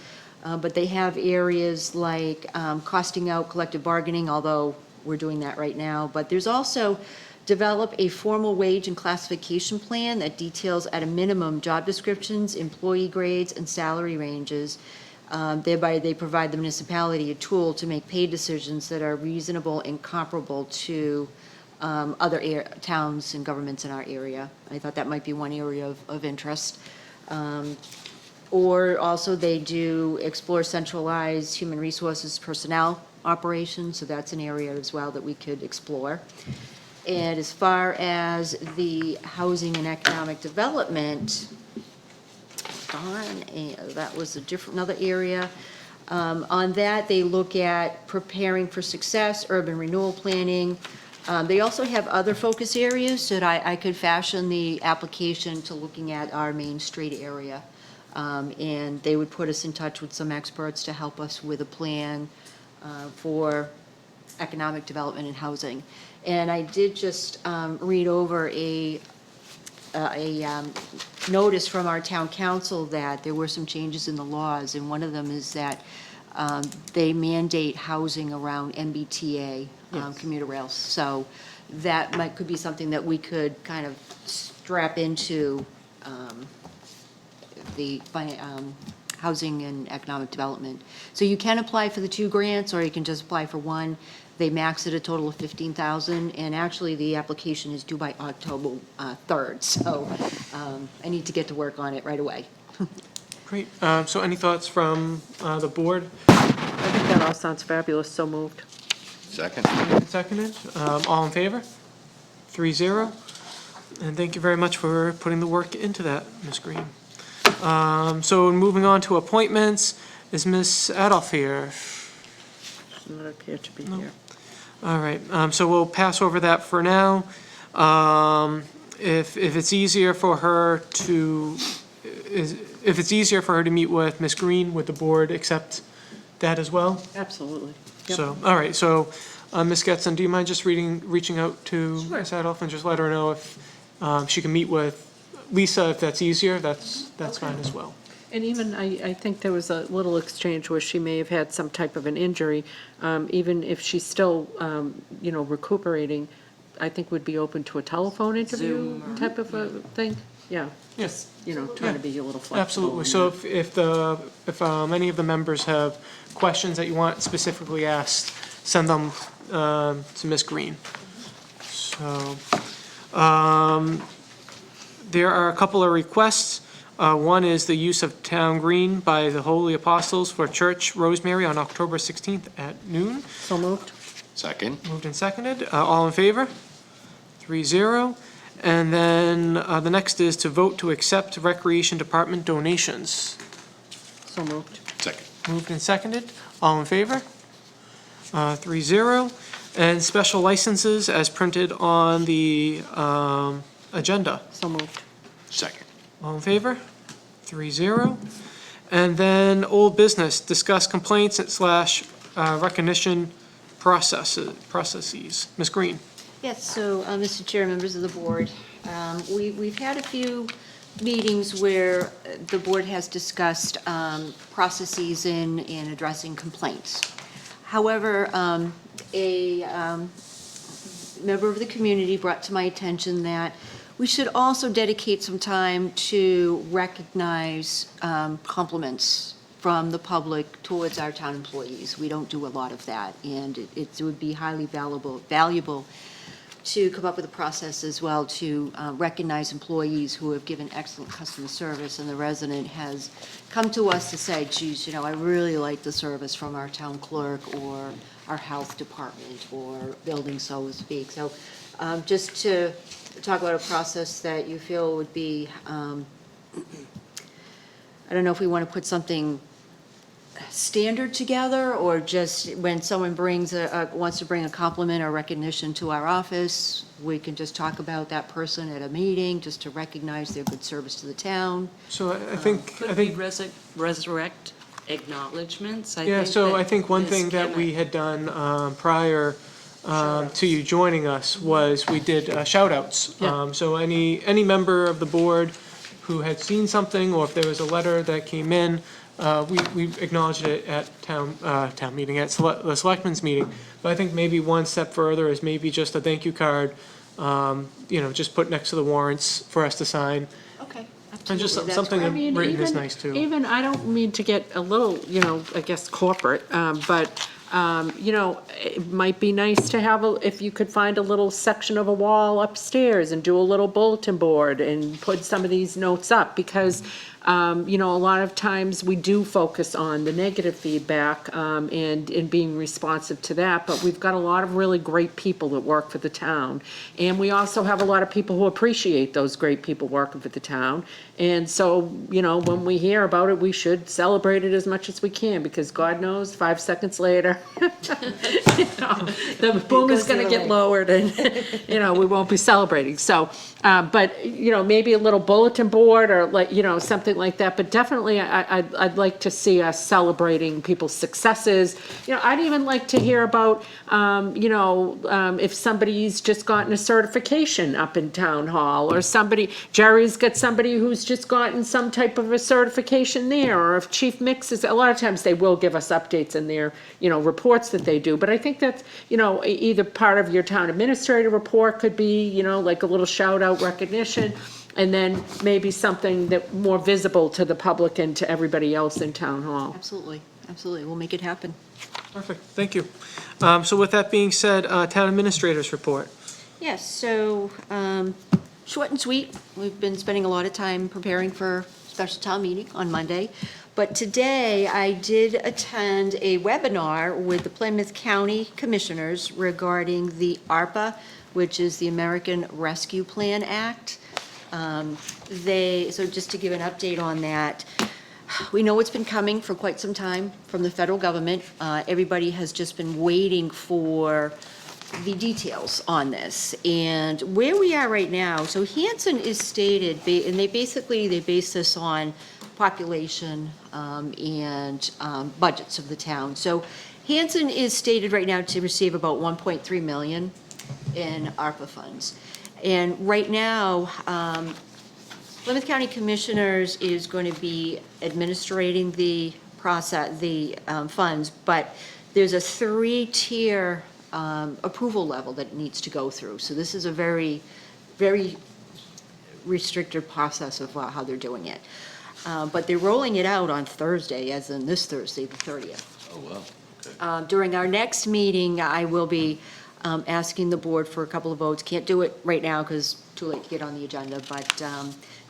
S2: But they have areas like costing out collective bargaining, although we're doing that right now. But there's also develop a formal wage and classification plan that details at a minimum job descriptions, employee grades, and salary ranges. Thereby, they provide the municipality a tool to make pay decisions that are reasonable and comparable to other towns and governments in our area. I thought that might be one area of interest. Or also, they do explore centralized human resources personnel operations, so that's an area as well that we could explore. And as far as the housing and economic development, that was another area. On that, they look at preparing for success, urban renewal planning. They also have other focus areas, so that I could fashion the application to looking at our Main Street area. And they would put us in touch with some experts to help us with a plan for economic development and housing. And I did just read over a notice from our town council that there were some changes in the laws, and one of them is that they mandate housing around MBTA commuter rails. So that could be something that we could kind of strap into the housing and economic development. So you can apply for the two grants, or you can just apply for one. They max at a total of $15,000, and actually the application is due by October 3rd. So I need to get to work on it right away.
S1: Great. So any thoughts from the board?
S4: I think that all sounds fabulous, so moved.
S8: Second?
S1: Seconded. All in favor? 3-0. And thank you very much for putting the work into that, Ms. Green. So moving on to appointments, is Ms. Adolph here?
S4: Does not appear to be here.
S1: All right, so we'll pass over that for now. If it's easier for her to, if it's easier for her to meet with Ms. Green, would the board accept that as well?
S4: Absolutely. Yep.
S1: So, all right, so Ms. Getson, do you mind just reaching out to Ms. Adolph and just let her know if she can meet with Lisa, if that's easier, that's fine as well.
S4: And even, I think there was a little exchange where she may have had some type of an injury. Even if she's still, recuperating, I think would be open to a telephone interview type of a thing. Yeah.
S1: Yes.
S4: Trying to be a little flexible.
S1: Absolutely. So if any of the members have questions that you want specifically asked, send them to Ms. Green. So, there are a couple of requests. One is the use of town green by the Holy Apostles for Church Rosemary on October 16th at noon.
S4: So moved.
S8: Second?
S1: Moved and seconded. All in favor? 3-0. And then the next is to vote to accept Recreation Department donations.
S4: So moved.
S8: Second.
S1: Moved and seconded. All in favor? 3-0. And special licenses as printed on the agenda.
S4: So moved.
S8: Second.
S1: All in favor? 3-0. And then old business, discuss complaints / recognition processes. Ms. Green?
S2: Yes, so, Mr. Chair, members of the board, we've had a few meetings where the board has discussed processes in addressing complaints. However, a member of the community brought to my attention that we should also dedicate some time to recognize compliments from the public towards our town employees. We don't do a lot of that, and it would be highly valuable to come up with a process as well to recognize employees who have given excellent customer service, and the resident has come to us to say, geez, I really like the service from our town clerk or our health department or building, so to speak. So just to talk about a process that you feel would be, I don't know if we want to put something standard together, or just when someone wants to bring a compliment or recognition to our office, we can just talk about that person at a meeting, just to recognize their good service to the town.
S1: So I think,
S3: Could we resurrect acknowledgements?
S1: yeah, so I think one thing that we had done prior to you joining us was we did shout-outs.
S4: Yeah.
S1: So any member of the board who had seen something, or if there was a letter that came in, we acknowledged it at town meeting, at the Selectmen's meeting. But I think maybe one step further is maybe just a thank you card, just put next to the warrants for us to sign.
S2: Okay,
S1: And just
S2: absolutely, that's
S1: something
S2: great.
S4: I mean,
S1: written is
S4: even-
S1: nice too.
S4: Even, I don't mean to get a little, I guess corporate, but, it might be nice to have, if you could find a little section of a wall upstairs and do a little bulletin board and put some of these notes up, because, a lot of times we do focus on the negative feedback, and being responsive to that, but we've got a lot of really great people that work for the town. And we also have a lot of people who appreciate those great people working for the town. And so, when we hear about it, we should celebrate it as much as we can, because God knows, 5 seconds later, the boom is gonna get lowered and, we won't be celebrating. So, but, maybe a little bulletin board or something like that. But definitely, I'd like to see us celebrating people's successes. I'd even like to hear about, if somebody's just gotten a certification up in town hall, or Jerry's got somebody who's just gotten some type of a certification there, or if Chief Mix is, a lot of times they will give us updates in their, reports that they do. But I think that's, either part of your town administrator report could be, like a little shout out recognition, and then maybe something that more visible to the public and to everybody else in town hall.
S2: Absolutely, we'll make it happen.
S1: Perfect, thank you. So with that being said, town administrators report.
S2: Yes, so, short and sweet, we've been spending a lot of time preparing for special town meeting on Monday. But today, I did attend a webinar with the Plymouth County Commissioners regarding the ARPA, which is the American Rescue Plan Act. So just to give an update on that, we know it's been coming for quite some time from the federal government. Everybody has just been waiting for the details on this. And where we are right now, so Hanson is stated, and they base this on population and budgets of the town. So Hanson is stated right now to receive about 1.3 million in ARPA funds. And right now, Plymouth County Commissioners is going to be administrating the funds, but there's a 3-tier approval level that it needs to go through. So this is a very, very restricted process of how they're doing it. But they're rolling it out on Thursday, as in this Thursday, the 30th.
S8: Oh, well.
S2: During our next meeting, I will be asking the board for a couple of votes. Can't do it right now because too late to get on the agenda, but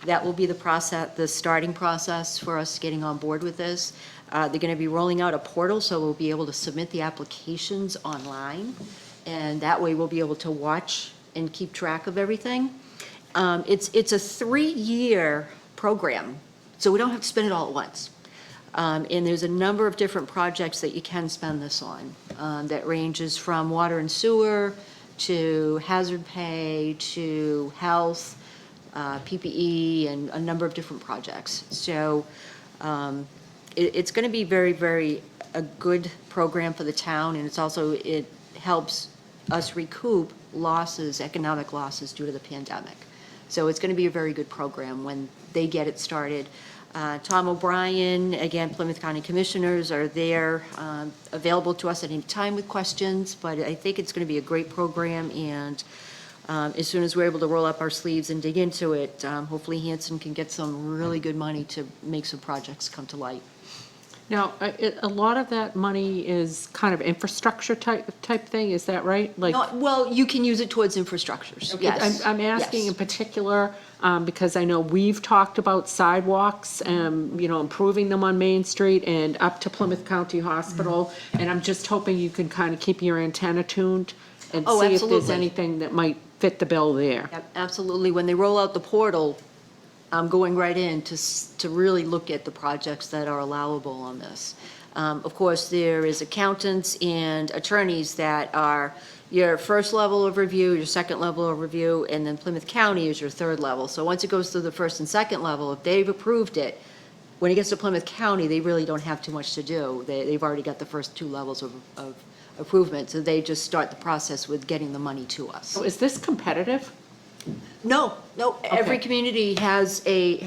S2: that will be the process, the starting process for us getting on board with this. They're going to be rolling out a portal, so we'll be able to submit the applications online, and that way we'll be able to watch and keep track of everything. It's a 3-year program, so we don't have to spend it all at once. And there's a number of different projects that you can spend this on, that ranges from water and sewer to hazard pay to health, PPE, and a number of different projects. So it's going to be very, very a good program for the town, and it's also, it helps us recoup losses, economic losses due to the pandemic. So it's going to be a very good program when they get it started. Tom O'Brien, again, Plymouth County Commissioners are there, available to us at any time with questions, but I think it's going to be a great program, and as soon as we're able to roll up our sleeves and dig into it, hopefully Hanson can get some really good money to make some projects come to light.
S4: Now, a lot of that money is kind of infrastructure type thing, is that right? Like,
S2: No, well, you can use it towards infrastructures, yes.
S4: I'm asking
S2: Yes.
S4: in particular, because I know we've talked about sidewalks, improving them on Main Street and up to Plymouth County Hospital, and I'm just hoping you can kind of keep your antenna tuned and
S2: Oh,
S4: see if there's
S2: absolutely.
S4: anything that might fit the bill there.
S2: Yep, absolutely. When they roll out the portal, I'm going right in to really look at the projects that are allowable on this. Of course, there is accountants and attorneys that are your first level of review, your second level of review, and then Plymouth County is your third level. So once it goes through the first and second level, if they've approved it, when it gets to Plymouth County, they really don't have too much to do. They've already got the first 2 levels of approval, so they just start the process with getting the money to us.
S4: So is this competitive?
S2: No, every
S4: Okay.
S2: community has a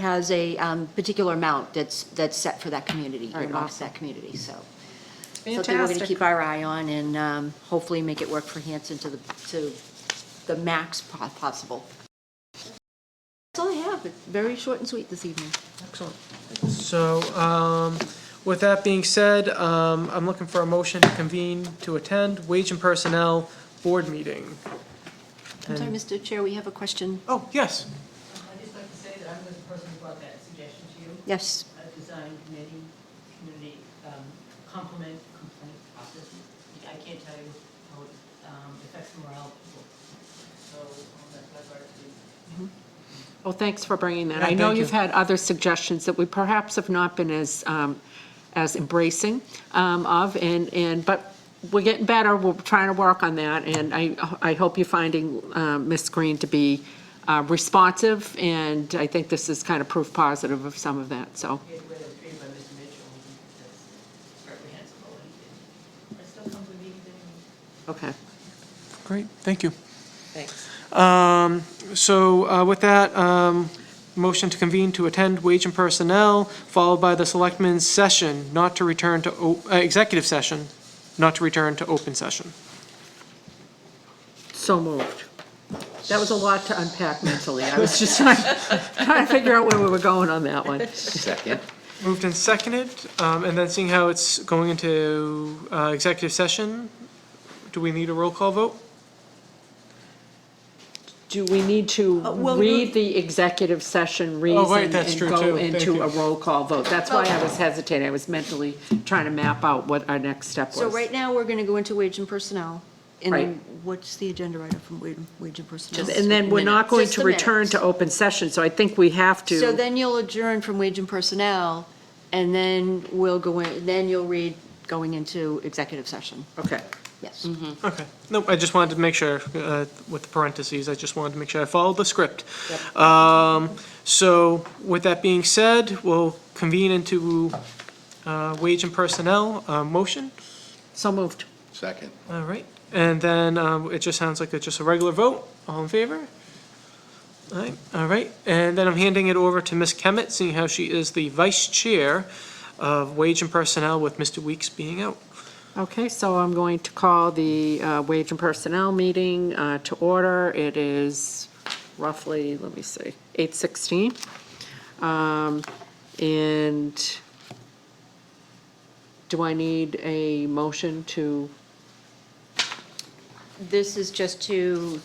S2: particular amount that's set for that community,
S4: All right,
S2: amongst
S4: awesome.
S2: that community, so. Something we're gonna
S4: Fantastic.
S2: keep our eye on and hopefully make it work for Hanson to the max possible. That's all I have. It's very short and sweet this evening.
S1: Excellent. So, with that being said, I'm looking for a motion to convene to attend Wage and Personnel Board meeting.
S2: I'm sorry, Mr. Chair, we have a question.
S1: Oh, yes.
S16: I'd just like to say that I was the person who brought that suggestion to you.
S2: Yes.
S16: A design committee, community, complement complaint process. I can't tell you how it affects the morale of people. So that's why I brought it to you.
S4: Well, thanks for bringing that.
S1: Yeah,
S4: I know
S1: thank
S4: you've
S1: you.
S4: had other suggestions that we perhaps have not been as embracing of, but we're getting better. We're trying to work on that, and I hope you're finding Ms. Green to be responsive, and I think this is kind of proof positive of some of that, so.
S16: We had the way that was treated by Mr. Mitchell, that's reprehensible, and it still comes with meetings anyway.
S4: Okay.
S1: Great, thank you.
S4: Thanks.
S1: So with that, motion to convene to attend Wage and Personnel, followed by the Selectmen's session, not to return to, executive session, not to return to open session.
S4: So moved. That was a lot to unpack mentally. I was just trying to figure out where we were going on that one.
S8: Second.
S1: Moved and seconded, and then seeing how it's going into executive session, do we need a roll call vote?
S4: Do we need to
S2: well,
S4: read the executive session reason
S1: Oh, right, that's
S4: and
S1: true,
S4: go
S1: too. Thank
S4: into
S1: you.
S4: a roll call vote? That's why I was hesitating. I was mentally trying to map out what our next step was.
S2: So right now, we're gonna go into Wage and Personnel. And
S4: Right.
S2: then what's the agenda item from Wage and Personnel?
S4: And then we're not going
S2: Just
S4: to
S2: the
S4: return
S2: minutes.
S4: to open session, so I think we have to.
S2: So then you'll adjourn from Wage and Personnel, and then we'll go in, then you'll read going into executive session.
S4: Okay.
S2: Yes.
S1: Okay, nope, I just wanted to make sure, with the parentheses, I just wanted to make sure I followed the script. So with that being said, we'll convene into Wage and Personnel, motion.
S4: So moved.
S8: Second.
S1: All right, and then it just sounds like it's just a regular vote. All in favor? All right, and then I'm handing it over to Ms. Kemet, seeing how she is the vice chair of Wage and Personnel with Mr. Weeks being out.
S4: Okay, so I'm going to call the Wage and Personnel meeting to order. It is roughly, let me see, 8:16. And Do I need a motion to,
S2: This is just to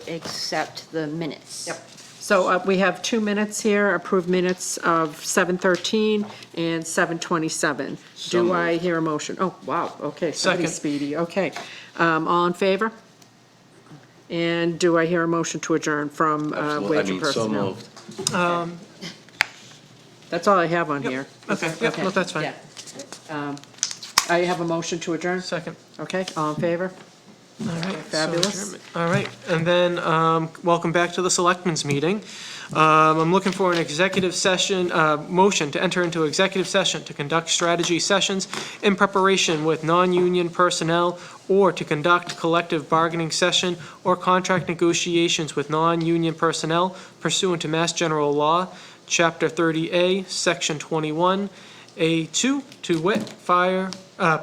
S2: accept the minutes.
S4: Yep. So we have 2 minutes here, approved minutes of 7:13 and 7:27. Do I hear a motion? Oh, wow, okay, somebody's
S1: Second.
S4: speedy, okay. All in favor? And do I hear a motion to adjourn from wage and personnel? That's all I have on here.
S1: Okay, yep, no, that's fine.
S4: Yeah. I have a motion to adjourn?
S1: Second.
S4: Okay, all in favor?
S1: All right. so
S4: Fabulous.
S1: adjournment. All right, and then, welcome back to the Selectmen's meeting. I'm looking for an executive session, motion to enter into executive session to conduct strategy sessions in preparation with non-union personnel or to conduct collective bargaining session or contract negotiations with non-union personnel pursuant to Mass General Law, Chapter 30A, Section 21A2, to wit,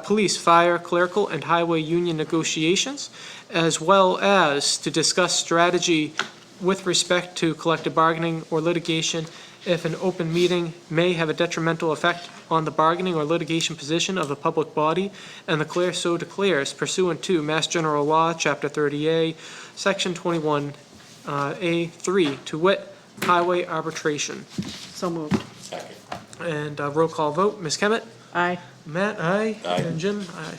S1: police, fire, clerical, and highway union negotiations, as well as to discuss strategy with respect to collective bargaining or litigation if an open meeting may have a detrimental effect on the bargaining or litigation position of the public body, and the clerk so declares pursuant to Mass General Law, Chapter 30A, Section 21A3, to wit, highway arbitration.
S4: So moved.
S1: And roll call vote, Ms. Kemet?
S4: Aye.
S1: Matt, aye. And Jim, aye.